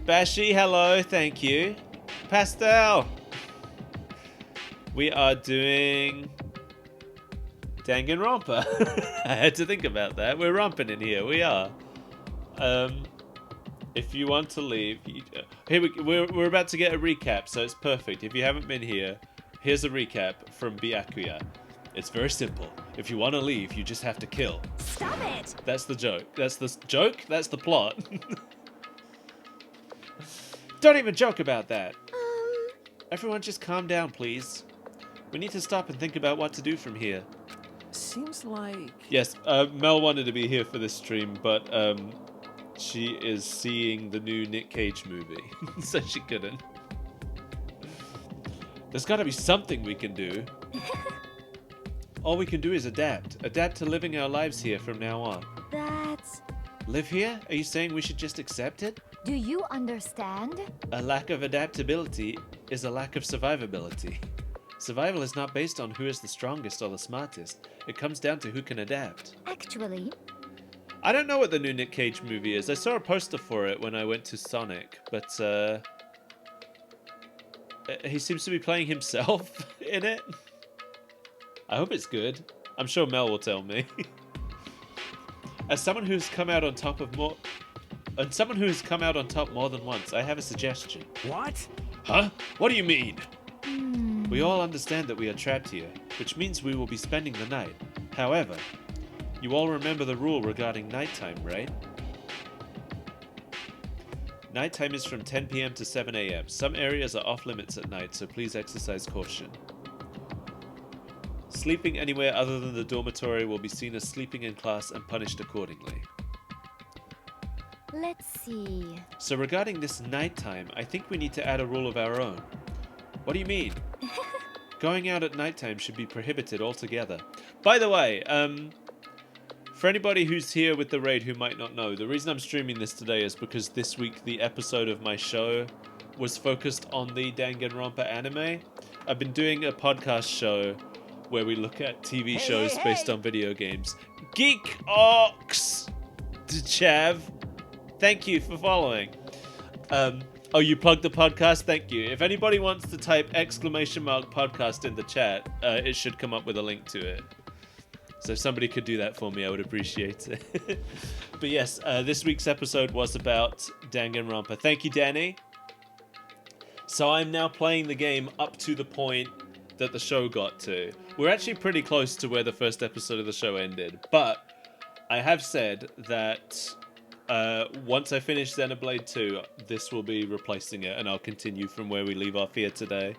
Bashi, hello, thank you. Pastel! We are doing Danganronpa. I had to think about that. We're romping in here, we are. If you want to leave... we're about to get a recap, so it's perfect. If you haven't been here, here's a recap from Byakuya. It's very simple. If you want to leave, you just have to kill. Stop it! That's the joke. That's the joke? That's the plot. Don't even joke about that. Everyone just calm down, please. We need to stop and think about what to do from here. Seems like... Yes, Mel wanted to be here for this stream, but she is seeing the new Nick Cage movie, so she couldn't. There's got to be something we can do. All we can do is adapt. Adapt to living our lives here from now on. That's... Live here? Are you saying we should just accept it? Do you understand? A lack of adaptability is a lack of survivability. Survival is not based on who is the strongest or the smartest. It comes down to who can adapt. Actually... I don't know what the new Nick Cage movie is. I saw a poster for it when I went to Sonic, but he seems to be playing himself in it. I hope it's good. I'm sure Mel will tell me. As someone who's come out on top more than once, I have a suggestion. What? Huh? What do you mean? We all understand that we are trapped here, which means we will be spending the night. However, you all remember the rule regarding nighttime, right? Nighttime is from 10 PM to 7 AM. Some areas are off limits at night, so please exercise caution. Sleeping anywhere other than the dormitory will be seen as sleeping in class and punished accordingly. Let's see... So regarding this nighttime, I think we need to add a rule of our own. What do you mean? Going out at nighttime should be prohibited altogether. By the way, for anybody who's here with the raid who might not know, the reason I'm streaming this today is because this week the episode of my show was focused on the Danganronpa anime. I've been doing a podcast show where we look at TV shows based on video games. Geek Ox Chav, thank you for following. Oh, you plugged the podcast? Thank you. If anybody wants to type !podcast in the chat, it should come up with a link to it. So if somebody could do that for me, I would appreciate it. But yes, this week's episode was about Danganronpa. Thank you, Danny. So I'm now playing the game up to the point that the show got to. We're actually pretty close to where the first episode of the show ended, but I have said that once I finish Xenoblade 2, this will be replacing it, and I'll continue from where we leave off here today.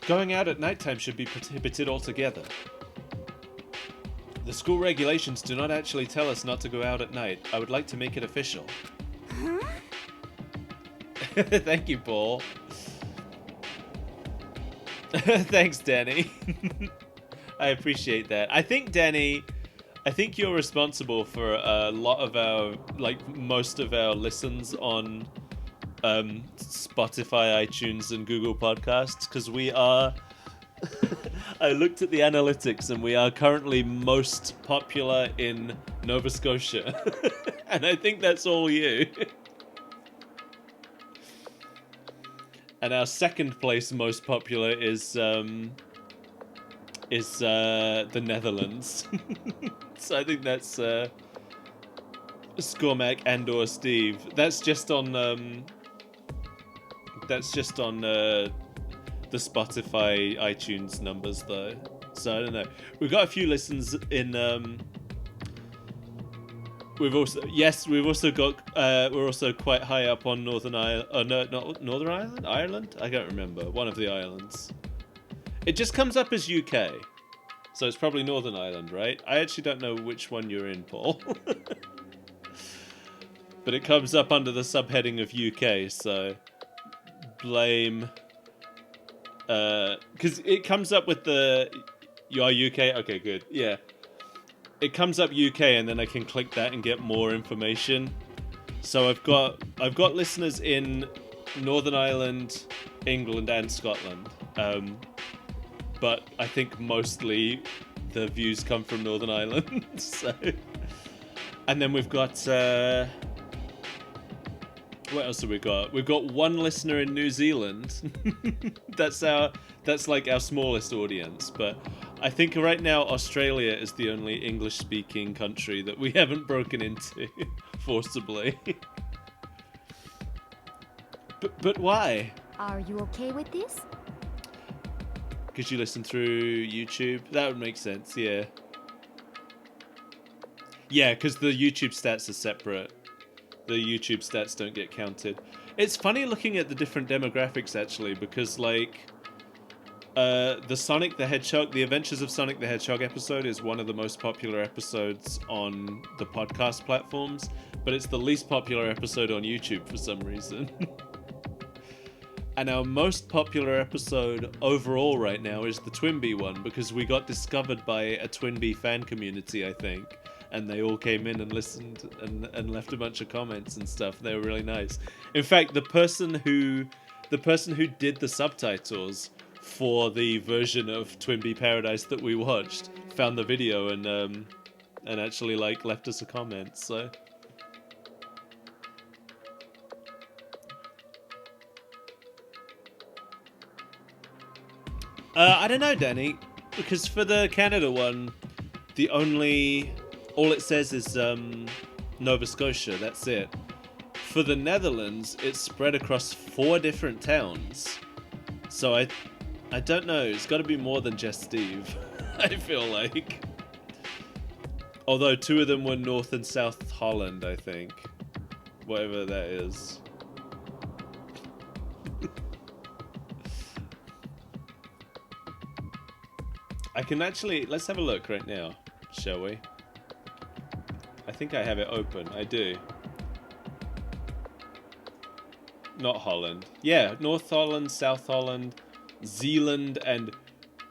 Going out at nighttime should be prohibited altogether. The school regulations do not actually tell us not to go out at night. I would like to make it official. Huh? Thank you, Paul. Thanks, Danny. I appreciate that. I think, Danny, you're responsible for a lot of our, like, most of our listens on Spotify, iTunes, and Google Podcasts, because we are... I looked at the analytics, and we are currently most popular in Nova Scotia. And I think that's all you. And our second place most popular is the Netherlands. So I think that's Scormac and/or Steve. That's just on the Spotify, iTunes numbers though. So I don't know. We've got a few listens in. We've also got we're also quite high up on Northern Ireland. No, not Northern Ireland. Ireland. I can't remember. One of the islands. It just comes up as UK, so it's probably Northern Ireland, right? I actually don't know which one you're in, Paul. But it comes up under the subheading of UK, so blame. Because it comes up with the you are UK. Okay, good. Yeah. It comes up UK, and then I can click that and get more information. So I've got listeners in Northern Ireland, England, and Scotland. But I think mostly the views come from Northern Ireland. So, and then we've got what else have we got? We've got one listener in New Zealand. That's like our smallest audience, but I think right now Australia is the only English-speaking country that we haven't broken into forcibly. But why? Are you okay with this? Because you listen through YouTube? That would make sense, yeah. Yeah, because the YouTube stats are separate. The YouTube stats don't get counted. It's funny looking at the different demographics, actually, because, like, the Sonic the Hedgehog, the Adventures of Sonic the Hedgehog episode is one of the most popular episodes on the podcast platforms, but it's the least popular episode on YouTube for some reason. And our most popular episode overall right now is the Twinbee one, because we got discovered by a Twinbee fan community, I think, and they all came in and listened and left a bunch of comments and stuff. They were really nice. In fact, the person who did the subtitles for the version of Twinbee Paradise that we watched found the video and actually like left us a comment. So I don't know, Danny, because for the Canada one, all it says is Nova Scotia. That's it. For the Netherlands, it's spread across 4 different towns. So I don't know. It's got to be more than just Steve. I feel like. Although 2 of them were North and South Holland, I think. Whatever that is. I can actually... Let's have a look right now, shall we? I think I have it open. I do. Not Holland. Yeah, North Holland, South Holland, Zeeland, and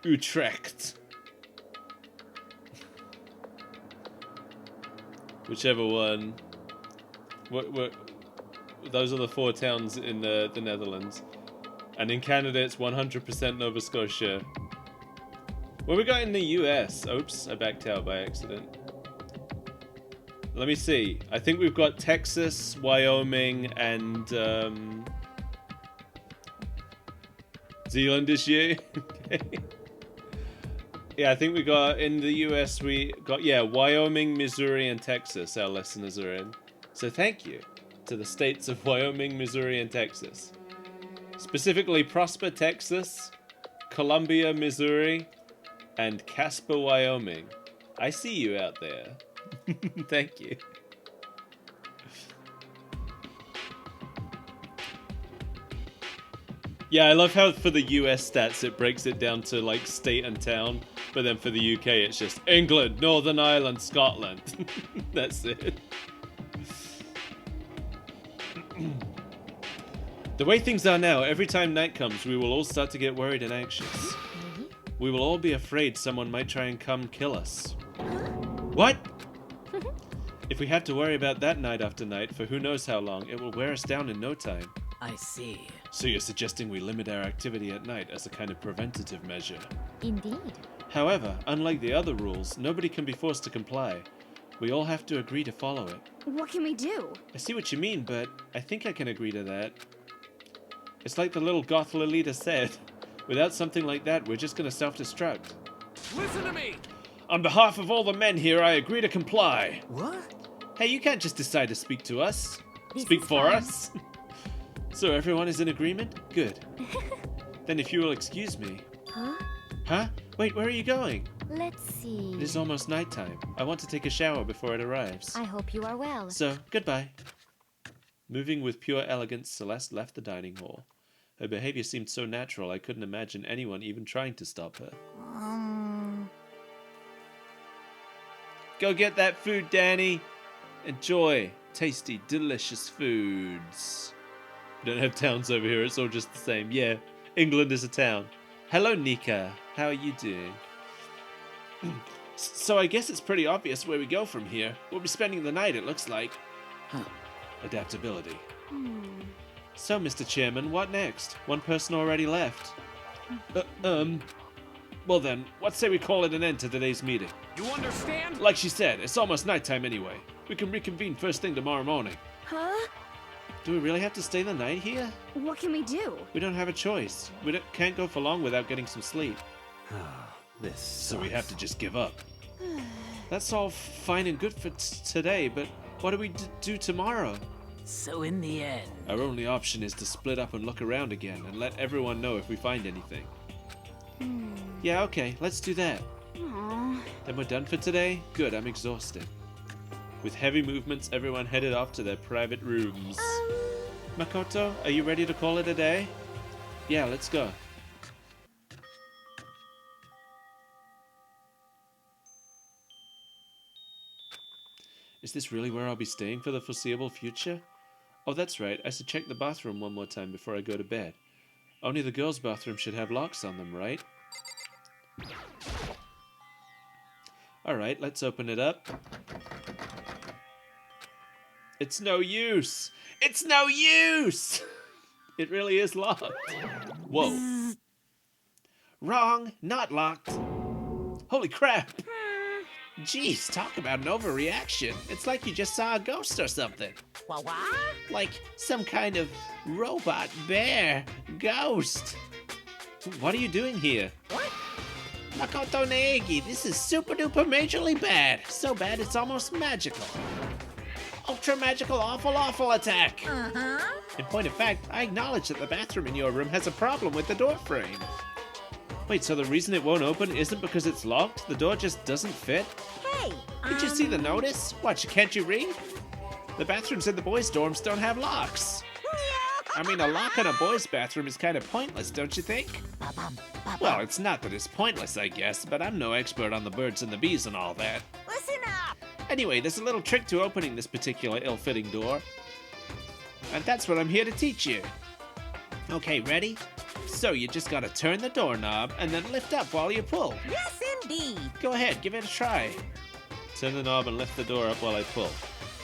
Utrecht. Whichever one. What, those are the 4 towns in the Netherlands. And in Canada, it's 100% Nova Scotia. What we got in the US? Oops, I backed out by accident. Let me see. I think we've got Texas, Wyoming, and Zealand is you. Okay. Yeah, I think we got in the US. We got Wyoming, Missouri, and Texas. Our listeners are in. So thank you to the states of Wyoming, Missouri, and Texas. Specifically, Prosper, Texas, Columbia, Missouri, and Casper, Wyoming. I see you out there. Thank you. Yeah, I love how for the US stats it breaks it down to like state and town, but then for the UK it's just England, Northern Ireland, Scotland. That's it. The way things are now, every time night comes, we will all start to get worried and anxious. We will all be afraid someone might try and come kill us. What? If we have to worry about that night after night for who knows how long, it will wear us down in no time. I see. So you're suggesting we limit our activity at night as a kind of preventative measure? Indeed. However, unlike the other rules, nobody can be forced to comply. We all have to agree to follow it. What can we do? I see what you mean, but I think I can agree to that. It's like the little goth Lolita said. Without something like that, we're just gonna self-destruct. Listen to me! On behalf of all the men here, I agree to comply. What? Hey, you can't just decide to speak to us. This Speak is for fun. us. So everyone is in agreement? Good. Then if you will excuse me. Huh? Huh? Wait, where are you going? Let's see. It is almost nighttime. I want to take a shower before it arrives. I hope you are well. So, goodbye. Moving with pure elegance, Celeste left the dining hall. Her behavior seemed so natural I couldn't imagine anyone even trying to stop her. Go get that food, Danny! Enjoy tasty, delicious foods. We don't have towns over here, it's all just the same. Yeah, England is a town. Hello, Nika. How are you doing? So I guess it's pretty obvious where we go from here. We'll be spending the night, it looks like. Huh. Adaptability. So, Mr. Chairman, what next? One person already left. Well then, what say we call it an end to today's meeting? You understand? Like she said, it's almost nighttime anyway. We can reconvene first thing tomorrow morning. Huh? Do we really have to stay the night here? What can we do? We don't have a choice. We can't go for long without getting some sleep. This So we have to just give up. That's all fine and good for today, but what do we do tomorrow? So in the end... Our only option is to split up and look around again and let everyone know if we find anything. Yeah, okay, let's do that. Aww. Then we're done for today? Good, I'm exhausted. With heavy movements, everyone headed off to their private rooms. Makoto, are you ready to call it a day? Yeah, let's go. Is this really where I'll be staying for the foreseeable future? Oh, that's right, I should check the bathroom one more time before I go to bed. Only the girls' bathroom should have locks on them, right? Alright, let's open it up. It's no use! It's no use! It really is locked. Whoa. Wrong, not locked. Holy crap! Jeez, talk about an overreaction. It's like you just saw a ghost or something. What? Like some kind of robot bear ghost. What are you doing here? What? Makoto Naegi, this is super duper majorly bad. So bad it's almost magical. Ultra magical awful attack. In point of fact, I acknowledge that the bathroom in your room has a problem with the door frame. Wait, so the reason it won't open isn't because it's locked? The door just doesn't fit? Hey! Did you see the notice? What, can't you read? The bathrooms in the boys' dorms don't have locks. I mean, a lock on a boys' bathroom is kind of pointless, don't you think? Well, it's not that it's pointless, I guess, but I'm no expert on the birds and the bees and all that. Listen up! Anyway, there's a little trick to opening this particular ill-fitting door. And that's what I'm here to teach you. Okay, ready? So you just gotta turn the doorknob and then lift up while you pull. Yes, indeed! Go ahead, give it a try. Turn the knob and lift the door up while I pull.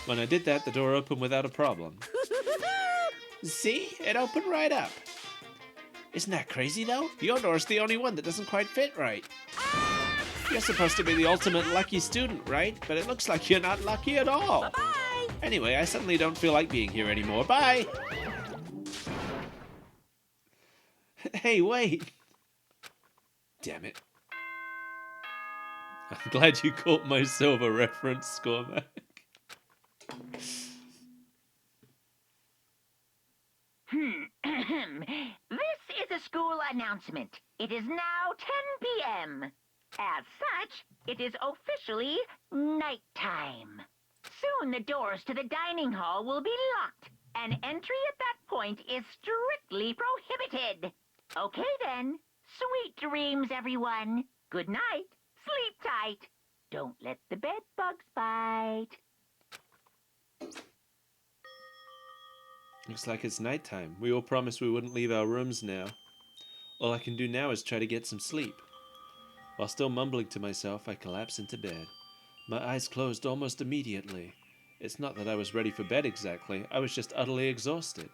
When I did that, the door opened without a problem. See? It opened right up. Isn't that crazy, though? Your door's the only one that doesn't quite fit right. You're supposed to be the ultimate lucky student, right? But it looks like you're not lucky at all. Bye-bye! Anyway, I suddenly don't feel like being here anymore. Bye! Hey, wait! Damn it. I'm glad you caught my silver reference, Scormac. This is a school announcement. It is now 10 p.m. As such, it is officially nighttime. Soon the doors to the dining hall will be locked, An entry at that point is strictly prohibited. Okay then. Sweet dreams, everyone. Good night. Sleep tight. Don't let the bed bugs bite. Looks like it's nighttime. We all promised we wouldn't leave our rooms now. All I can do now is try to get some sleep. While still mumbling to myself, I collapse into bed. My eyes closed almost immediately. It's not that I was ready for bed exactly, I was just utterly exhausted.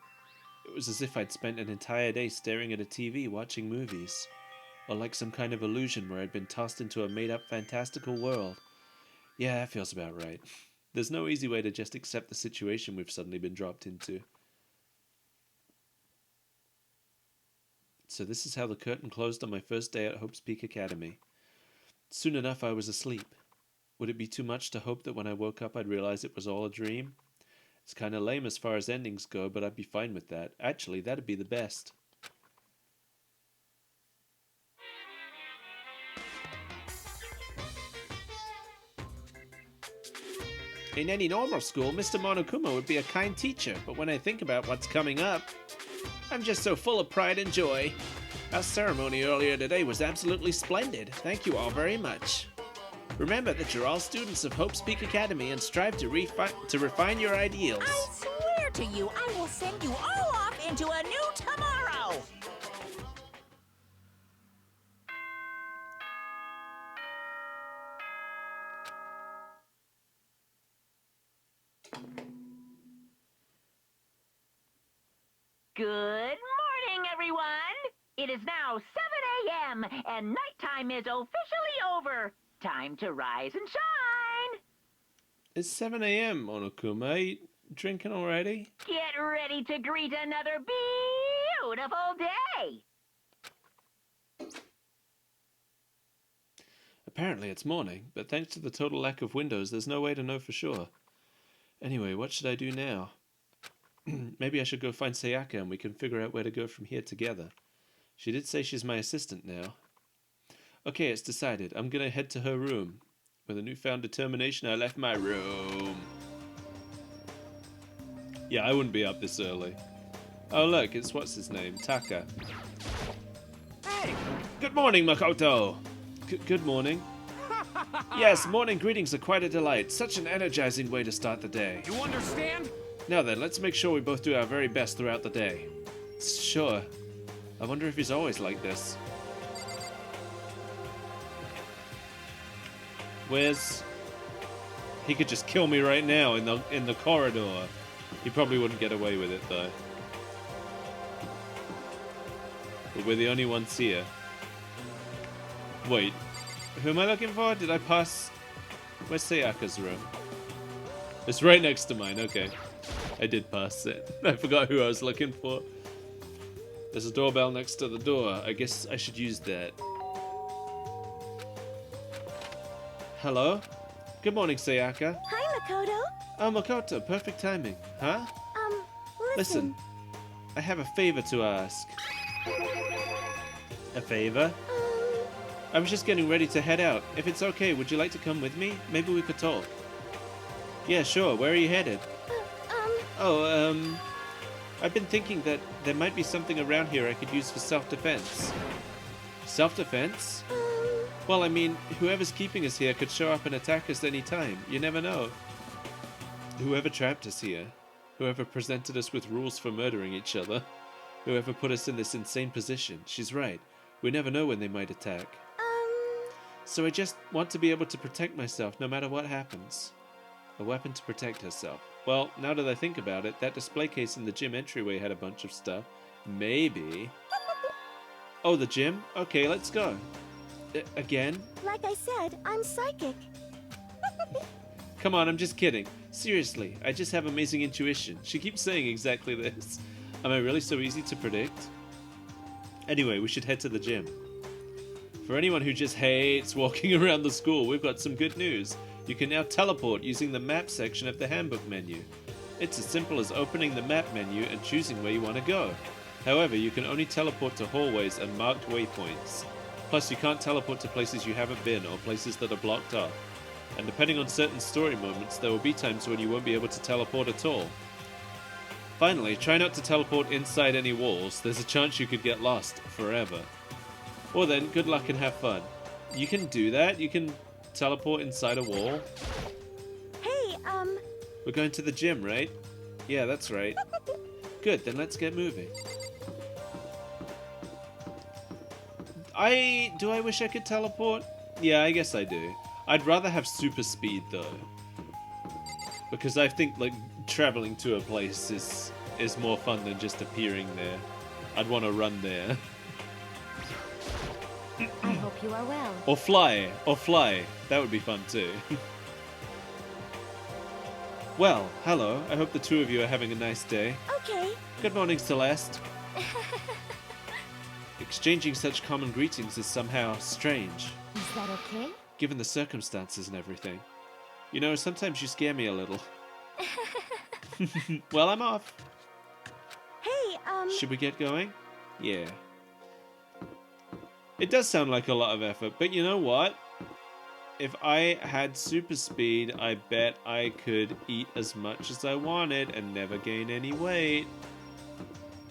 It was as if I'd spent an entire day staring at a TV watching movies. Or like some kind of illusion where I'd been tossed into a made-up fantastical world. Yeah, that feels about right. There's no easy way to just accept the situation we've suddenly been dropped into. So this is how the curtain closed on my first day at Hope's Peak Academy. Soon enough I was asleep. Would it be too much to hope that when I woke up I'd realize it was all a dream? It's kinda lame as far as endings go, but I'd be fine with that. Actually, that'd be the best. In any normal school, Mr. Monokuma would be a kind teacher, but when I think about what's coming up, I'm just so full of pride and joy. Our ceremony earlier today was absolutely splendid. Thank you all very much. Remember that you're all students of Hope's Peak Academy and strive to refine your ideals. I swear to you, I will send you all off into a new tomorrow! Good morning, everyone! It is now 7 a.m. and nighttime is officially over. Time to rise and shine! It's 7 a.m., Monokuma. Are you drinking already? Get ready to greet another beautiful day! Apparently it's morning, but thanks to the total lack of windows, there's no way to know for sure. Anyway, what should I do now? Maybe I should go find Sayaka and we can figure out where to go from here together. She did say she's my assistant now. Okay, it's decided. I'm gonna head to her room. With a newfound determination, I left my room. Yeah, I wouldn't be up this early. Oh look, it's what's his name? Taka. Hey! Good morning, Makoto! Good morning. Yes, morning greetings are quite a delight. Such an energizing way to start the day. You understand? Now then, let's make sure we both do our very best throughout the day. Sure. I wonder if he's always like this. Where's... He could just kill me right now in the corridor. He probably wouldn't get away with it though. But we're the only ones here. Wait, who am I looking for? Did I pass... Where's Sayaka's room? It's right next to mine, okay. I did pass it. I forgot who I was looking for. There's a doorbell next to the door. I guess I should use that. Hello? Good morning, Sayaka. Hi, Makoto. Oh, Makoto, perfect timing. Huh? Listen. I have a favor to ask. A favor? I was just getting ready to head out. If it's okay, would you like to come with me? Maybe we could talk. Yeah, sure. Where are you headed? I've been thinking that there might be something around here I could use for self-defense. Self-defense? Well, I mean, whoever's keeping us here could show up and attack us any time. You never know. Whoever trapped us here, whoever presented us with rules for murdering each other, whoever put us in this insane position, she's right. We never know when they might attack. So I just want to be able to protect myself no matter what happens. A weapon to protect herself. Well, now that I think about it, that display case in the gym entryway had a bunch of stuff. Maybe... Oh, the gym? Okay, let's go. Again? Like I said, I'm psychic. Come on, I'm just kidding. Seriously, I just have amazing intuition. She keeps saying exactly this. Am I really so easy to predict? Anyway, we should head to the gym. For anyone who just hates walking around the school, we've got some good news. You can now teleport using the map section of the handbook menu. It's as simple as opening the map menu and choosing where you want to go. However, you can only teleport to hallways and marked waypoints. Plus, you can't teleport to places you haven't been or places that are blocked off. And depending on certain story moments, there will be times when you won't be able to teleport at all. Finally, try not to teleport inside any walls. There's a chance you could get lost forever. Or then, good luck and have fun. You can do that? You can teleport inside a wall? Hey, We're going to the gym, right? Yeah, that's right. Good, then let's get moving. Do I wish I could teleport? Yeah, I guess I do. I'd rather have super speed though. Because I think like traveling to a place is more fun than just appearing there. I'd want to run there. I hope you are well. Or fly. That would be fun too. Well, hello. I hope the two of you are having a nice day. Okay. Good morning, Celeste. Exchanging such common greetings is somehow strange. Is that okay? Given the circumstances and everything. You know, sometimes you scare me a little. Well, I'm off. Hey, Should we get going? Yeah. It does sound like a lot of effort, but you know what? If I had super speed, I bet I could eat as much as I wanted and never gain any weight.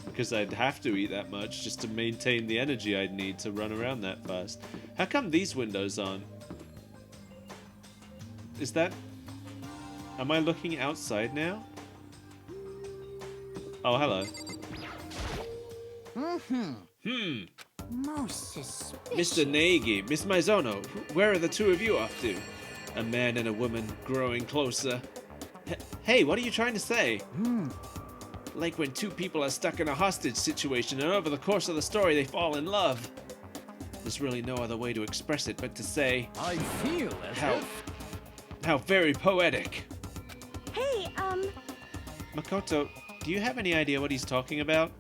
Because I'd have to eat that much just to maintain the energy I'd need to run around that fast. How come these windows aren't? Is that... Am I looking outside now? Oh, hello. Most suspicious. Mr. Naegi, Miss Maizono, where are the two of you off to? A man and a woman growing closer. Hey, what are you trying to say? Like when two people are stuck in a hostage situation and over the course of the story they fall in love. There's really no other way to express it but to say... I feel as How very poetic. Hey, Makoto, do you have any idea what he's talking about?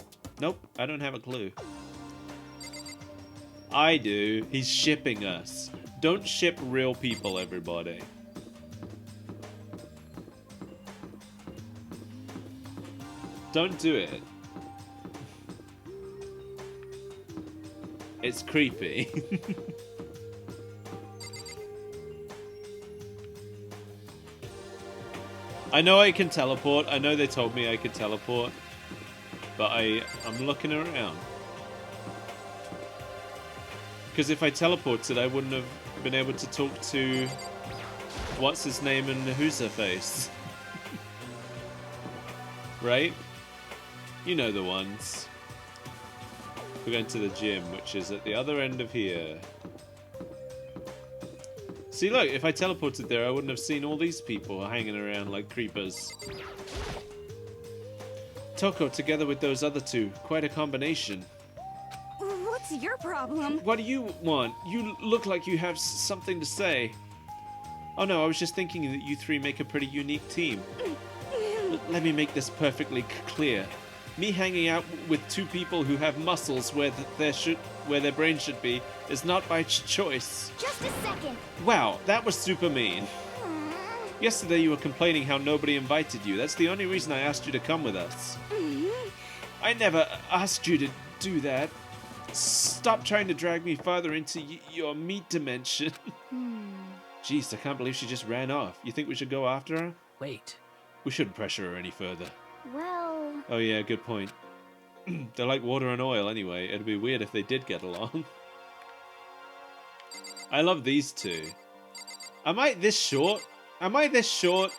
Nope, I don't have a clue. I do. He's shipping us. Don't ship real people, everybody. Don't do it. It's creepy. I know I can teleport. I know they told me I could teleport. But I'm looking around. Because if I teleported, I wouldn't have been able to talk to... What's his name and who's her face? Right? You know the ones. We're going to the gym, which is at the other end of here. See, look, if I teleported there, I wouldn't have seen all these people hanging around like creepers. Toko, together with those other two, quite a combination. What's your problem? What do you want? You look like you have something to say. Oh no, I was just thinking that you three make a pretty unique team. Let me make this perfectly clear. Me hanging out with two people who have muscles where their brain should be is not by choice. Just a second. Wow, that was super mean. Yesterday you were complaining how nobody invited you. That's the only reason I asked you to come with us. I never asked you to do that. Stop trying to drag me further into your meat dimension. Jeez, I can't believe she just ran off. You think we should go after her? Wait. We shouldn't pressure her any further. well... Oh yeah, good point. They're like water and oil anyway. It'd be weird if they did get along. I love these two. Am I this short? Am I this short?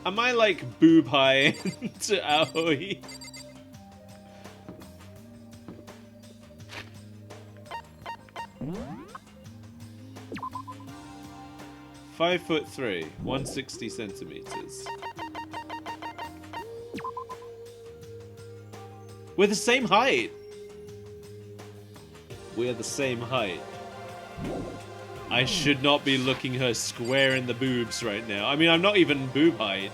Am I like boob high to Aoi? Five 5'3", 160 centimeters. We're the same height. We're the same height. I should not be looking her square in the boobs right now. I mean, I'm not even boob height.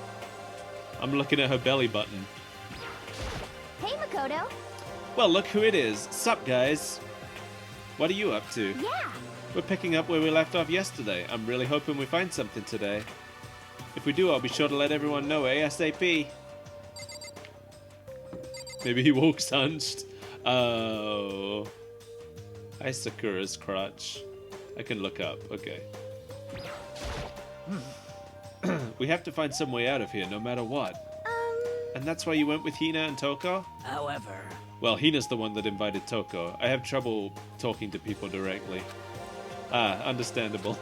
I'm looking at her belly button. Hey, Makoto. Well, look who it is. Sup, guys? What are you up to? Yeah. We're picking up where we left off yesterday. I'm really hoping we find something today. If we do, I'll be sure to let everyone know ASAP. Maybe he walks hunched. Oh. Hi, Sakura's crotch. I can look up. Okay. We have to find some way out of here, no matter what. And that's why you went with Hina and Toko? However... Well, Hina's the one that invited Toko. I have trouble talking to people directly. Ah, understandable.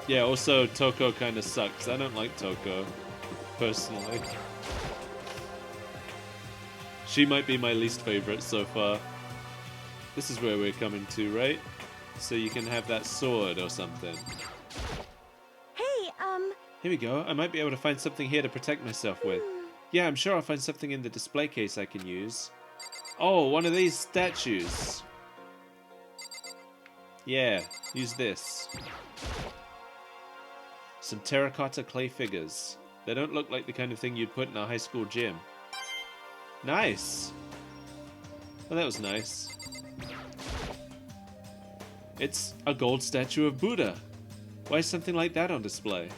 Yeah, also, Toko kind of sucks. I don't like Toko, personally. She might be my least favorite so far. This is where we're coming to, right? So you can have that sword or something. Here we go. I might be able to find something here to protect myself with. Yeah, I'm sure I'll find something in the display case I can use. Oh, one of these statues. Yeah, use this. Some terracotta clay figures. They don't look like the kind of thing you'd put in a high school gym. Nice. Well, that was nice. It's a gold statue of Buddha. Why is something like that on display?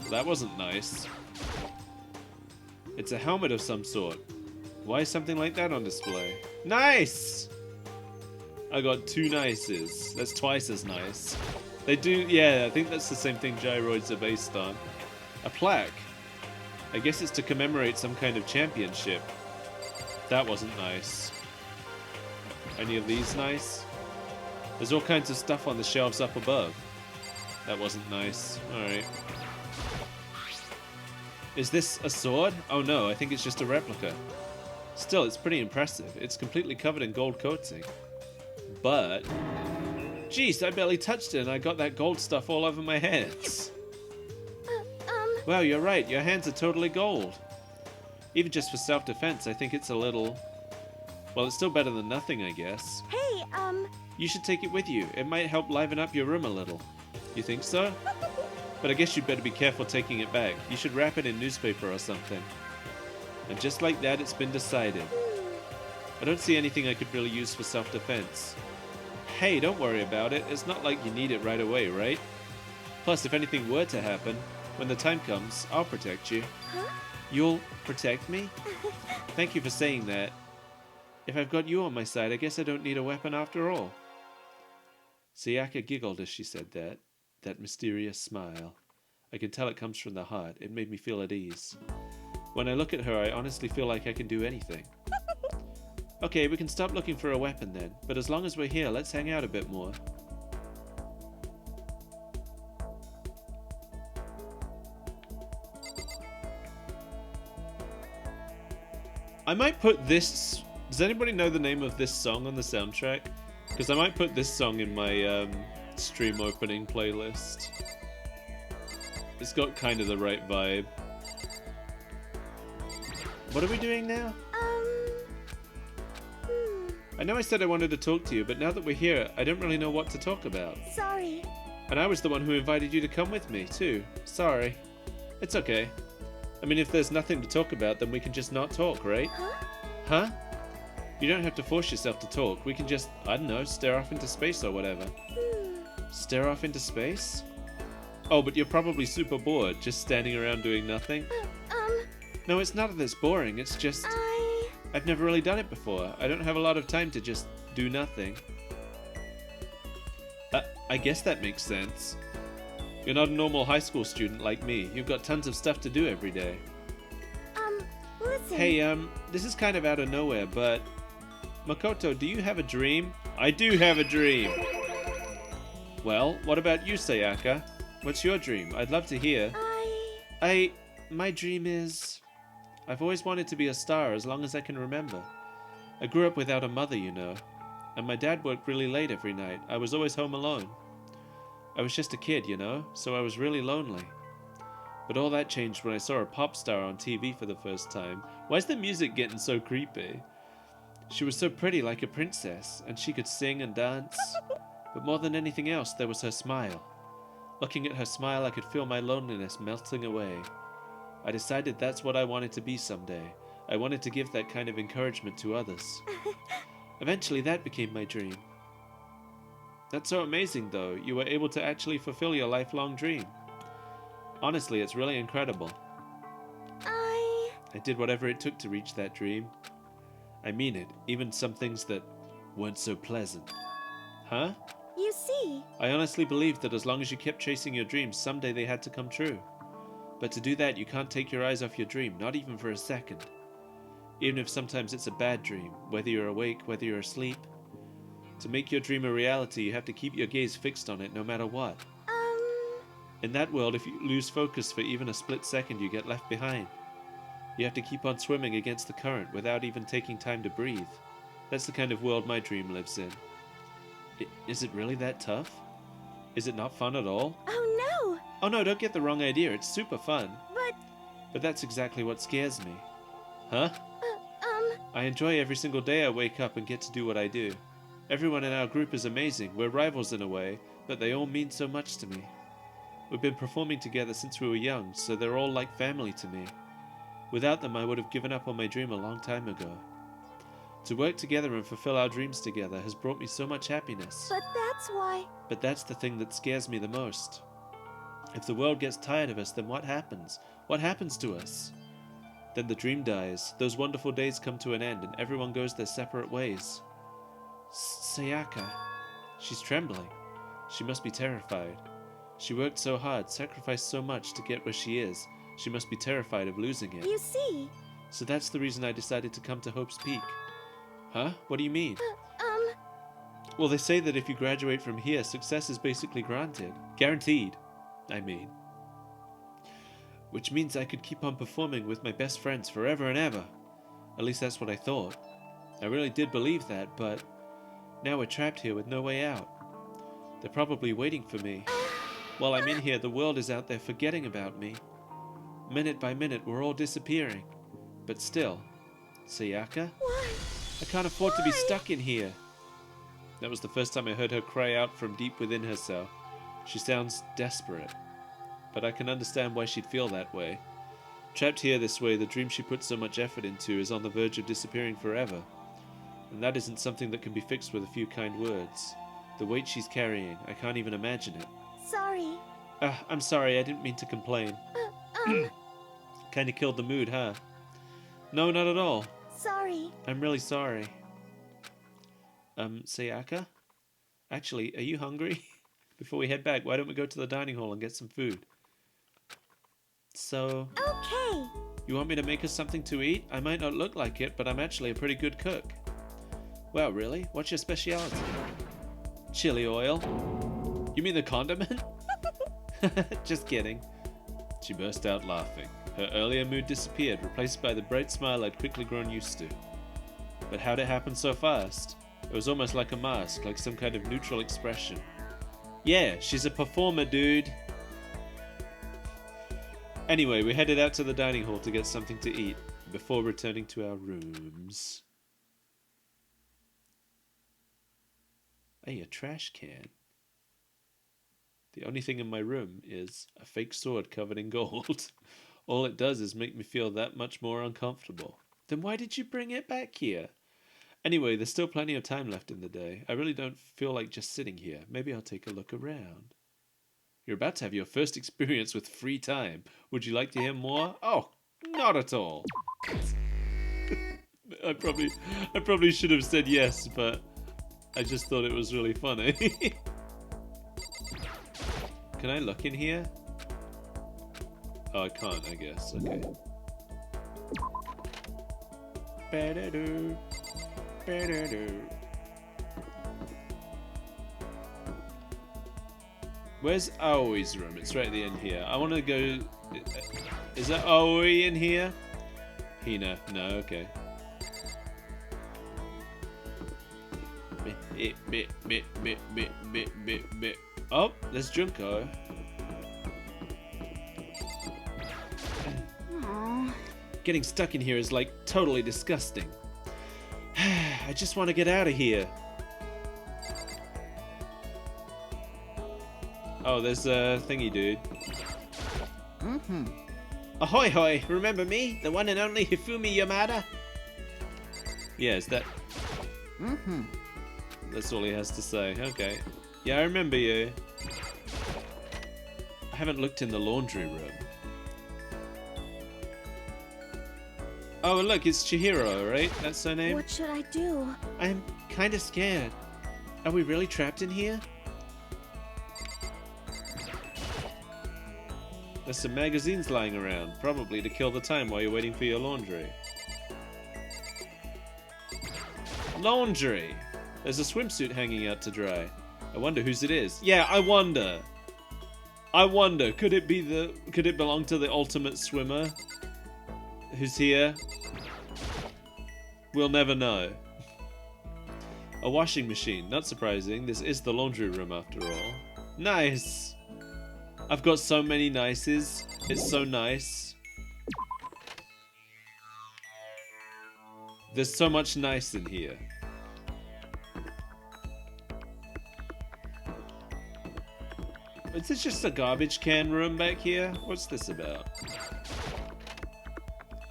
That wasn't nice. It's a helmet of some sort. Why is something like that on display? Nice! I got 2 nices. That's twice as nice. They do, yeah, I think that's the same thing gyroids are based on. A plaque. I guess it's to commemorate some kind of championship. That wasn't nice. Any of these nice? There's all kinds of stuff on the shelves up above. That wasn't nice. Alright. Is this a sword? Oh no, I think it's just a replica. Still, it's pretty impressive. It's completely covered in gold coating. But... Jeez, I barely touched it and I got that gold stuff all over my hands. Wow, you're right. Your hands are totally gold. Even just for self-defense, I think it's a little... Well, it's still better than nothing, I guess. Hey, You should take it with you. It might help liven up your room a little. You think so? But I guess you'd better be careful taking it back. You should wrap it in newspaper or something. And just like that, it's been decided. I don't see anything I could really use for self-defense. Hey, don't worry about it. It's not like you need it right away, right? Plus, if anything were to happen, when the time comes, I'll protect you. Huh? You'll protect me? Thank you for saying that. If I've got you on my side, I guess I don't need a weapon after all. Sayaka giggled as she said that. That mysterious smile. I can tell it comes from the heart. It made me feel at ease. When I look at her, I honestly feel like I can do anything. Okay, we can stop looking for a weapon then. But as long as we're here, let's hang out a bit more. I might put this... Does anybody know the name of this song on the soundtrack? Because I might put this song in my stream opening playlist. It's got kind of the right vibe. What are we doing now? I know I said I wanted to talk to you, but now that we're here, I don't really know what to talk about. Sorry. And I was the one who invited you to come with me, too. Sorry. It's okay. I mean, if there's nothing to talk about, then we can just not talk, right? Huh? Huh? You don't have to force yourself to talk. We can just, I don't know, stare off into space or whatever. Stare off into space? Oh, but you're probably super bored, just standing around doing nothing. No, it's not that it's boring, it's just... I've never really done it before. I don't have a lot of time to just do nothing. I guess that makes sense. You're not a normal high school student like me. You've got tons of stuff to do every day. Listen. Hey, this is kind of out of nowhere, but... Makoto, do you have a dream? I do have a dream! Well, what about you, Sayaka? What's your dream? I'd love to hear. My dream is... I've always wanted to be a star as long as I can remember. I grew up without a mother, you know. And my dad worked really late every night. I was always home alone. I was just a kid, you know, so I was really lonely. But all that changed when I saw a pop star on TV for the first time. Why's the music getting so creepy? She was so pretty, like a princess, and she could sing and dance. But more than anything else, there was her smile. Looking at her smile, I could feel my loneliness melting away. I decided that's what I wanted to be someday. I wanted to give that kind of encouragement to others. Eventually, that became my dream. That's so amazing, though. You were able to actually fulfill your lifelong dream. Honestly, it's really incredible. I did whatever it took to reach that dream. I mean it, even some things that weren't so pleasant. Huh? You see, see. I honestly believed that as long as you kept chasing your dreams, someday they had to come true. But to do that, you can't take your eyes off your dream, not even for a second. Even if sometimes it's a bad dream, whether you're awake, whether you're asleep. To make your dream a reality, you have to keep your gaze fixed on it no matter what. In that world, if you lose focus for even a split second, you get left behind. You have to keep on swimming against the current without even taking time to breathe. That's the kind of world my dream lives in. Is it really that tough? Is it not fun at all? Oh no! Oh no, don't get the wrong idea, it's super fun. But... But that's exactly what scares me. Huh? I enjoy every single day I wake up and get to do what I do. Everyone in our group is amazing, we're rivals in a way, but they all mean so much to me. We've been performing together since we were young, so they're all like family to me. Without them, I would have given up on my dream a long time ago. To work together and fulfill our dreams together has brought me so much happiness. But that's why... But that's the thing that scares me the most. If the world gets tired of us, then what happens? What happens to us? Then the dream dies, those wonderful days come to an end, and everyone goes their separate ways. Sayaka. She's trembling. She must be terrified. She worked so hard, sacrificed so much to get where she is. She must be terrified of losing it. You see... So that's the reason I decided to come to Hope's Peak. Huh? What do you mean? Well, they say that if you graduate from here, success is basically granted. Guaranteed, I mean. Which means I could keep on performing with my best friends forever and ever. At least that's what I thought. I really did believe that, but now we're trapped here with no way out. They're probably waiting for me. While I'm in here, the world is out there forgetting about me. Minute by minute, we're all disappearing. But still, Sayaka? Why? I can't afford to be stuck in here. That was the first time I heard her cry out from deep within herself. She sounds desperate. But I can understand why she'd feel that way. Trapped here this way, the dream she put so much effort into is on the verge of disappearing forever. And that isn't something that can be fixed with a few kind words. The weight she's carrying, I can't even imagine it. Sorry. I'm sorry, I didn't mean to complain. Kinda killed the mood, huh? No, not at all. Sorry. I'm really sorry. Sayaka? Actually, are you hungry? Before we head back, why don't we go to the dining hall and get some food? So... Okay. You want me to make us something to eat? I might not look like it, but I'm actually a pretty good cook. Wow, really? What's your specialty? Chili oil. You mean the condiment? Just kidding. She burst out laughing. Her earlier mood disappeared, replaced by the bright smile I'd quickly grown used to. But how'd it happen so fast? It was almost like a mask, like some kind of neutral expression. Yeah, she's a performer, dude. Anyway, we headed out to the dining hall to get something to eat, before returning to our rooms. Hey, a trash can. The only thing in my room is a fake sword covered in gold. All it does is make me feel that much more uncomfortable. Then why did you bring it back here? Anyway, there's still plenty of time left in the day. I really don't feel like just sitting here. Maybe I'll take a look around. You're about to have your first experience with free time. Would you like to hear more? Oh, not at all. I probably should have said yes, but I just thought it was really funny. Can I look in here? Oh, I can't, I guess. Okay. Ba-da-doo. Ba-da-doo. Where's Aoi's room? It's right at the end here. I want to go... Is that Aoi in here? Hina. No, okay. Oh, there's Junko. Aww. Getting stuck in here is like totally disgusting. I just want to get out of here. Oh, there's a thingy dude. Ahoy hoy, remember me? The one and only Hifumi Yamada? Yeah, is that... That's all he has to say. Okay. Yeah, I remember you. I haven't looked in the laundry room. Oh, look, it's Chihiro, right? That's her name? What should I do? I'm kinda scared. Are we really trapped in here? There's some magazines lying around, probably to kill the time while you're waiting for your laundry. Laundry! There's a swimsuit hanging out to dry. I wonder whose it is. Yeah, I wonder. Could it belong to the ultimate swimmer? Who's here? We'll never know. A washing machine. Not surprising. This is the laundry room after all. Nice! I've got so many nices. It's so nice. There's so much nice in here. Is this just a garbage can room back here? What's this about?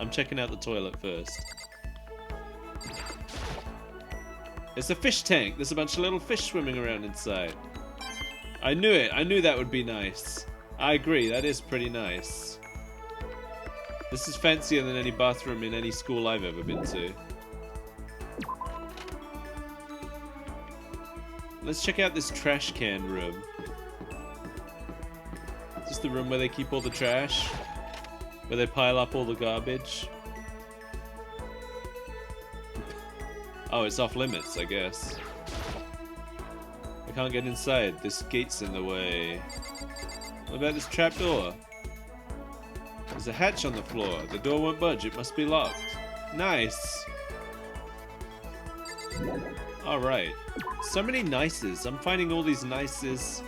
I'm checking out the toilet first. It's a fish tank. There's a bunch of little fish swimming around inside. I knew it. I knew that would be nice. I agree. That is pretty nice. This is fancier than any bathroom in any school I've ever been to. Let's check out this trash can room. Is this the room where they keep all the trash? Where they pile up all the garbage? Oh, it's off limits, I guess. I can't get inside. This gate's in the way. What about this trapdoor? There's a hatch on the floor. The door won't budge. It must be locked. Nice. Alright. So many nices. I'm finding all these nices.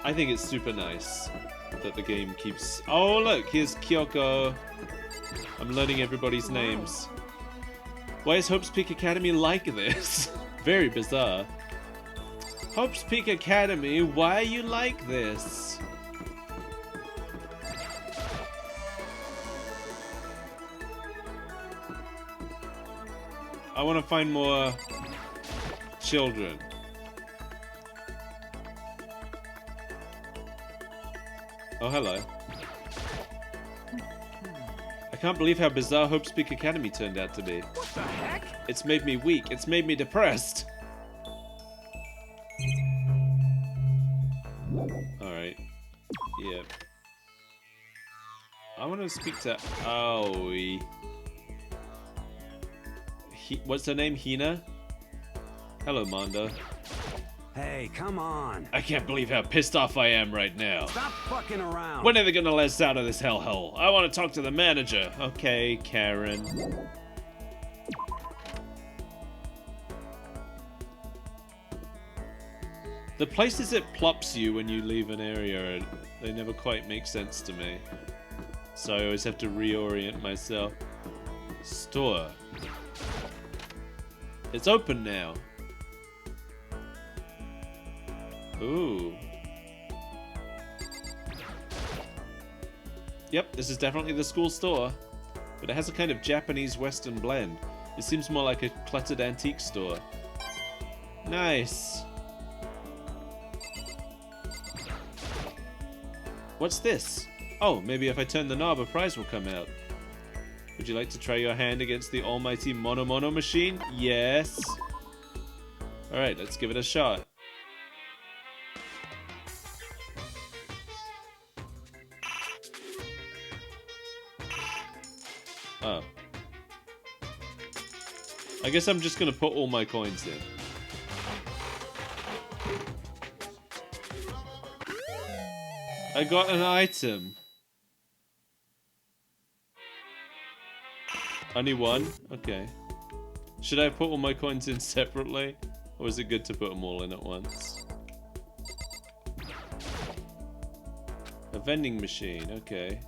I think it's super nice that the game keeps... Oh, look. Here's Kyoko. I'm learning everybody's names. Why is Hope's Peak Academy like this? Very bizarre. Hope's Peak Academy, why are you like this? I want to find more children. Oh, hello. I can't believe how bizarre Hope's Peak Academy turned out to be. What the heck? It's made me weak. It's made me depressed. Alright. Yeah. I want to speak to Aoi. What's her name? Hina? Hello, Mondo. Hey, come on. I can't believe how pissed off I am right now. Stop fucking around. When are they gonna let us out of this hellhole? I want to talk to the manager. Okay, Karen. The places it plops you when you leave an area, they never quite make sense to me. So I always have to reorient myself. Store. It's open now. Ooh. Yep, this is definitely the school store. But it has a kind of Japanese Western blend. It seems more like a cluttered antique store. Nice. What's this? Oh, maybe if I turn the knob, a prize will come out. Would you like to try your hand against the almighty Mono Mono machine? Yes. Alright, let's give it a shot. Oh. I guess I'm just gonna put all my coins in. I got an item. Only one? Okay. Should I put all my coins in separately? Or is it good to put them all in at once? A vending machine, okay.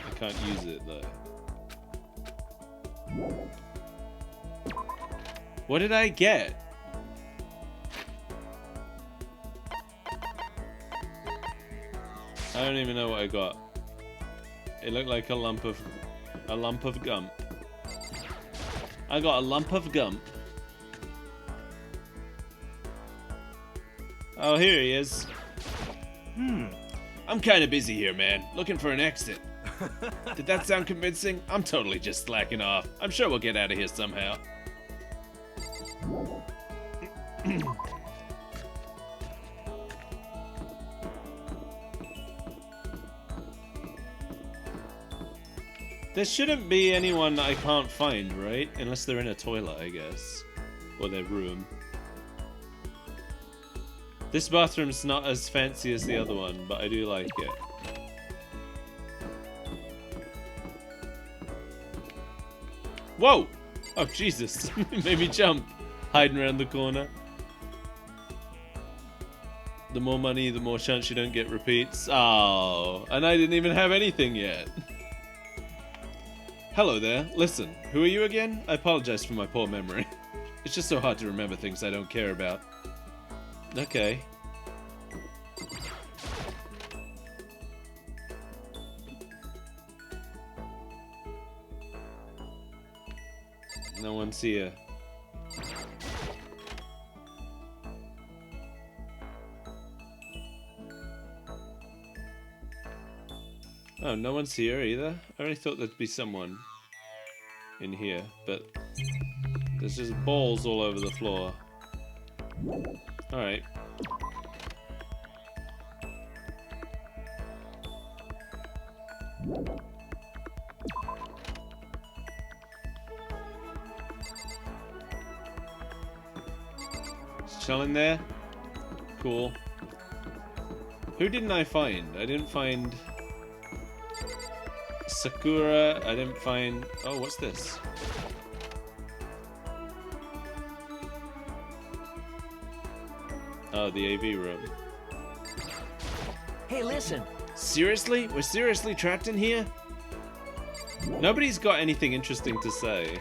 I can't use it though. What did I get? I don't even know what I got. It looked like a lump of gum. I got a lump of gum. Oh, here he is. I'm kind of busy here, man. Looking for an exit. Did that sound convincing? I'm totally just slacking off. I'm sure we'll get out of here somehow. There shouldn't be anyone I can't find, right? Unless they're in a toilet, I guess. Or their room. This bathroom's not as fancy as the other one, but I do like it. Whoa! Oh, Jesus. It made me jump. Hiding around the corner. The more money, the more chance you don't get repeats. Oh, and I didn't even have anything yet. Hello there. Listen, who are you again? I apologize for my poor memory. It's just so hard to remember things I don't care about. Okay. No one's here. Oh, no one's here either? I really thought there'd be someone in here, but there's just balls all over the floor. Alright. Just chilling there? Cool. Who didn't I find? I didn't find Sakura. I didn't find... Oh, what's this? Oh, the AV room. Hey, listen. Seriously? We're seriously trapped in here? Nobody's got anything interesting to say.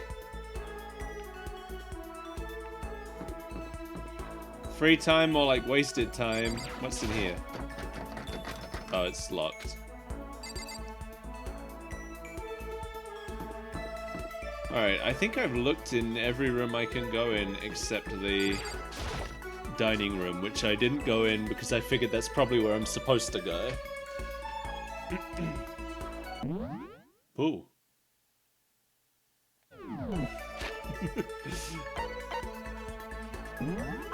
Free time or like wasted time? What's in here? Oh, it's locked. Alright, I think I've looked in every room I can go in except the dining room, which I didn't go in because I figured that's probably where I'm supposed to go. Ooh.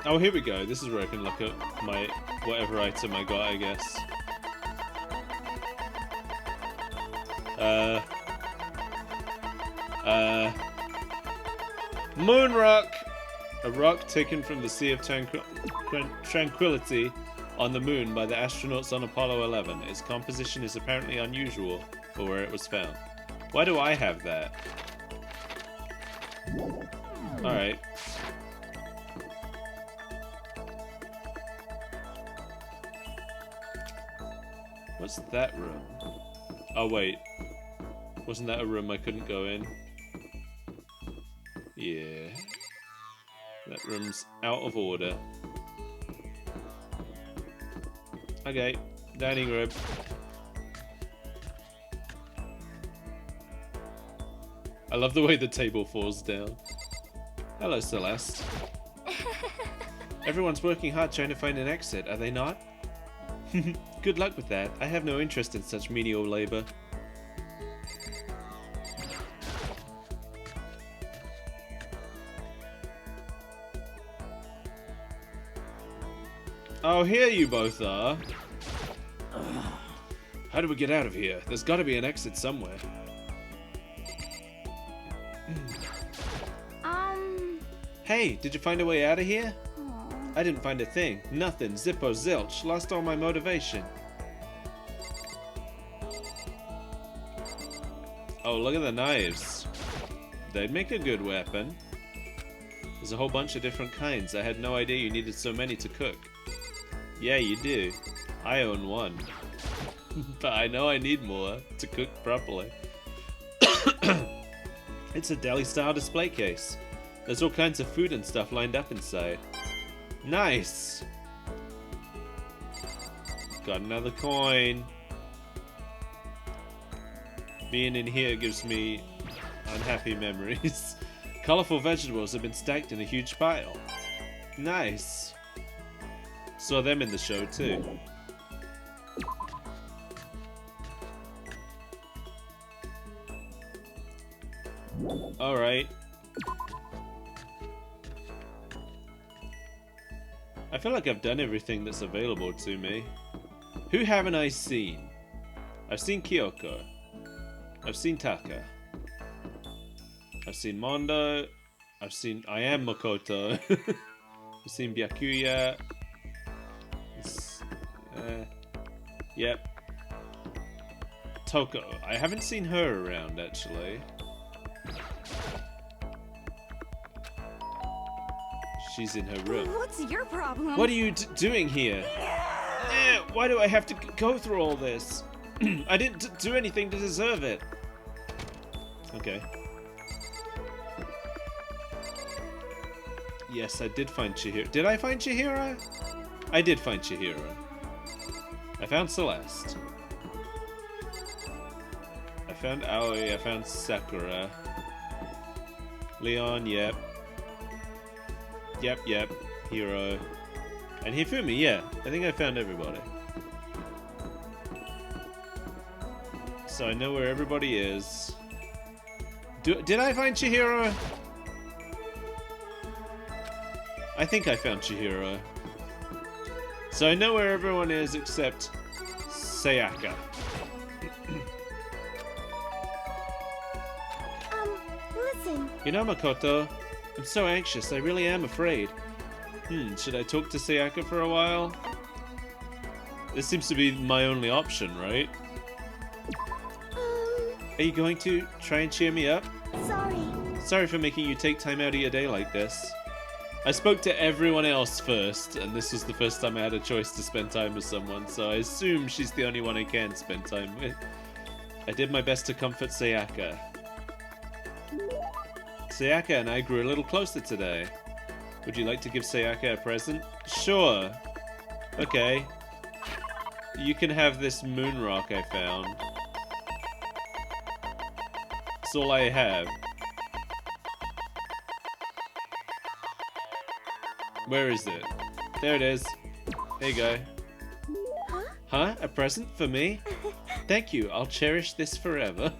Oh, here we go. This is where I can look at my whatever item I got, I guess. Moon rock! A rock taken from the Sea of Tranquility on the moon by the astronauts on Apollo 11. Its composition is apparently unusual for where it was found. Why do I have that? Alright. What's that room? Oh wait. Wasn't that a room I couldn't go in? Yeah. That room's out of order. Okay, dining room. I love the way the table falls down. Hello, Celeste. Everyone's working hard trying to find an exit, are they not? Good luck with that. I have no interest in such menial labor. Oh, here you both are. How do we get out of here? There's got to be an exit somewhere. Hey, did you find a way out of here? I didn't find a thing. Nothing. Zippo zilch. Lost all my motivation. Oh, look at the knives. They'd make a good weapon. There's a whole bunch of different kinds. I had no idea you needed so many to cook. Yeah, you do. I own one. But I know I need more to cook properly. It's a deli-style display case. There's all kinds of food and stuff lined up inside. Nice! Got another coin. Being in here gives me unhappy memories. Colorful vegetables have been stacked in a huge pile. Nice. Saw them in the show too. Alright. I feel like I've done everything that's available to me. Who haven't I seen? I've seen Kyoko. I've seen Taka. I've seen Mondo. I am Makoto. I've seen Byakuya. Yep. Toko. I haven't seen her around, actually. She's in her room. What's your problem? What are you doing here? Why do I have to go through all this? I didn't do anything to deserve it. Okay. Yes, I did find Chihiro. Did I find Chihiro? I did find Chihiro. I found Celeste. I found Aoi. I found Sakura. Leon, yep. Yep. Hiro. And Hifumi, yeah. I think I found everybody. So I know where everybody is. Did I find Chihiro? I think I found Chihiro. So I know where everyone is except Sayaka. Listen. You know, Makoto, I'm so anxious. I really am afraid. Should I talk to Sayaka for a while? This seems to be my only option, right? Are you going to try and cheer me up? Sorry. Sorry for making you take time out of your day like this. I spoke to everyone else first, and this was the first time I had a choice to spend time with someone, so I assume she's the only one I can spend time with. I did my best to comfort Sayaka. Sayaka and I grew a little closer today. Would you like to give Sayaka a present? Sure. Okay. You can have this moon rock I found. That's all I have. Where is it? There it is. There you go. Huh? A present for me? Thank you. I'll cherish this forever.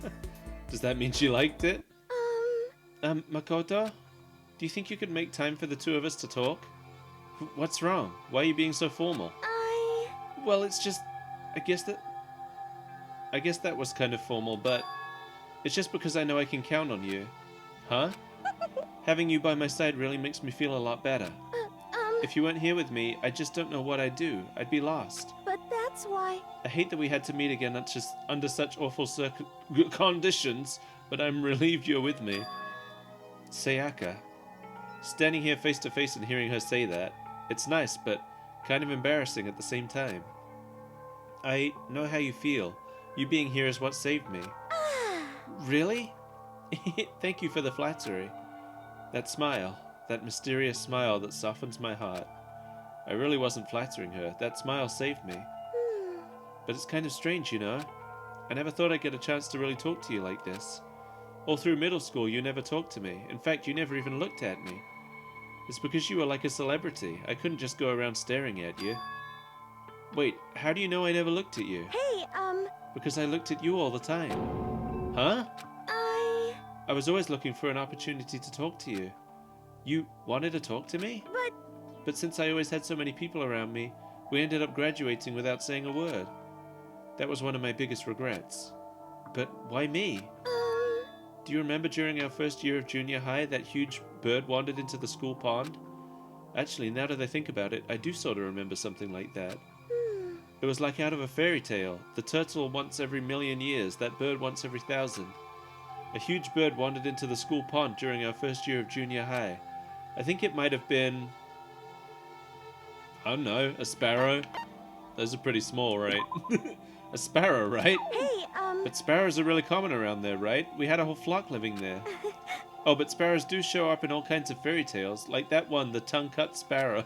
Does that mean she liked it? Makoto? Do you think you could make time for the two of us to talk? What's wrong? Why are you being so formal? Well, it's just... I guess that was kind of formal, but... It's just because I know I can count on you. Huh? Having you by my side really makes me feel a lot better. If you weren't here with me, I just don't know what I'd do. I'd be lost. But that's why... I hate that we had to meet again under such awful conditions, but I'm relieved you're with me. Sayaka. Standing here face to face and hearing her say that, it's nice, but kind of embarrassing at the same time. I know how you feel. You being here is what saved me. Really? Thank you for the flattery. That smile. That mysterious smile that softens my heart. I really wasn't flattering her. That smile saved me. But it's kind of strange, you know? I never thought I'd get a chance to really talk to you like this. All through middle school, you never talked to me. In fact, you never even looked at me. It's because you were like a celebrity. I couldn't just go around staring at you. Wait, how do you know I never looked at you? Hey, Because I looked at you all the time. Huh? I was always looking for an opportunity to talk to you. You wanted to talk to me? But since I always had so many people around me, we ended up graduating without saying a word. That was one of my biggest regrets. But why me? Do you remember during our first year of junior high, that huge bird wandered into the school pond? Actually, now that I think about it, I do sort of remember something like that. It was like out of a fairy tale. The turtle once every 1,000,000 years, that bird once every 1,000. A huge bird wandered into the school pond during our first year of junior high. I think it might have been... I don't know, a sparrow? Those are pretty small, right? A sparrow, right? Hey, But sparrows are really common around there, right? We had a whole flock living there. Oh, but sparrows do show up in all kinds of fairy tales, like that one, the tongue-cut sparrow.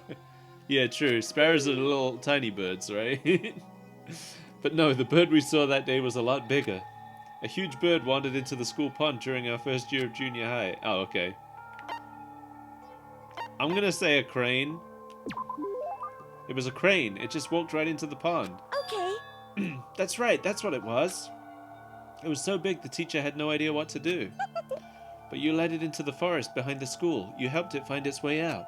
Yeah, true. Sparrows are little tiny birds, right? But no, the bird we saw that day was a lot bigger. A huge bird wandered into the school pond during our first year of junior high. Oh, okay. I'm gonna say a crane. It was a crane. It just walked right into the pond. Okay. That's right. That's what it was. It was so big the teacher had no idea what to do. But you led it into the forest behind the school. You helped it find its way out.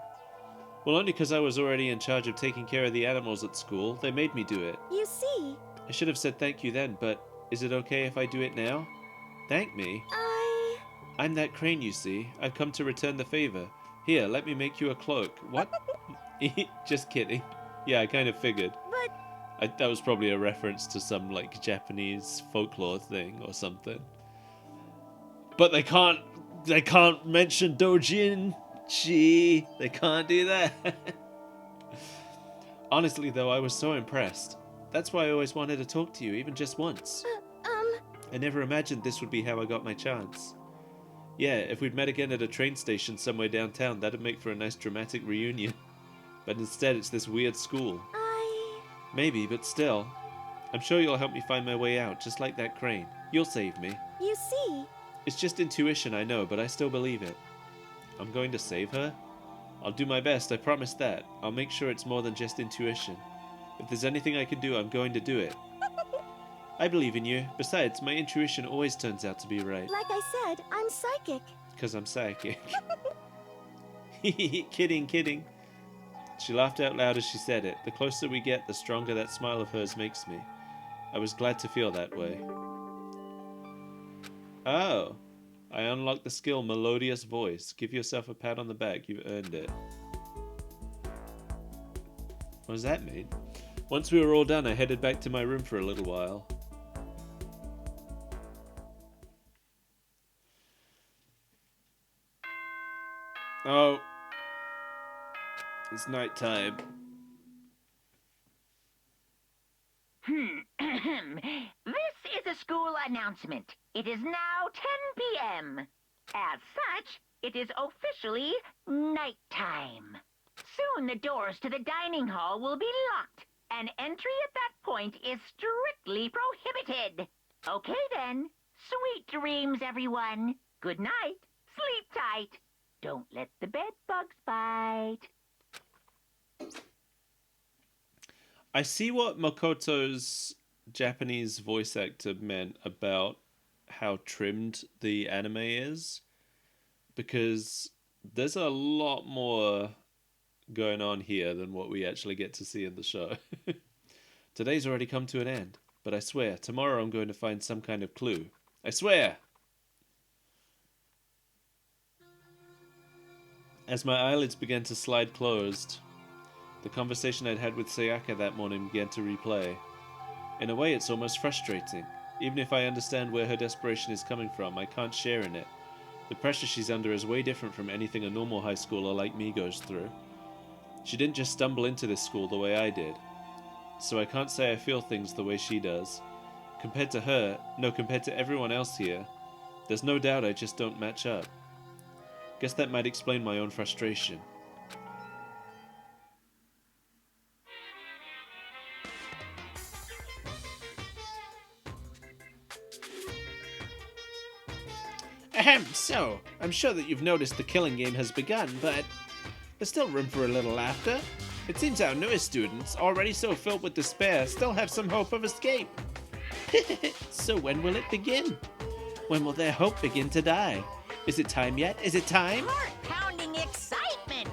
Well, only because I was already in charge of taking care of the animals at school. They made me do it. You see... I should have said thank you then, but is it okay if I do it now? Thank me? I'm that crane, you see. I've come to return the favor. Here, let me make you a cloak. What? Just kidding. Yeah, I kind of figured. But... That was probably a reference to some, like, Japanese folklore thing or something. But they can't mention doujinshi. They can't do that. Honestly, though, I was so impressed. That's why I always wanted to talk to you, even just once. I never imagined this would be how I got my chance. Yeah, if we'd met again at a train station somewhere downtown, that'd make for a nice dramatic reunion. But instead, it's this weird school. Maybe, but still. I'm sure you'll help me find my way out, just like that crane. You'll save me. You see? It's just intuition, I know, but I still believe it. I'm going to save her? I'll do my best, I promise that. I'll make sure it's more than just intuition. If there's anything I can do, I'm going to do it. I believe in you. Besides, my intuition always turns out to be right. Like I said, I'm psychic. Because I'm psychic. Kidding, kidding. She laughed out loud as she said it. The closer we get, the stronger that smile of hers makes me. I was glad to feel that way. Oh. I unlocked the skill Melodious Voice. Give yourself a pat on the back. You've earned it. What does that mean? Once we were all done, I headed back to my room for a little while. Oh. It's night time. This is a school announcement. It is now 10 p.m. As such, it is officially nighttime. Soon the doors to the dining hall will be locked, and entry at that point is strictly prohibited. Okay then. Sweet dreams, everyone. Good night. Sleep tight. Don't let the bed bugs bite. I see what Makoto's Japanese voice actor meant about how trimmed the anime is, because there's a lot more going on here than what we actually get to see in the show. Today's already come to an end, but I swear, tomorrow I'm going to find some kind of clue. I swear! As my eyelids began to slide closed, the conversation I'd had with Sayaka that morning began to replay. In a way, it's almost frustrating. Even if I understand where her desperation is coming from, I can't share in it. The pressure she's under is way different from anything a normal high schooler like me goes through. She didn't just stumble into this school the way I did. So I can't say I feel things the way she does. Compared to her, no, compared to everyone else here, there's no doubt I just don't match up. Guess that might explain my own frustration. Ahem, so, I'm sure that you've noticed the killing game has begun, but there's still room for a little laughter. It seems our newest students, already so filled with despair, still have some hope of escape. So when will it begin? When will their hope begin to die? Is it time yet? Is it time? Heart-pounding excitement!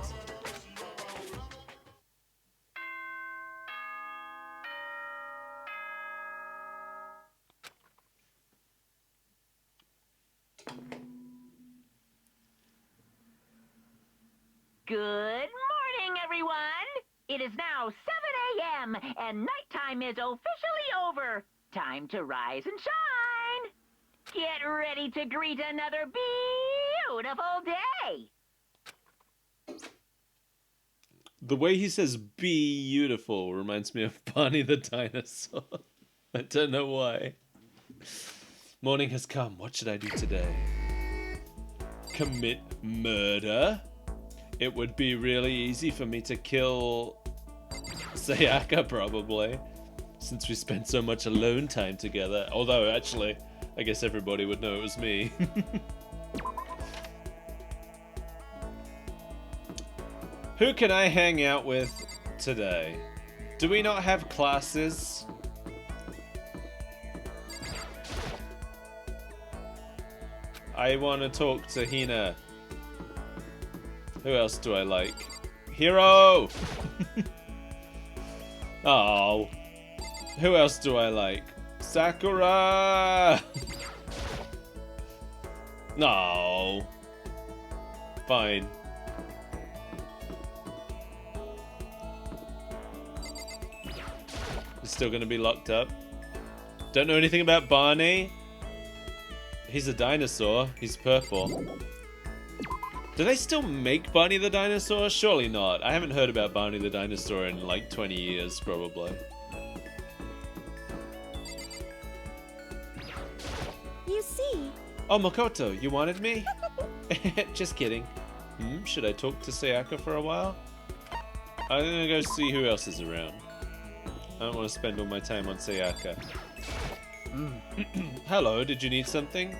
Good morning, everyone! It is now 7 a.m., and nighttime is officially over. Time to rise and shine! Get ready to greet another beautiful day! The way he says beautiful reminds me of Barney the dinosaur. I don't know why. Morning has come. What should I do today? Commit murder? It would be really easy for me to kill Sayaka, probably, since we spent so much alone time together. Although, actually, I guess everybody would know it was me. Who can I hang out with today? Do we not have classes? I want to talk to Hina. Who else do I like? Hero! Oh. Who else do I like? Sakura! No. Fine. He's still gonna be locked up. Don't know anything about Barney. He's a dinosaur. He's purple. Do they still make Barney the dinosaur? Surely not. I haven't heard about Barney the dinosaur in like 20 years, probably. You see? Oh, Makoto, you wanted me? Just kidding. Should I talk to Sayaka for a while? I'm gonna go see who else is around. I don't want to spend all my time on Sayaka. Hello, did you need something?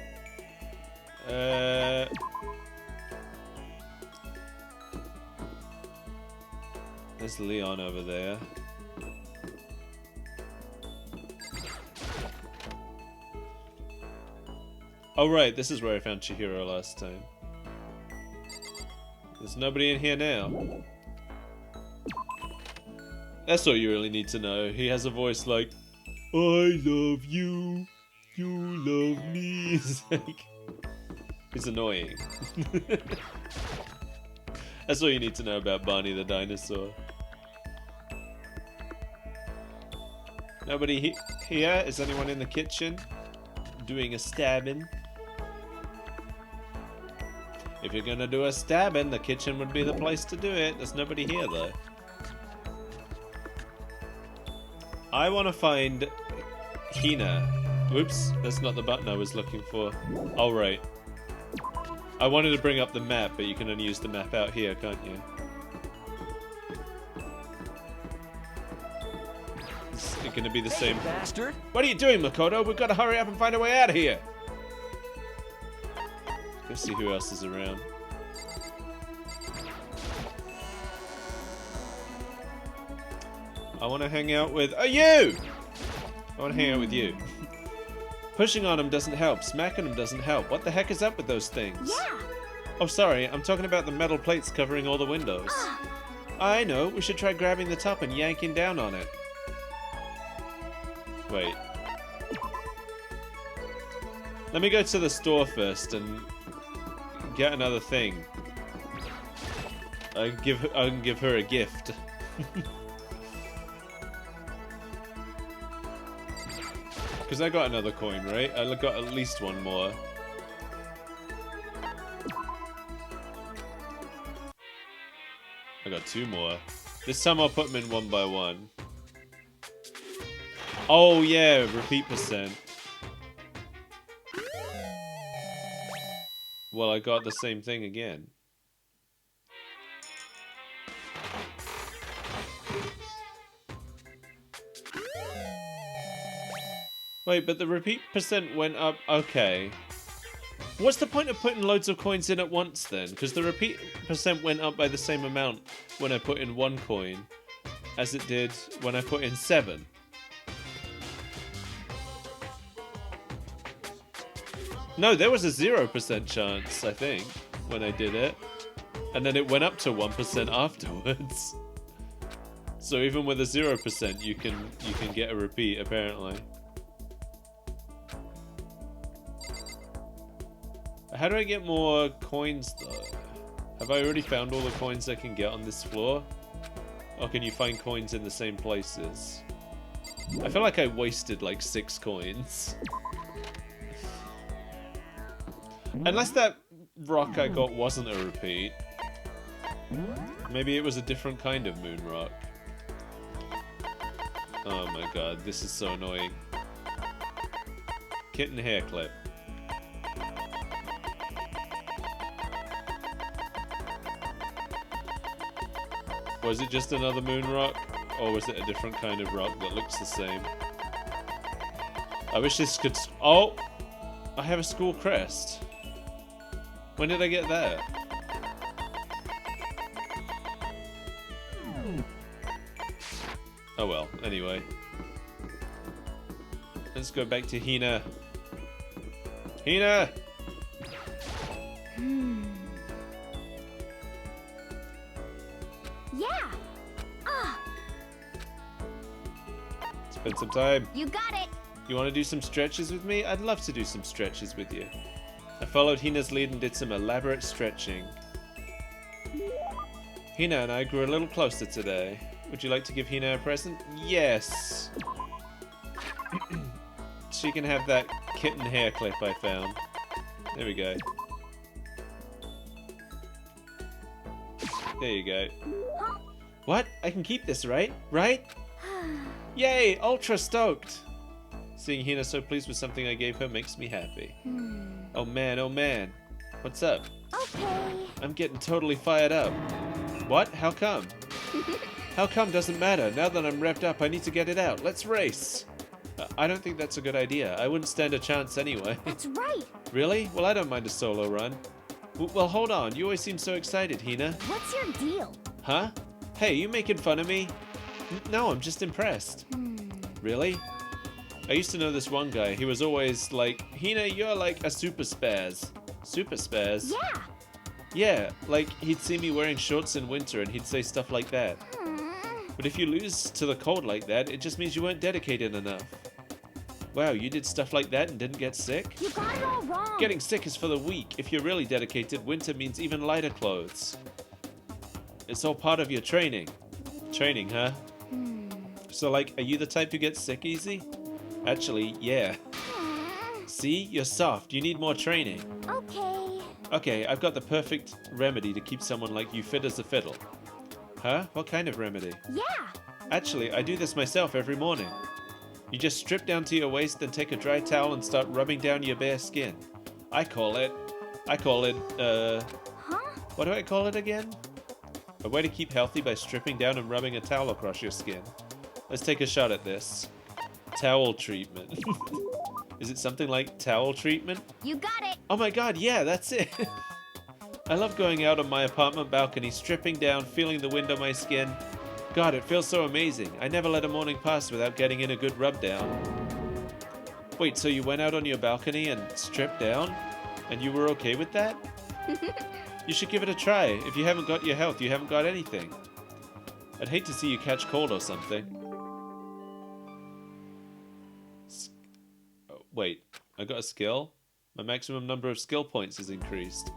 There's Leon over there. Oh right, this is where I found Chihiro last time. There's nobody in here now. That's all you really need to know. He has a voice like, I love you, you love me. It's like, he's annoying. That's all you need to know about Barney the dinosaur. Nobody here? Is anyone in the kitchen doing a stabbing? If you're gonna do a stabbing, the kitchen would be the place to do it. There's nobody here though. I want to find Hina. Oops, that's not the button I was looking for. Oh, right. I wanted to bring up the map, but you can only use the map out here, can't you? Is it going to be the same? Bastard! What are you doing, Makoto? We've got to hurry up and find a way out of here. Let's see who else is around. I want to hang out with... Oh, you! I want to hang out with you. Pushing on him doesn't help. Smacking him doesn't help. What the heck is up with those things? Yeah. Oh, sorry. I'm talking about the metal plates covering all the windows. I know. We should try grabbing the top and yanking down on it. Wait. Let me go to the store first and get another thing. I can give her a gift. Because I got another coin, right? I got at least one more. I got two more. This time I'll put them in one by one. Oh yeah, repeat percent. Well, I got the same thing again. Wait, but the repeat percent went up. Okay. What's the point of putting loads of coins in at once then? Because the repeat percent went up by the same amount when I put in one coin as it did when I put in 7. No, there was a 0% chance, I think, when I did it. And then it went up to 1% afterwards. So even with a 0%, you can get a repeat, apparently. How do I get more coins, though? Have I already found all the coins I can get on this floor? Or can you find coins in the same places? I feel like I wasted like 6 coins. Unless that rock I got wasn't a repeat. Maybe it was a different kind of moon rock. Oh my god, this is so annoying. Kitten hair clip. Was it just another moon rock? Or was it a different kind of rock that looks the same? I wish this could... Oh! I have a school crest. When did I get that? Oh well, anyway. Let's go back to Hina. Hina! Yeah. Spend some time. You got it. You want to do some stretches with me? I'd love to do some stretches with you. I followed Hina's lead and did some elaborate stretching. Hina and I grew a little closer today. Would you like to give Hina a present? Yes! She can have that kitten hair clip I found. There we go. There you go. What? I can keep this, right? Right? Yay! Ultra stoked! Seeing Hina so pleased with something I gave her makes me happy. Oh man, oh man. What's up? Okay. I'm getting totally fired up. What? How come? How come doesn't matter. Now that I'm revved up, I need to get it out. Let's race. I don't think that's a good idea. I wouldn't stand a chance anyway. That's right. Really? Well, I don't mind a solo run. Well, hold on. You always seem so excited, Hina. What's your deal? Huh? Hey, you making fun of me? No, I'm just impressed. Really? I used to know this one guy. He was always like, Hina, you're like a super spaz. Super spaz? Yeah. Yeah, like he'd see me wearing shorts in winter and he'd say stuff like that. But if you lose to the cold like that, it just means you weren't dedicated enough. Wow, you did stuff like that and didn't get sick? You got it all wrong. Getting sick is for the weak. If you're really dedicated, winter means even lighter clothes. It's all part of your training. Training, huh? So like, are you the type who gets sick easy? Actually, yeah. See? You're soft. You need more training. Okay. Okay, I've got the perfect remedy to keep someone like you fit as a fiddle. Huh? What kind of remedy? Yeah. Actually, I do this myself every morning. You just strip down to your waist, then take a dry towel and start rubbing down your bare skin. I call it, Huh? what do I call it again? A way to keep healthy by stripping down and rubbing a towel across your skin. Let's take a shot at this. Towel treatment. Is it something like towel treatment? You got it. Oh my god, yeah, that's it. I love going out on my apartment balcony, stripping down, feeling the wind on my skin. God, it feels so amazing. I never let a morning pass without getting in a good rub down. Wait, so you went out on your balcony and stripped down? And you were okay with that? You should give it a try. If you haven't got your health, you haven't got anything. I'd hate to see you catch cold or something. Oh, wait, I got a skill? My maximum number of skill points is increased.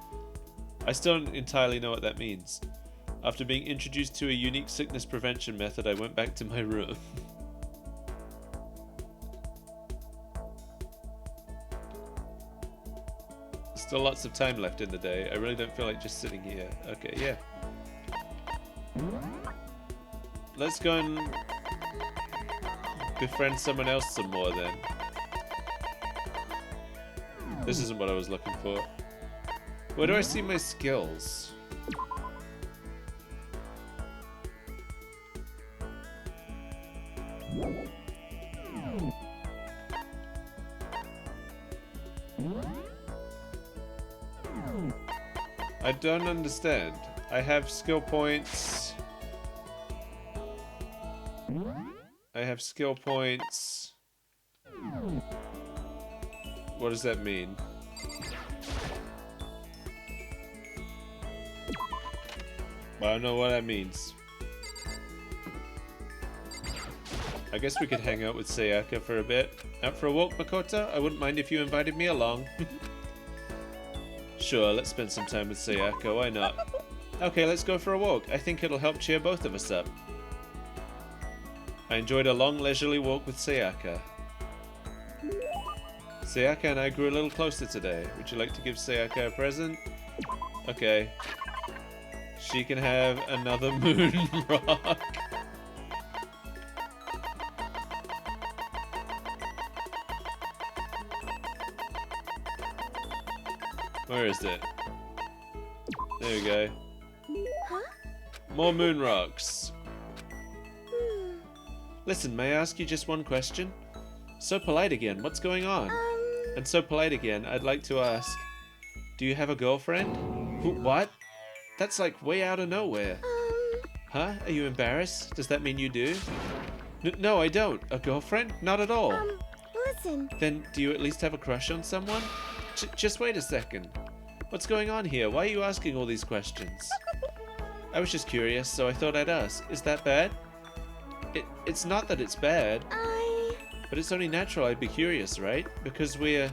I still don't entirely know what that means. After being introduced to a unique sickness prevention method, I went back to my room. Still lots of time left in the day. I really don't feel like just sitting here. Okay, yeah. Let's go and befriend someone else some more then. This isn't what I was looking for. Where do I see my skills? I don't understand. I have skill points. I have skill points. What does that mean? I don't know what that means. I guess we could hang out with Sayaka for a bit. Out for a walk, Makoto? I wouldn't mind if you invited me along. Sure, let's spend some time with Sayaka, why not? Okay, let's go for a walk. I think it'll help cheer both of us up. I enjoyed a long, leisurely walk with Sayaka. Sayaka and I grew a little closer today. Would you like to give Sayaka a present? Okay. She can have another moon rock. Where is it? There we go. Huh? More moon rocks. Listen, may I ask you just one question? So polite again, what's going on? And so polite again, I'd like to ask, do you have a girlfriend? What? That's like way out of nowhere. Huh? Are you embarrassed? Does that mean you do? No, I don't. A girlfriend? Not at all. Listen. Then do you at least have a crush on someone? Just wait a second. What's going on here? Why are you asking all these questions? I was just curious, so I thought I'd ask. Is that bad? It's not that it's bad. But it's only natural I'd be curious, right? Because we're...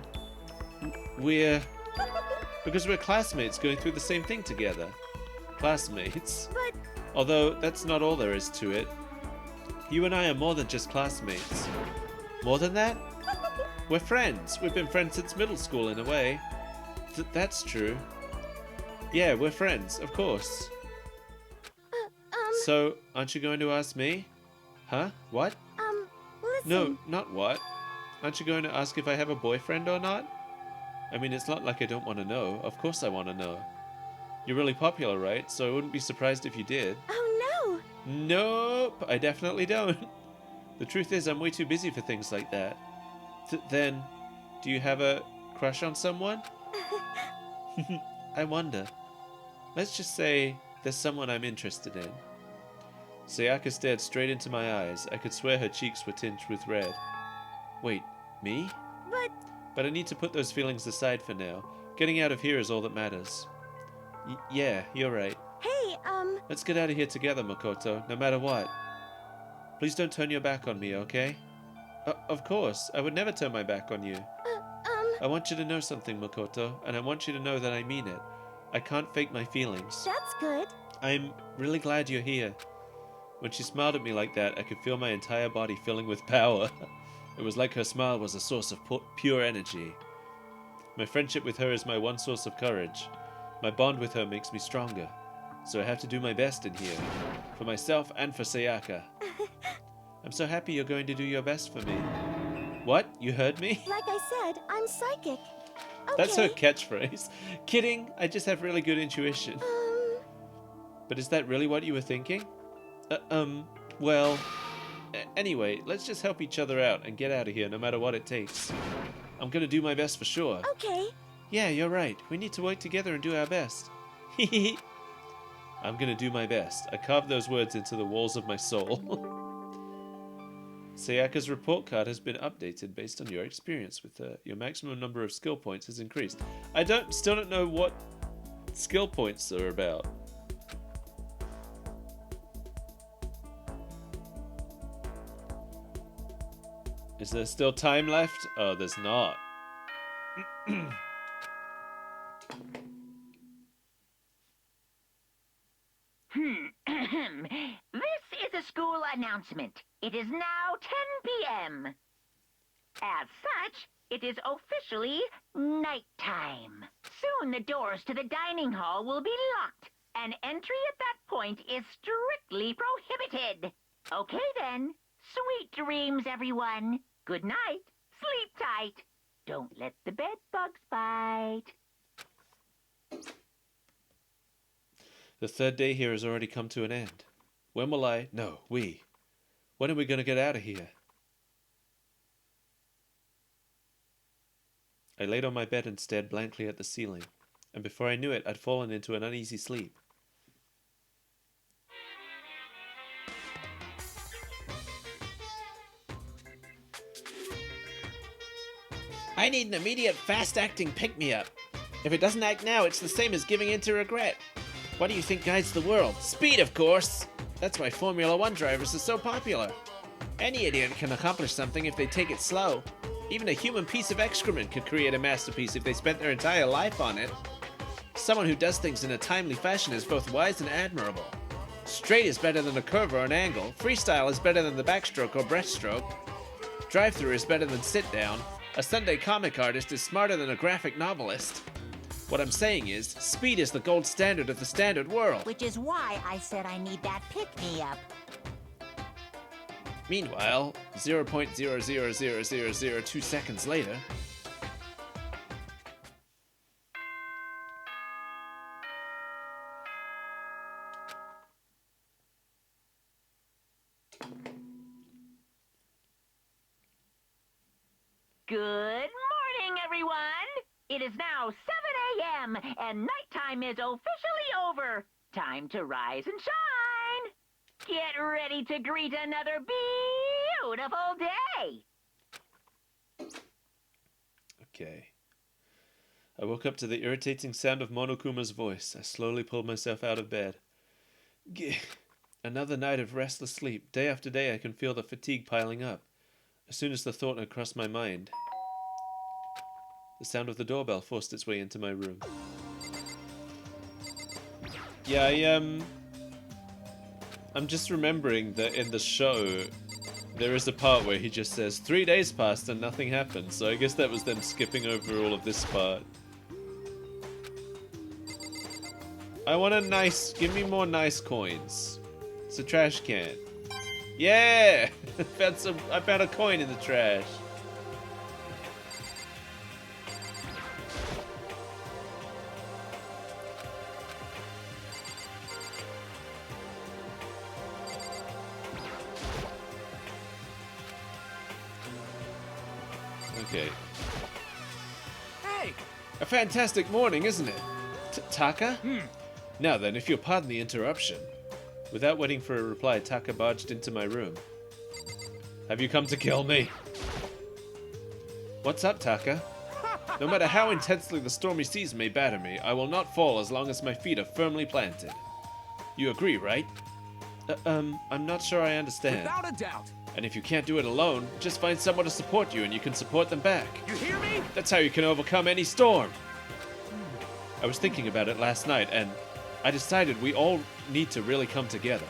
Because we're classmates going through the same thing together. Classmates. But... Although, that's not all there is to it. You and I are more than just classmates. More than that? We're friends. We've been friends since middle school in a way. That's true. Yeah, we're friends, of course. So, aren't you going to ask me? Huh? What? Listen. No, not what. Aren't you going to ask if I have a boyfriend or not? I mean, it's not like I don't want to know. Of course I want to know. You're really popular, right? So I wouldn't be surprised if you did. Oh, no. Nope, I definitely don't. The truth is, I'm way too busy for things like that. Then, do you have a crush on someone? I wonder. Let's just say there's someone I'm interested in. Sayaka stared straight into my eyes. I could swear her cheeks were tinged with red. Wait, me? But I need to put those feelings aside for now. Getting out of here is all that matters. Yeah, you're right. Hey, Let's get out of here together, Makoto, no matter what. Please don't turn your back on me, okay? Of course, I would never turn my back on you. I want you to know something, Makoto, and I want you to know that I mean it. I can't fake my feelings. That's good. I'm really glad you're here. When she smiled at me like that, I could feel my entire body filling with power. It was like her smile was a source of pure energy. My friendship with her is my one source of courage. My bond with her makes me stronger. So I have to do my best in here. For myself and for Sayaka. I'm so happy you're going to do your best for me. What? You heard me? Like I said, I'm psychic. Okay. That's her catchphrase. Kidding, I just have really good intuition. But is that really what you were thinking? Well... Anyway, let's just help each other out and get out of here no matter what it takes. I'm gonna do my best for sure. Okay. Yeah, you're right. We need to work together and do our best. I'm gonna do my best. I carved those words into the walls of my soul. Sayaka's report card has been updated based on your experience with her. Your maximum number of skill points has increased. I still don't know what skill points are about. Is there still time left? Oh, there's not. This is a school announcement. It is now 10 p.m. As such, it is officially nighttime. Soon the doors to the dining hall will be locked, and entry at that point is strictly prohibited. Okay then. Sweet dreams, everyone. Good night. Sleep tight. Don't let the bed bugs bite. The third day here has already come to an end. When will I... No, we. When are we going to get out of here? I laid on my bed and stared blankly at the ceiling, and before I knew it, I'd fallen into an uneasy sleep. I need an immediate, fast-acting pick-me-up. If it doesn't act now, it's the same as giving in to regret. What do you think guides the world? Speed, of course! That's why Formula 1 drivers are so popular. Any idiot can accomplish something if they take it slow. Even a human piece of excrement could create a masterpiece if they spent their entire life on it. Someone who does things in a timely fashion is both wise and admirable. Straight is better than a curve or an angle. Freestyle is better than the backstroke or breaststroke. Drive-through is better than sit-down. A Sunday comic artist is smarter than a graphic novelist. What I'm saying is, speed is the gold standard of the standard world. Which is why I said I need that pick-me-up. Meanwhile, 0.000002 seconds later... Good morning, everyone! It is now 7 a.m., and nighttime is officially over. Time to rise and shine! Get ready to greet another beautiful day! Okay. I woke up to the irritating sound of Monokuma's voice. I slowly pulled myself out of bed. Another night of restless sleep. Day after day I can feel the fatigue piling up. As soon as the thought had crossed my mind... The sound of the doorbell forced its way into my room. Yeah, I'm just remembering that in the show, there is a part where he just says, 3 days passed and nothing happened, so I guess that was them skipping over all of this part. I want a nice, give me more nice coins. It's a trash can. Yeah! I found a coin in the trash. Okay. Hey! A fantastic morning, isn't it? Taka? Now then, if you'll pardon the interruption. Without waiting for a reply, Taka barged into my room. Have you come to kill me? What's up, Taka? No matter how intensely the stormy seas may batter me, I will not fall as long as my feet are firmly planted. You agree, right? I'm not sure I understand. Without a doubt. And if you can't do it alone, just find someone to support you and you can support them back. You hear me? That's how you can overcome any storm. I was thinking about it last night and I decided we all need to really come together.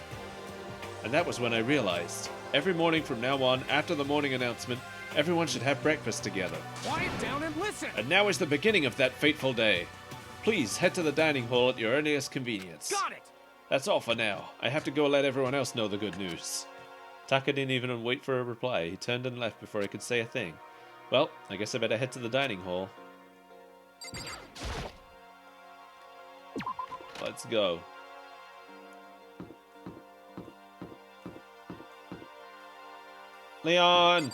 And that was when I realized, every morning from now on, after the morning announcement, everyone should have breakfast together. Quiet down and listen! And now is the beginning of that fateful day. Please head to the dining hall at your earliest convenience. Got it! That's all for now. I have to go let everyone else know the good news. Taka didn't even wait for a reply. He turned and left before I could say a thing. Well, I guess I better head to the dining hall. Let's go. Leon!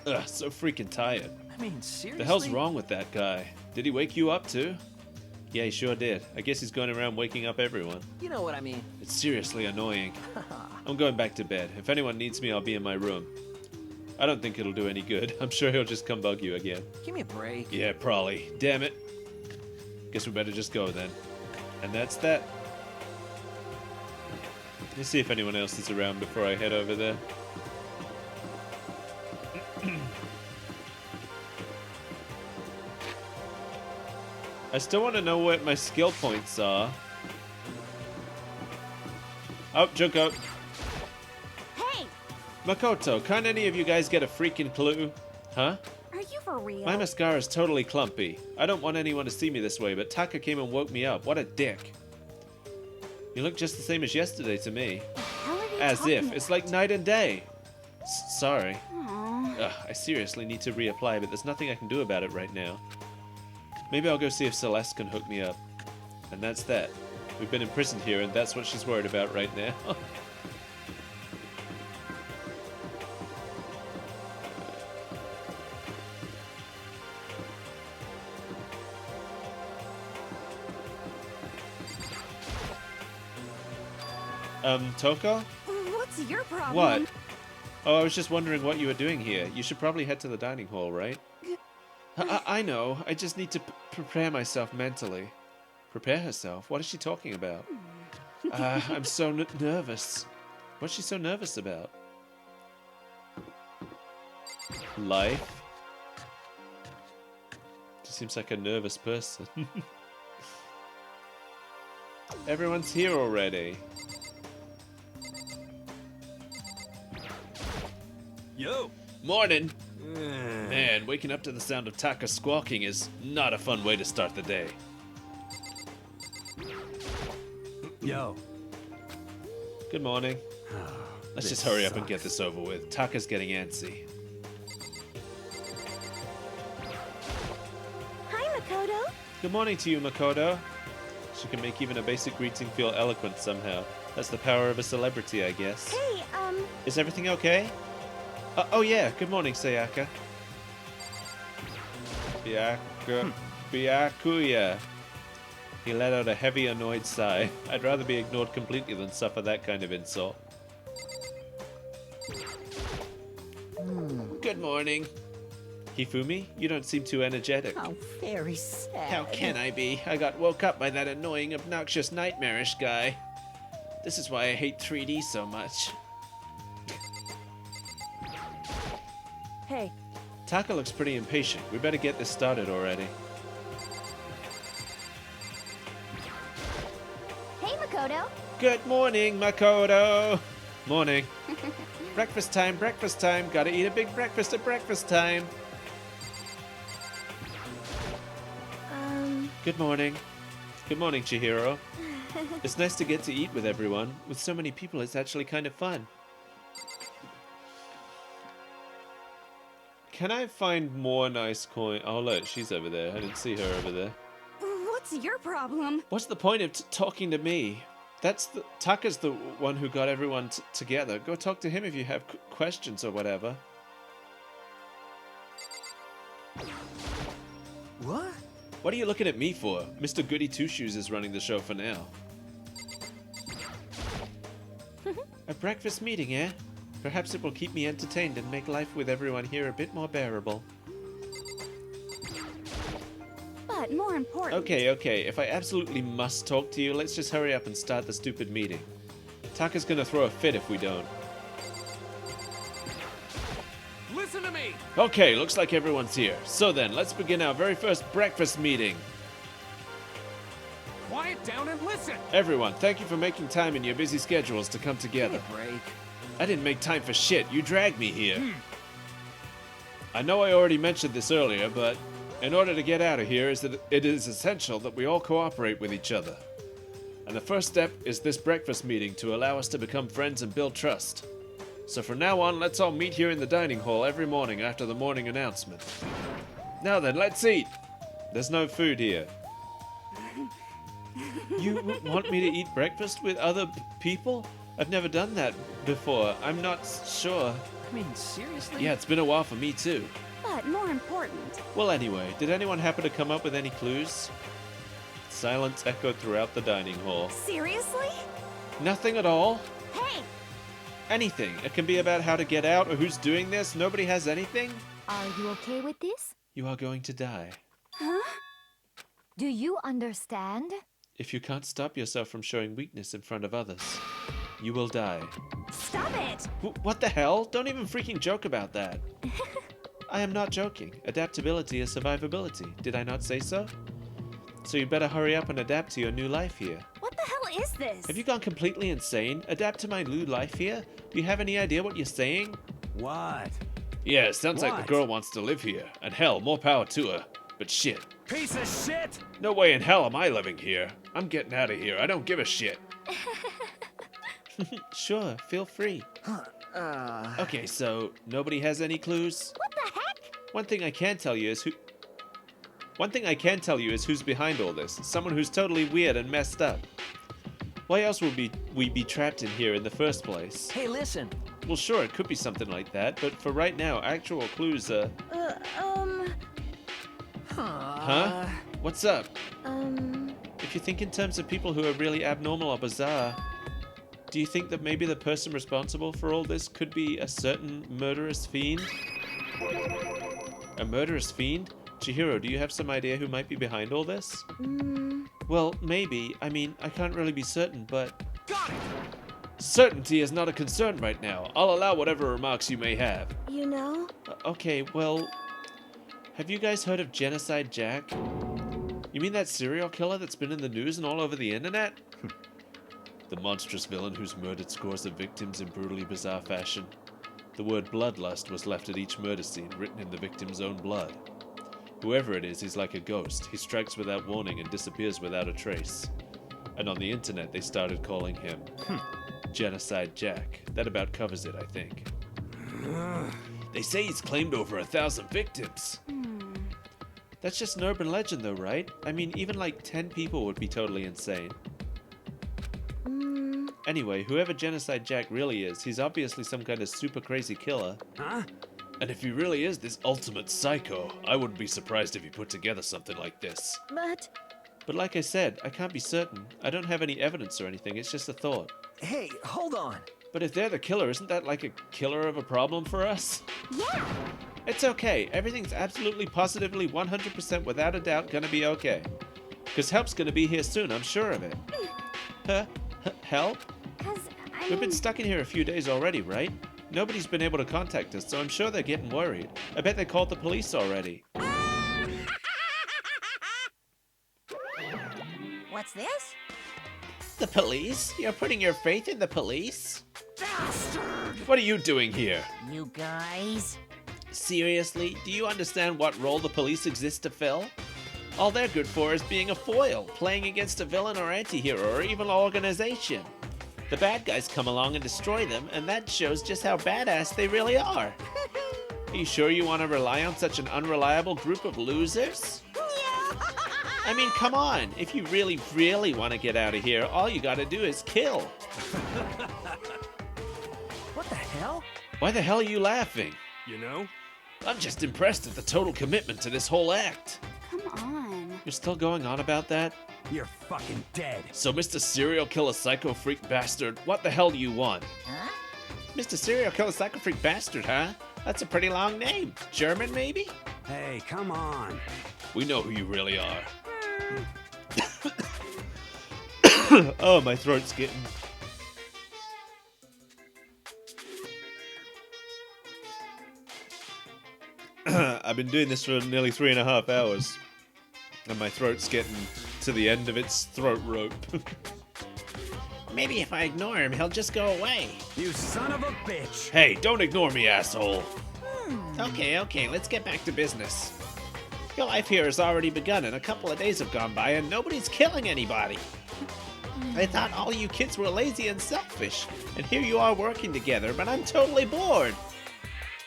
Ugh, so freaking tired. I mean, seriously? The hell's wrong with that guy? Did he wake you up too? Yeah, he sure did. I guess he's going around waking up everyone. You know what I mean. It's seriously annoying. I'm going back to bed. If anyone needs me, I'll be in my room. I don't think it'll do any good. I'm sure he'll just come bug you again. Give me a break. Yeah, probably. Damn it. Guess we better just go then. And that's that. Let's see if anyone else is around before I head over there. I still want to know what my skill points are. Oh, Junko. Hey! Makoto, can't any of you guys get a freaking clue? Huh? Are you for real? My mascara's totally clumpy. I don't want anyone to see me this way, but Taka came and woke me up. What a dick. You look just the same as yesterday to me. As if. It's like night and day. Sorry. Ugh, I seriously need to reapply, but there's nothing I can do about it right now. Maybe I'll go see if Celeste can hook me up. And that's that. We've been imprisoned here, and that's what she's worried about right now. Toko? What's your problem? What? Oh, I was just wondering what you were doing here. You should probably head to the dining hall, right? I know. I just need to prepare myself mentally. Prepare herself? What is she talking about? I'm so nervous. What's she so nervous about? Life? She seems like a nervous person. Everyone's here already. Yo! Morning! Man, waking up to the sound of Taka squawking is not a fun way to start the day. Yo. Good morning. Let's just hurry up and get this over with. Taka's getting antsy. Hi, Makoto. Good morning to you, Makoto. She can make even a basic greeting feel eloquent somehow. That's the power of a celebrity, I guess. Hey, Is everything okay? Oh yeah, good morning, Sayaka. Byakuya. He let out a heavy, annoyed sigh. I'd rather be ignored completely than suffer that kind of insult. Good morning. Hifumi, you don't seem too energetic. How very sad. How can I be? I got woke up by that annoying, obnoxious, nightmarish guy. This is why I hate 3D so much. Hey, Taka looks pretty impatient. We better get this started already. Hey, Makoto. Good morning, Makoto! Morning. Breakfast time, breakfast time. Gotta eat a big breakfast at breakfast time. Good morning. Good morning, Chihiro. It's nice to get to eat with everyone. With so many people, it's actually kind of fun. Can I find more nice coin? Oh, look, she's over there. I didn't see her over there. What's your problem? What's the point of talking to me? Taka's the one who got everyone together. Go talk to him if you have questions or whatever. What? What are you looking at me for? Mr. Goody Two-Shoes is running the show for now. A breakfast meeting, eh? Perhaps it will keep me entertained and make life with everyone here a bit more bearable. But more important... Okay. If I absolutely must talk to you, let's just hurry up and start the stupid meeting. Taka's gonna throw a fit if we don't. Listen to me! Okay, looks like everyone's here. So then, let's begin our very first breakfast meeting. Quiet down and listen! Everyone, thank you for making time in your busy schedules to come together. Give me a break. I didn't make time for shit. You dragged me here. I know I already mentioned this earlier, but in order to get out of here, it is essential that we all cooperate with each other. And the first step is this breakfast meeting to allow us to become friends and build trust. So from now on, let's all meet here in the dining hall every morning after the morning announcement. Now then, let's eat. There's no food here. You want me to eat breakfast with other people? I've never done that before. I'm not sure. I mean, seriously? Yeah, it's been a while for me too. But more important... Well, anyway, did anyone happen to come up with any clues? Silence echoed throughout the dining hall. Seriously? Nothing at all? Hey! Anything. It can be about how to get out or who's doing this. Nobody has anything? Are you okay with this? You are going to die. Huh? Do you understand? If you can't stop yourself from showing weakness in front of others, you will die. Stop it! What the hell? Don't even freaking joke about that. I am not joking. Adaptability is survivability. Did I not say so? So you better hurry up and adapt to your new life here. What the hell is this? Have you gone completely insane? Adapt to my new life here? Do you have any idea what you're saying? What? Yeah, it sounds like the girl wants to live here. And hell, more power to her. But shit. Piece of shit! No way in hell am I living here. I'm getting out of here. I don't give a shit. Sure, feel free. Okay, so nobody has any clues? What the heck? One thing I can tell you is who's behind all this. Someone who's totally weird and messed up. Why else would we be trapped in here in the first place? Hey, listen. Well, sure, it could be something like that, but for right now, actual clues are... Huh? What's up? If you think in terms of people who are really abnormal or bizarre, do you think that maybe the person responsible for all this could be a certain murderous fiend? A murderous fiend? Chihiro, do you have some idea who might be behind all this? Well, maybe. I mean, I can't really be certain, but... Got it! Certainty is not a concern right now. I'll allow whatever remarks you may have. You know? Okay, well... Have you guys heard of Genocide Jack? You mean that serial killer that's been in the news and all over the internet? The monstrous villain who's murdered scores of victims in brutally bizarre fashion. The word bloodlust was left at each murder scene, written in the victim's own blood. Whoever it is, he's like a ghost. He strikes without warning and disappears without a trace. And on the internet, they started calling him Genocide Jack. That about covers it, I think. They say he's claimed over 1,000 victims. That's just an urban legend though, right? I mean, even like 10 people would be totally insane. Anyway, whoever Genocide Jack really is, he's obviously some kind of super crazy killer. Huh? And if he really is this ultimate psycho, I wouldn't be surprised if he put together something like this. But like I said, I can't be certain. I don't have any evidence or anything, it's just a thought. Hey, hold on. But if they're the killer, isn't that like a killer of a problem for us? Yeah! It's okay. Everything's absolutely, positively, 100% without a doubt gonna be okay. Because help's gonna be here soon, I'm sure of it. Huh? Help? Cause, We've been stuck in here a few days already, right? Nobody's been able to contact us, so I'm sure they're getting worried. I bet they called the police already. What's this? The police? You're putting your faith in the police? Bastard! What are you doing here? You guys? Seriously? Do you understand what role the police exist to fill? All they're good for is being a foil, playing against a villain or anti-hero or even an organization. The bad guys come along and destroy them, and that shows just how badass they really are. Are you sure you want to rely on such an unreliable group of losers? I mean, come on. If you really, really want to get out of here, all you gotta do is kill. What the hell? Why the hell are you laughing? You know? I'm just impressed at the total commitment to this whole act. Come on. You're still going on about that? You're fucking dead. So, Mr. Serial Killer Psycho Freak Bastard, what the hell do you want? Huh? Mr. Serial Killer Psycho Freak Bastard, huh? That's a pretty long name. German, maybe? Hey, come on. We know who you really are. Oh, my throat's getting... I've been doing this for nearly 3.5 hours. And my throat's getting to the end of its throat rope. Maybe if I ignore him, he'll just go away. You son of a bitch. Hey, don't ignore me, asshole. Okay, let's get back to business. Your life here has already begun, and a couple of days have gone by, and nobody's killing anybody. I thought all you kids were lazy and selfish, and here you are working together, but I'm totally bored.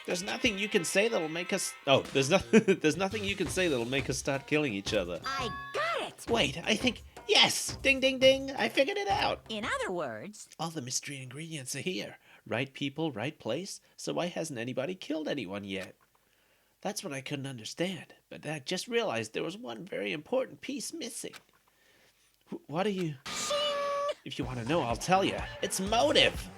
There's nothing you can say that'll make us... Oh, there's nothing you can say that'll make us start killing each other. I got it! Wait, I think... Yes! Ding, ding, ding! I figured it out! In other words... All the mystery ingredients are here. Right people, right place. So why hasn't anybody killed anyone yet? That's what I couldn't understand. But I just realized there was one very important piece missing. What are you... If you want to know, I'll tell you. It's motive!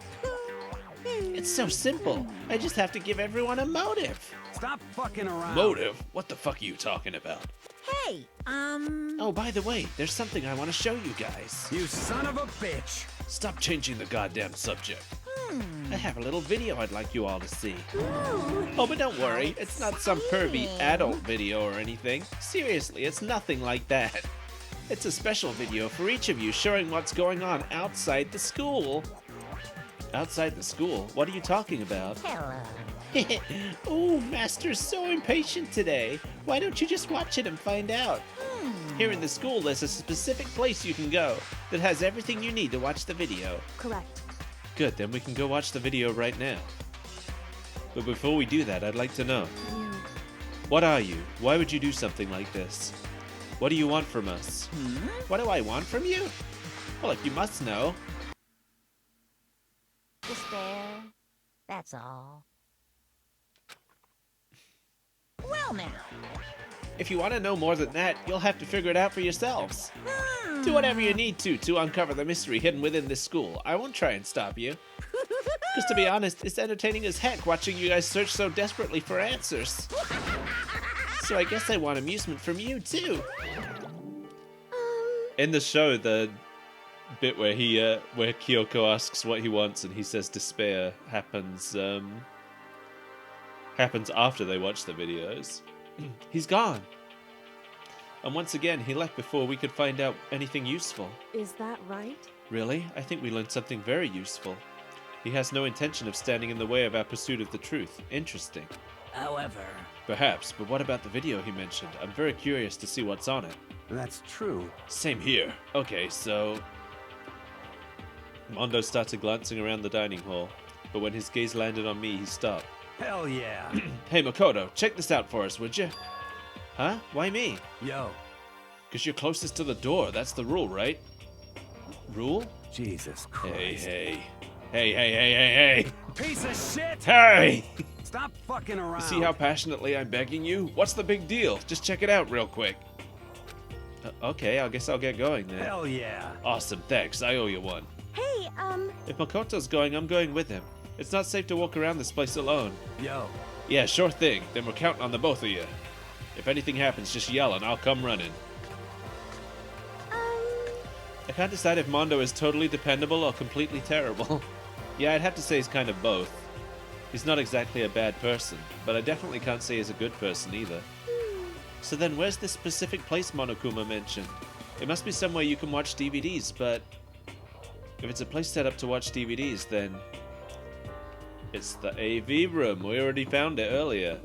It's so simple. I just have to give everyone a motive. Stop fucking around. Motive? What the fuck are you talking about? Hey, Oh, by the way, there's something I want to show you guys. You son of a bitch. Stop changing the goddamn subject. I have a little video I'd like you all to see. Oh, but don't worry. It's not some pervy adult video or anything. Seriously, it's nothing like that. It's a special video for each of you showing what's going on outside the school. Outside the school? What are you talking about? hello. Ooh, Master's so impatient today. Why don't you just watch it and find out? Here in the school, there's a specific place you can go that has everything you need to watch the video. Correct. Good, then we can go watch the video right now. But before we do that, I'd like to know. What are you? Why would you do something like this? What do you want from us? What do I want from you? Well, if you must know. Despair. That's all. Well now. If you want to know more than that, you'll have to figure it out for yourselves. Do whatever you need to uncover the mystery hidden within this school. I won't try and stop you. Because to be honest, it's entertaining as heck watching you guys search so desperately for answers. So I guess I want amusement from you too. In the show, the bit where where Kyoko asks what he wants and he says despair happens after they watch the videos. He's gone. And once again, he left before we could find out anything useful. Is that right? Really? I think we learned something very useful. He has no intention of standing in the way of our pursuit of the truth. Interesting. However... Perhaps, but what about the video he mentioned? I'm very curious to see what's on it. That's true. Same here. Okay, so... Mondo started glancing around the dining hall, but when his gaze landed on me, he stopped. Hell yeah. Hey, Makoto, check this out for us, would you? Huh? Why me? Yo. Because you're closest to the door. That's the rule, right? Rule? Jesus Christ. Hey. Hey. Piece of shit! Hey! Stop fucking around. See how passionately I'm begging you? What's the big deal? Just check it out real quick. Okay, I guess I'll get going then. Hell yeah. Awesome, thanks. I owe you one. Hey, If Makoto's going, I'm going with him. It's not safe to walk around this place alone. Yo. Yeah, sure thing. Then we're counting on the both of you. If anything happens, just yell and I'll come running. I can't decide if Mondo is totally dependable or completely terrible. Yeah, I'd have to say he's kind of both. He's not exactly a bad person, but I definitely can't say he's a good person either. So then where's this specific place Monokuma mentioned? It must be somewhere you can watch DVDs, but if it's a place set up to watch DVDs, then it's the AV room. We already found it earlier.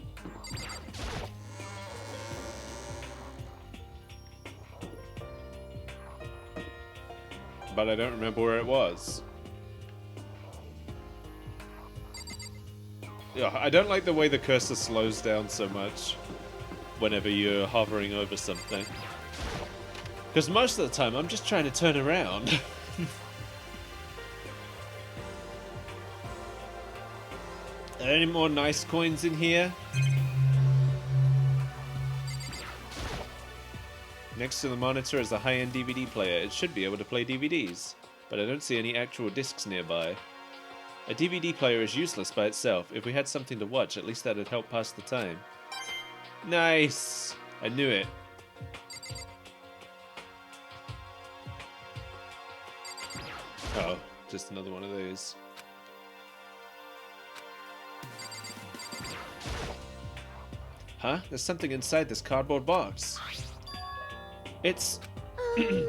But I don't remember where it was. Yeah, I don't like the way the cursor slows down so much whenever you're hovering over something. Because most of the time I'm just trying to turn around. Are there any more nice coins in here? Next to the monitor is a high-end DVD player. It should be able to play DVDs, but I don't see any actual discs nearby. A DVD player is useless by itself. If we had something to watch, at least that'd help pass the time. Nice! I knew it. Oh, just another one of those. Huh? There's something inside this cardboard box. It's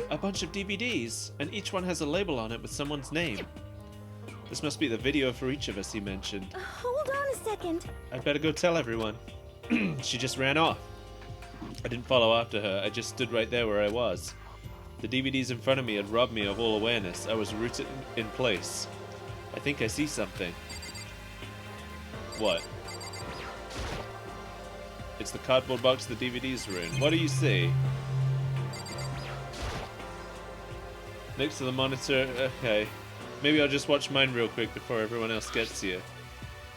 a bunch of DVDs, and each one has a label on it with someone's name. This must be the video for each of us, he mentioned. Hold on a second. I better go tell everyone. She just ran off. I didn't follow after her, I just stood right there where I was. The DVDs in front of me had robbed me of all awareness. I was rooted in place. I think I see something. What? It's the cardboard box the DVDs were in. What do you see? Next to the monitor, okay. Maybe I'll just watch mine real quick before everyone else gets here.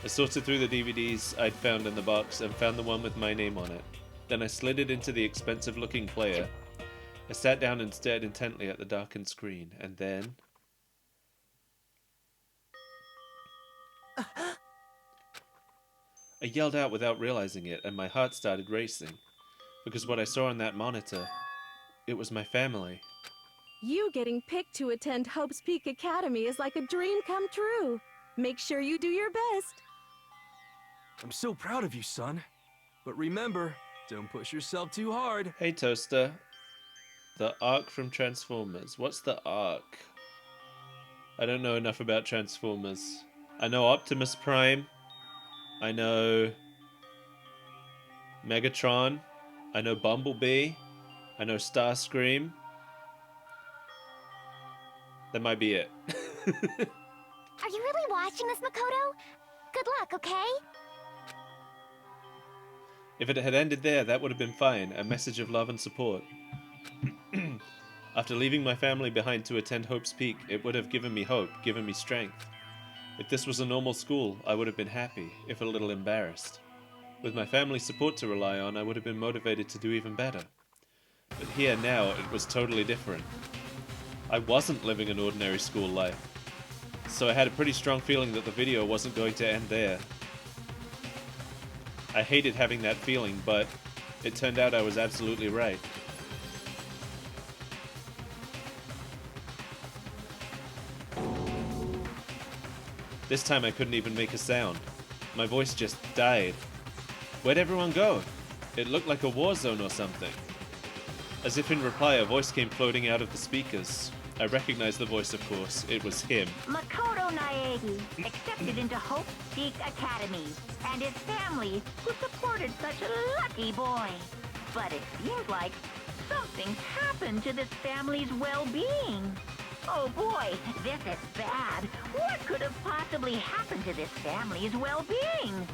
I sorted through the DVDs I'd found in the box and found the one with my name on it. Then I slid it into the expensive looking player. I sat down and stared intently at the darkened screen, and then... I yelled out without realizing it, and my heart started racing. Because what I saw on that monitor, it was my family. You getting picked to attend Hope's Peak Academy is like a dream come true. Make sure you do your best. I'm so proud of you, son. But remember, don't push yourself too hard. Hey, Toaster. The Ark from Transformers. What's the Ark? I don't know enough about Transformers. I know Optimus Prime. I know Megatron. I know Bumblebee. I know Starscream. That might be it. Are you really watching this, Makoto? Good luck, okay? If it had ended there, that would have been fine. A message of love and support. After leaving my family behind to attend Hope's Peak, it would have given me hope, given me strength. If this was a normal school, I would have been happy, if a little embarrassed. With my family's support to rely on, I would have been motivated to do even better. But here now, it was totally different. I wasn't living an ordinary school life. So I had a pretty strong feeling that the video wasn't going to end there. I hated having that feeling, but it turned out I was absolutely right. This time I couldn't even make a sound. My voice just died. Where'd everyone go? It looked like a war zone or something. As if in reply, a voice came floating out of the speakers. I recognized the voice, of course. It was him. Makoto Naegi, accepted into Hope Peak Academy, and his family, who supported such a lucky boy. But it seems like something's happened to this family's well-being. Oh boy, this is bad. What could have possibly happened to this family's well-being?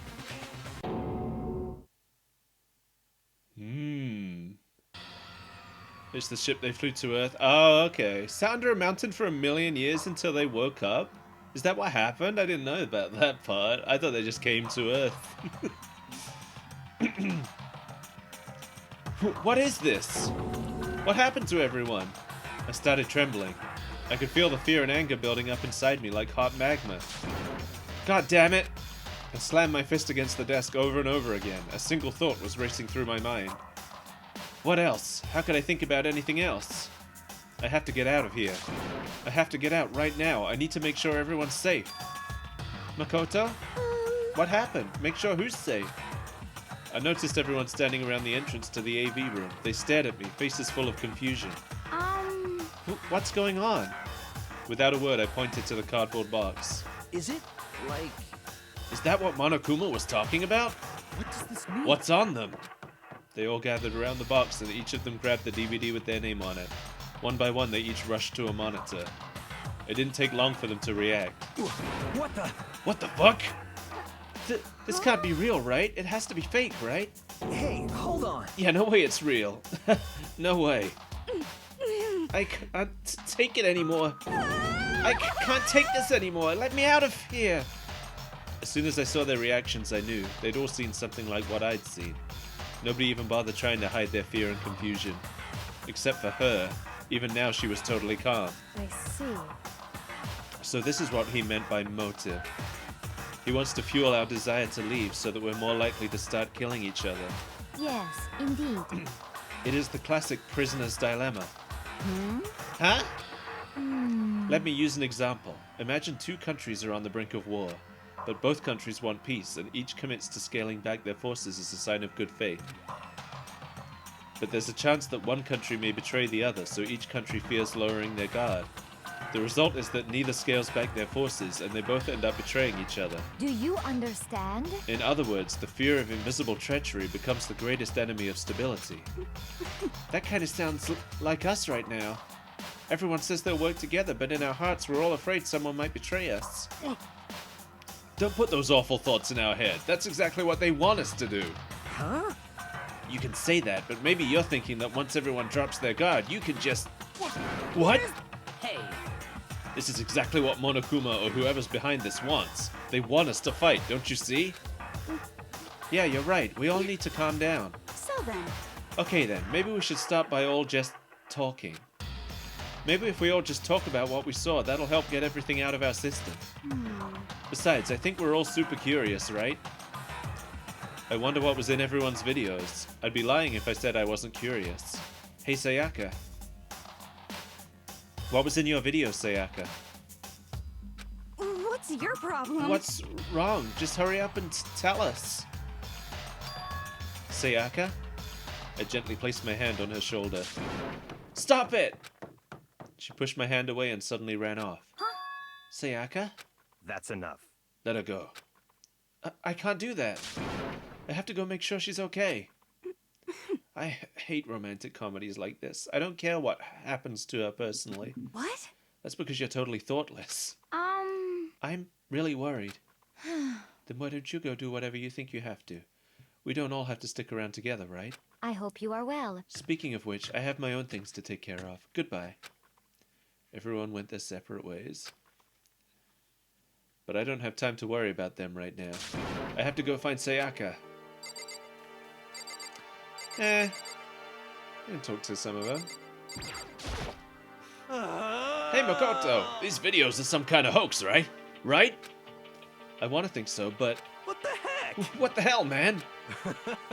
It's the ship they flew to Earth. Oh, okay. Sat under a mountain for 1,000,000 years until they woke up? Is that what happened? I didn't know about that part. I thought they just came to Earth. What is this? What happened to everyone? I started trembling. I could feel the fear and anger building up inside me like hot magma. God damn it! I slammed my fist against the desk over and over again. A single thought was racing through my mind. What else? How could I think about anything else? I have to get out of here. I have to get out right now. I need to make sure everyone's safe. Makoto? What happened? Make sure who's safe. I noticed everyone standing around the entrance to the AV room. They stared at me, faces full of confusion. What's going on? Without a word, I pointed to the cardboard box. Is it, like... Is that what Monokuma was talking about? What does this mean? What's on them? They all gathered around the box and each of them grabbed the DVD with their name on it. One by one, they each rushed to a monitor. It didn't take long for them to react. What the? What the fuck? This can't be real, right? It has to be fake, right? Hey, hold on. Yeah, no way it's real. No way. I can't take it anymore. I can't take this anymore. Let me out of here. As soon as I saw their reactions, I knew. They'd all seen something like what I'd seen. Nobody even bothered trying to hide their fear and confusion. Except for her. Even now, she was totally calm. I see. So this is what he meant by motive. He wants to fuel our desire to leave so that we're more likely to start killing each other. Yes, indeed. It is the classic prisoner's dilemma. Huh? Let me use an example. Imagine two countries are on the brink of war, but both countries want peace and each commits to scaling back their forces as a sign of good faith. But there's a chance that one country may betray the other, so each country fears lowering their guard. The result is that neither scales back their forces and they both end up betraying each other. Do you understand? In other words, the fear of invisible treachery becomes the greatest enemy of stability. That kind of sounds like us right now. Everyone says they'll work together, but in our hearts we're all afraid someone might betray us. Don't put those awful thoughts in our head. That's exactly what they want us to do. Huh? You can say that, but maybe you're thinking that once everyone drops their guard, you can just... What? Hey, This is exactly what Monokuma or whoever's behind this wants. They want us to fight, don't you see? Yeah, you're right. We all need to calm down. So then, Okay then, maybe we should start by all just talking. Maybe if we all just talk about what we saw, that'll help get everything out of our system. Besides, I think we're all super curious, right? I wonder what was in everyone's videos. I'd be lying if I said I wasn't curious. Hey Sayaka. What was in your video, Sayaka? what's your problem? What's wrong? Just hurry up and tell us. Sayaka? I gently placed my hand on her shoulder. Stop it! She pushed my hand away and suddenly ran off. Huh? Sayaka? That's enough. Let her go. I can't do that. I have to go make sure she's okay. I hate romantic comedies like this. I don't care what happens to her personally. What? That's because you're totally thoughtless. I'm really worried. Then why don't you go do whatever you think you have to? We don't all have to stick around together, right? I hope you are well. Speaking of which, I have my own things to take care of. Goodbye. Everyone went their separate ways. But I don't have time to worry about them right now. I have to go find Sayaka. I can talk to some of them. Hey Makoto, these videos are some kind of hoax, right? Right? I want to think so, but... What the heck? What the hell, man?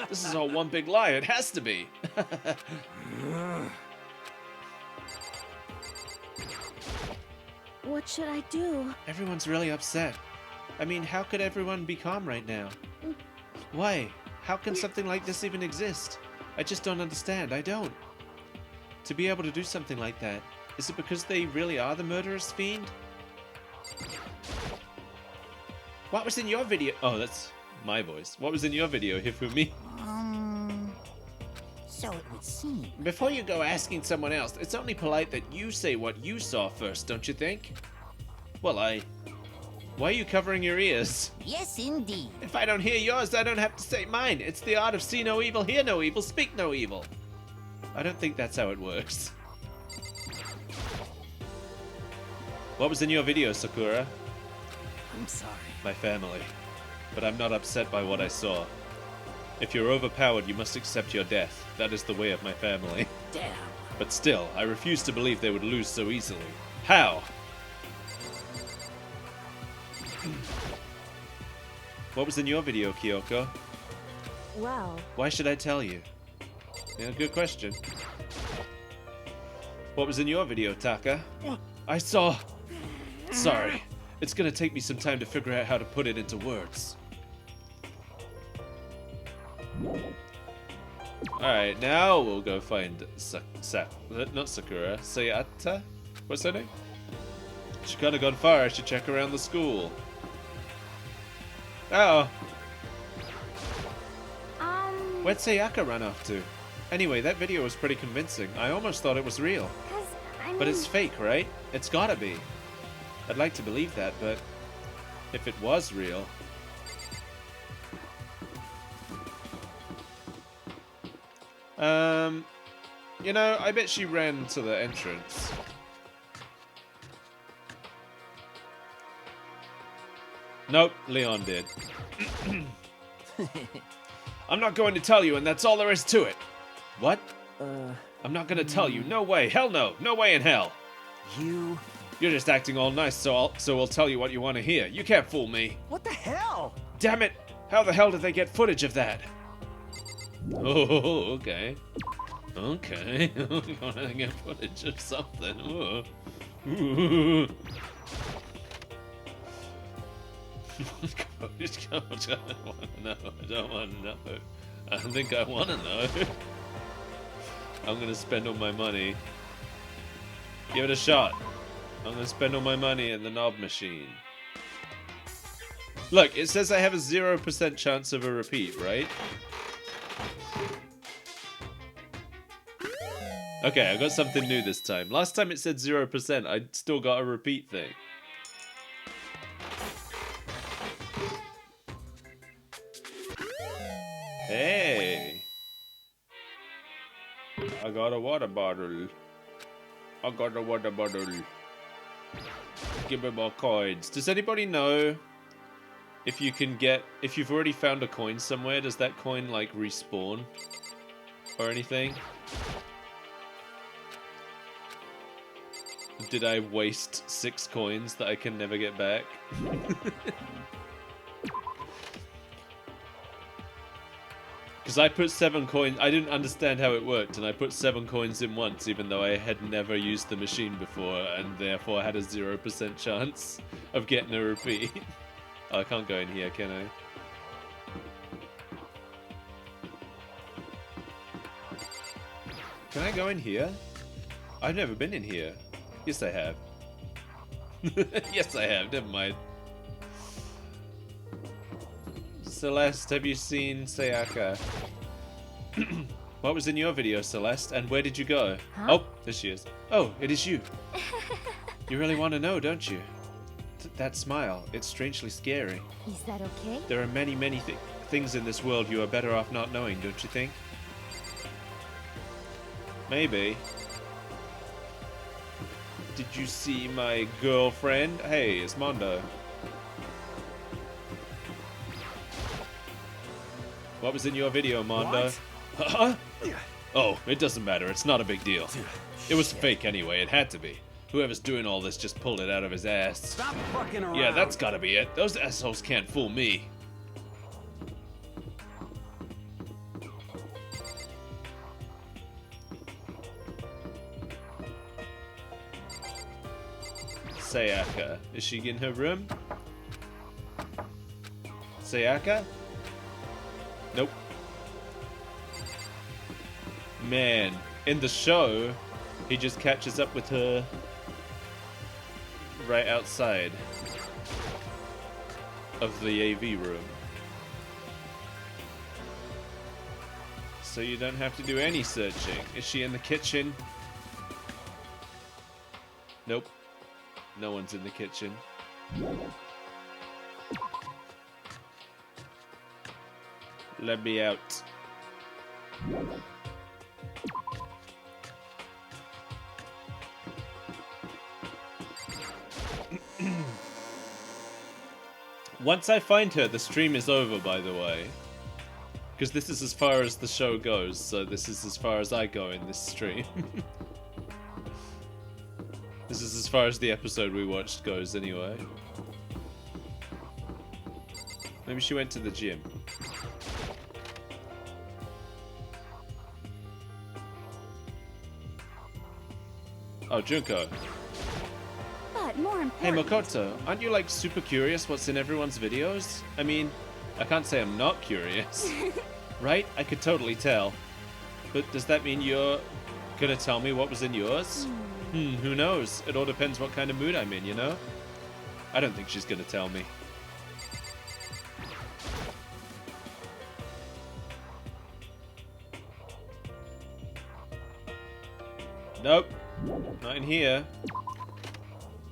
This is all one big lie. It has to be. What should I do? Everyone's really upset. I mean, how could everyone be calm right now? Why? How can something like this even exist? I just don't understand. I don't. To be able to do something like that, is it because they really are the murderous fiend? What was in your video? Oh, that's my voice. What was in your video, Hifumi? So it would seem. Before you go asking someone else, it's only polite that you say what you saw first, don't you think? Well, why are you covering your ears? Yes, indeed. If I don't hear yours, I don't have to say mine. It's the art of see no evil, hear no evil, speak no evil. I don't think that's how it works. What was in your video, Sakura? I'm sorry. My family. But I'm not upset by what I saw. If you're overpowered, you must accept your death. That is the way of my family. Damn. But still, I refuse to believe they would lose so easily. How? What was in your video, Kyoko? Well, Why should I tell you? Yeah, good question. What was in your video, Taka? I saw... Sorry. It's gonna take me some time to figure out how to put it into words. Alright, now we'll go find not Sakura, Sayata? What's her name? She kinda gone far, I should check around the school. Oh. Where'd Sayaka run off to? Anyway, that video was pretty convincing. I almost thought it was real. But it's fake, right? It's gotta be. I'd like to believe that, but if it was real... You know, I bet she ran to the entrance. Nope, Leon did. I'm not going to tell you, and that's all there is to it. What? I'm not gonna tell you. No way. Hell no. No way in hell. You're just acting all nice, so I'll tell you what you want to hear. You can't fool me. What the hell? Damn it. How the hell did they get footage of that? Oh, okay. Okay. You want to get footage of something. Ooh. Ooh. I don't want to know. I don't want to know. I think I want to know. I'm going to spend all my money. Give it a shot. I'm going to spend all my money in the knob machine. Look, it says I have a 0% chance of a repeat, right? Okay, I got something new this time. Last time it said 0%, I still got a repeat thing. Hey! I got a water bottle. I got a water bottle. Give me more coins. Does anybody know if you can get... If you've already found a coin somewhere, does that coin, like, respawn? Or anything? Did I waste 6 coins that I can never get back? Because I put 7 coins, I didn't understand how it worked, and I put 7 coins in once, even though I had never used the machine before, and therefore had a 0% chance of getting a repeat. Oh, I can't go in here, can I? Can I go in here? I've never been in here. Yes, I have. Yes, I have. Never mind. Celeste, have you seen Sayaka? What was in your video, Celeste? And where did you go? Huh? Oh, there she is. Oh, it is you. You really want to know, don't you? That smile, it's strangely scary. Is that okay? There are many, many things in this world you are better off not knowing, don't you think? Maybe. Did you see my girlfriend? Hey, it's Mondo. What was in your video, Mondo? Huh? Oh, it doesn't matter. It's not a big deal. It was fake anyway. It had to be. Whoever's doing all this just pulled it out of his ass. Stop fucking around. Yeah, that's gotta be it. Those assholes can't fool me. Sayaka. Is she in her room? Sayaka? Nope. Man, in the show, he just catches up with her right outside of the AV room. So you don't have to do any searching. Is she in the kitchen? Nope. No one's in the kitchen. Let me out. Once I find her, the stream is over, by the way. Because this is as far as the show goes, so this is as far as I go in this stream. This is as far as the episode we watched goes, anyway. Maybe she went to the gym. Oh, Junko. But more Hey important... Makoto, aren't you like super curious what's in everyone's videos? I mean, I can't say I'm not curious. Right? I could totally tell. But does that mean you're gonna tell me what was in yours? Who knows? It all depends what kind of mood I'm in, you know? I don't think she's gonna tell me. Nope. Not in here.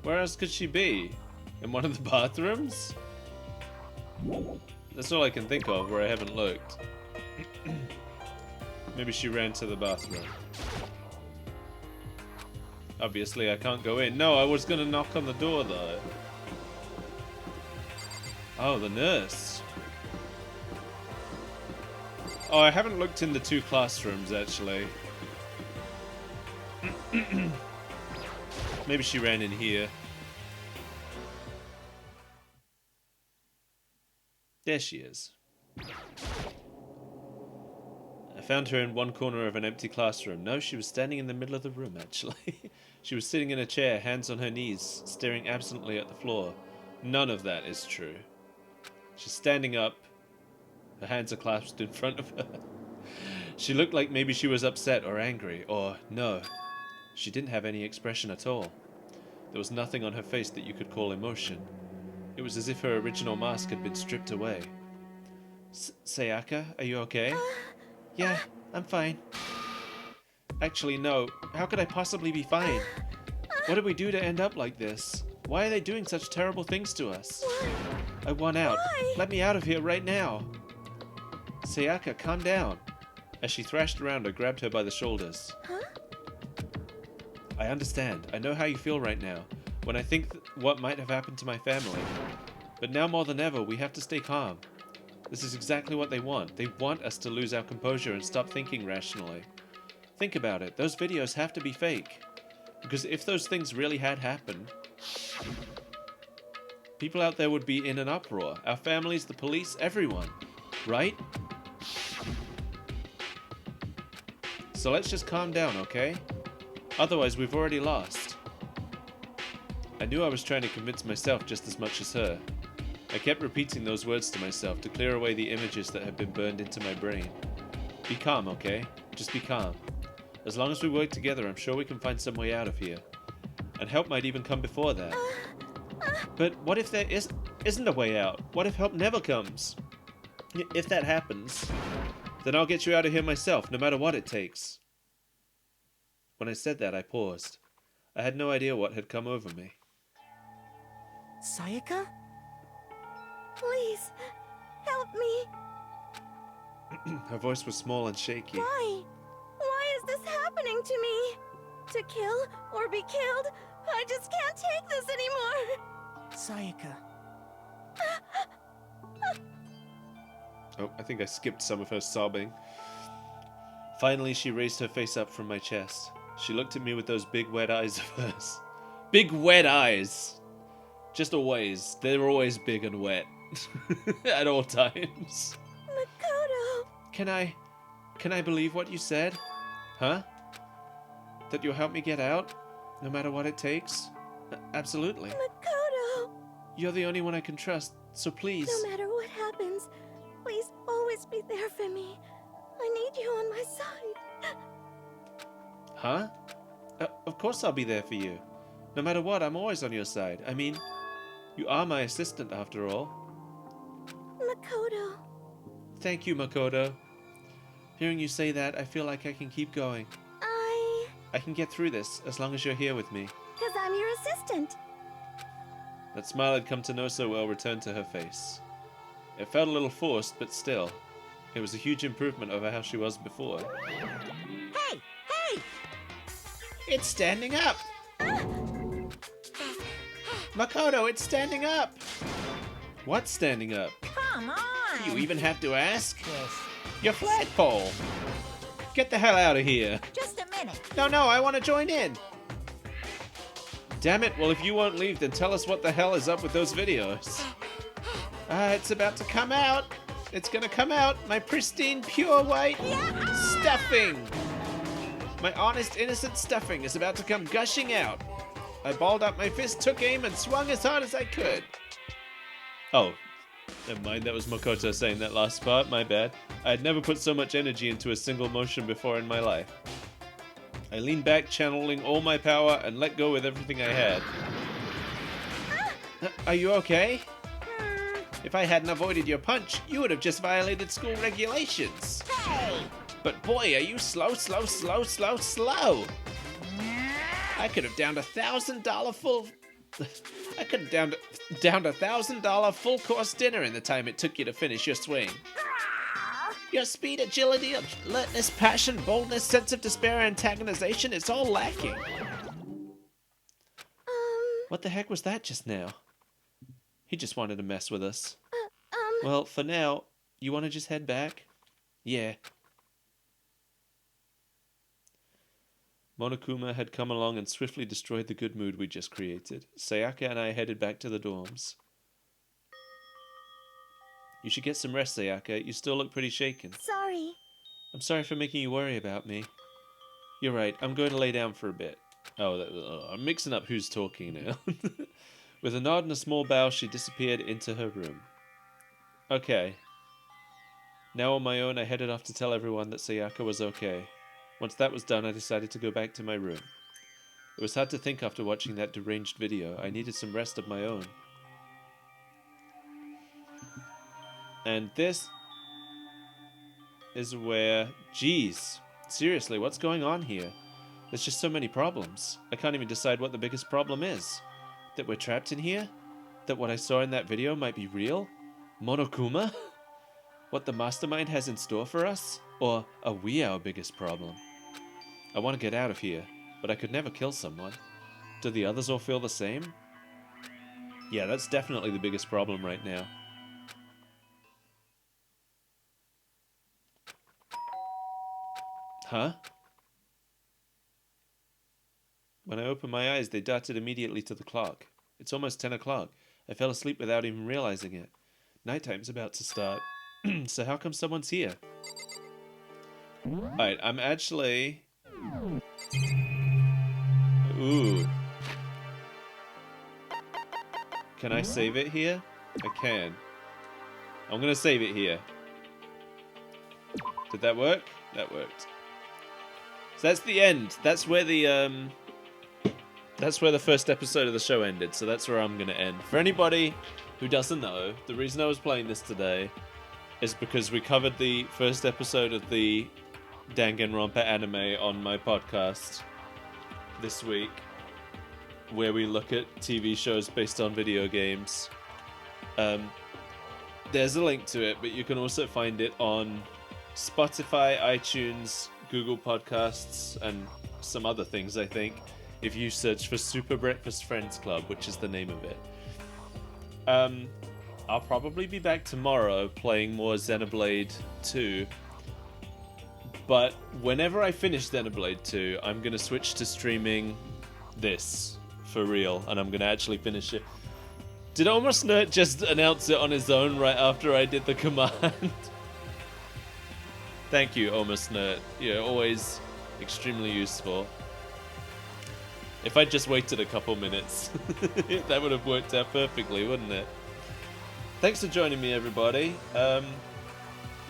Where else could she be? In one of the bathrooms? That's all I can think of where I haven't looked. Maybe she ran to the bathroom. Obviously, I can't go in. No, I was gonna knock on the door, though. Oh, the nurse. Oh, I haven't looked in the 2 classrooms, actually. Maybe she ran in here. There she is. I found her in one corner of an empty classroom. No, she was standing in the middle of the room, actually. She was sitting in a chair, hands on her knees, staring absently at the floor. None of that is true. She's standing up. Her hands are clasped in front of her. She looked like maybe she was upset or angry, or no. She didn't have any expression at all. There was nothing on her face that you could call emotion. It was as if her original mask had been stripped away. Sayaka, are you okay? Yeah, I'm fine. Actually, no. How could I possibly be fine? What did we do to end up like this? Why are they doing such terrible things to us? I want out. Let me out of here right now. Sayaka, calm down. As she thrashed around, I grabbed her by the shoulders. I understand. I know how you feel right now, when I think what might have happened to my family. But now more than ever, we have to stay calm. This is exactly what they want. They want us to lose our composure and stop thinking rationally. Think about it. Those videos have to be fake. Because if those things really had happened, people out there would be in an uproar. Our families, the police, everyone. Right? So let's just calm down, okay? Otherwise, we've already lost. I knew I was trying to convince myself just as much as her. I kept repeating those words to myself to clear away the images that had been burned into my brain. Be calm, okay? Just be calm. As long as we work together, I'm sure we can find some way out of here. And help might even come before that. But what if there isn't a way out? What if help never comes? If that happens, then I'll get you out of here myself, no matter what it takes. When I said that, I paused. I had no idea what had come over me. Sayaka? Please, help me. Her voice was small and shaky. Why? Why is this happening to me? To kill or be killed? I just can't take this anymore. Sayaka. Oh, I think I skipped some of her sobbing. Finally, she raised her face up from my chest. She looked at me with those big wet eyes of hers. Big wet eyes! Just always. They're always big and wet. At all times. Makoto! Can I believe what you said? Huh? That you'll help me get out? No matter what it takes? Absolutely. Makoto! You're the only one I can trust, so please. No matter what happens, please always be there for me. I need you on my side. Huh? Of course I'll be there for you. No matter what, I'm always on your side. I mean, you are my assistant after all. Makoto. Thank you, Makoto. Hearing you say that, I feel like I can keep going. I can get through this as long as you're here with me. 'Cause I'm your assistant. That smile I'd come to know so well returned to her face. It felt a little forced, but still. It was a huge improvement over how she was before. Hey! Hey! It's standing up! Makoto, it's standing up! What's standing up? Come on! You even have to ask? Your flagpole! Get the hell out of here! Just a minute. No, I want to join in! Damn it, well if you won't leave, then tell us what the hell is up with those videos. It's about to come out! It's gonna come out! My pristine, pure white stuffing! My honest, innocent stuffing is about to come gushing out. I balled up my fist, took aim, and swung as hard as I could. Oh, never mind, that was Makoto saying that last part, my bad. I had never put so much energy into a single motion before in my life. I leaned back, channeling all my power, and let go with everything I had. Are you okay? If I hadn't avoided your punch, you would have just violated school regulations. Hey! But boy, are you slow. I could have downed $1,000 full... I could have downed $1,000 full course dinner in the time it took you to finish your swing. Your speed, agility, alertness, passion, boldness, sense of despair, antagonization, it's all lacking. What the heck was that just now? He just wanted to mess with us. Well, for now, you want to just head back? Yeah. Monokuma had come along and swiftly destroyed the good mood we just created. Sayaka and I headed back to the dorms. You should get some rest, Sayaka. You still look pretty shaken. Sorry. I'm sorry for making you worry about me. You're right. I'm going to lay down for a bit. I'm mixing up who's talking now. With a nod and a small bow, she disappeared into her room. Okay. Now on my own, I headed off to tell everyone that Sayaka was okay. Once that was done, I decided to go back to my room. It was hard to think after watching that deranged video. I needed some rest of my own. And this is where... Jeez. Seriously, what's going on here? There's just so many problems. I can't even decide what the biggest problem is. That we're trapped in here? That what I saw in that video might be real? Monokuma? What the mastermind has in store for us? Or are we our biggest problem? I want to get out of here, but I could never kill someone. Do the others all feel the same? Yeah, that's definitely the biggest problem right now. Huh? When I opened my eyes, they darted immediately to the clock. It's almost 10 o'clock. I fell asleep without even realizing it. Nighttime's about to start. So how come someone's here? Alright, I'm actually... Ooh. Can I save it here? I can. I'm gonna save it here. Did that work? That worked. So that's the end. That's where the first episode of the show ended. So that's where I'm gonna end. For anybody who doesn't know, the reason I was playing this today is because we covered the first episode of the Danganronpa anime on my podcast this week, where we look at TV shows based on video games. There's a link to it, but you can also find it on Spotify, iTunes, Google Podcasts, and some other things, I think, if you search for Super Breakfast Friends Club, which is the name of it. I'll probably be back tomorrow playing more Xenoblade 2. But whenever I finish Xenoblade 2, I'm going to switch to streaming this for real, and I'm going to actually finish it. Did Almost Nerd just announce it on his own right after I did the command? Thank you, Almost Nerd. You're always extremely useful. If I just waited a couple minutes, that would have worked out perfectly, wouldn't it? Thanks for joining me, everybody.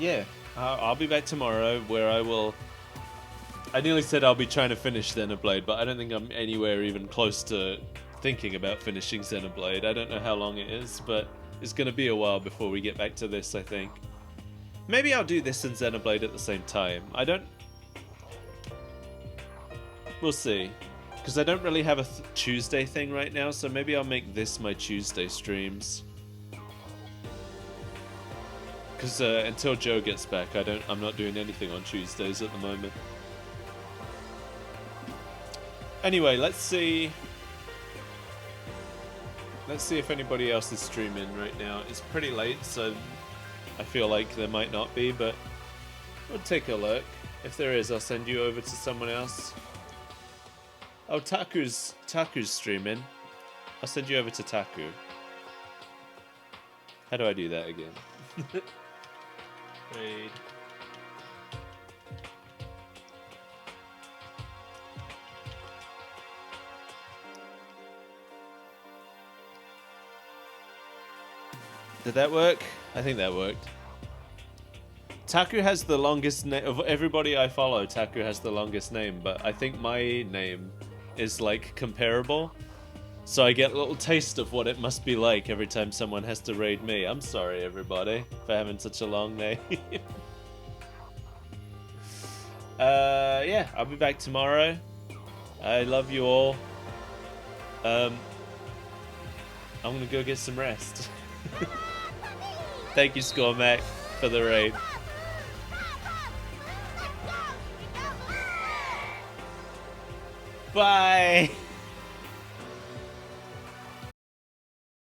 Yeah, I'll be back tomorrow, where I will... I nearly said I'll be trying to finish Xenoblade, but I don't think I'm anywhere even close to thinking about finishing Xenoblade. I don't know how long it is, but it's going to be a while before we get back to this, I think. Maybe I'll do this and Xenoblade at the same time. I don't... We'll see. Because I don't really have a Tuesday thing right now, so maybe I'll make this my Tuesday streams. Because until Joe gets back, I'm not doing anything on Tuesdays at the moment. Anyway, let's see. Let's see if anybody else is streaming right now. It's pretty late, so I feel like there might not be, but we'll take a look. If there is, I'll send you over to someone else. Oh, Taku's streaming. I'll send you over to Taku. How do I do that again? Raid. Did that work? I think that worked. Taku has the longest name of everybody I follow. Taku has the longest name, but I think my name is like comparable. So I get a little taste of what it must be like every time someone has to raid me. I'm sorry, everybody, for having such a long name. Yeah, I'll be back tomorrow. I love you all. I'm gonna go get some rest. Thank you, Scormac, for the raid. Bye!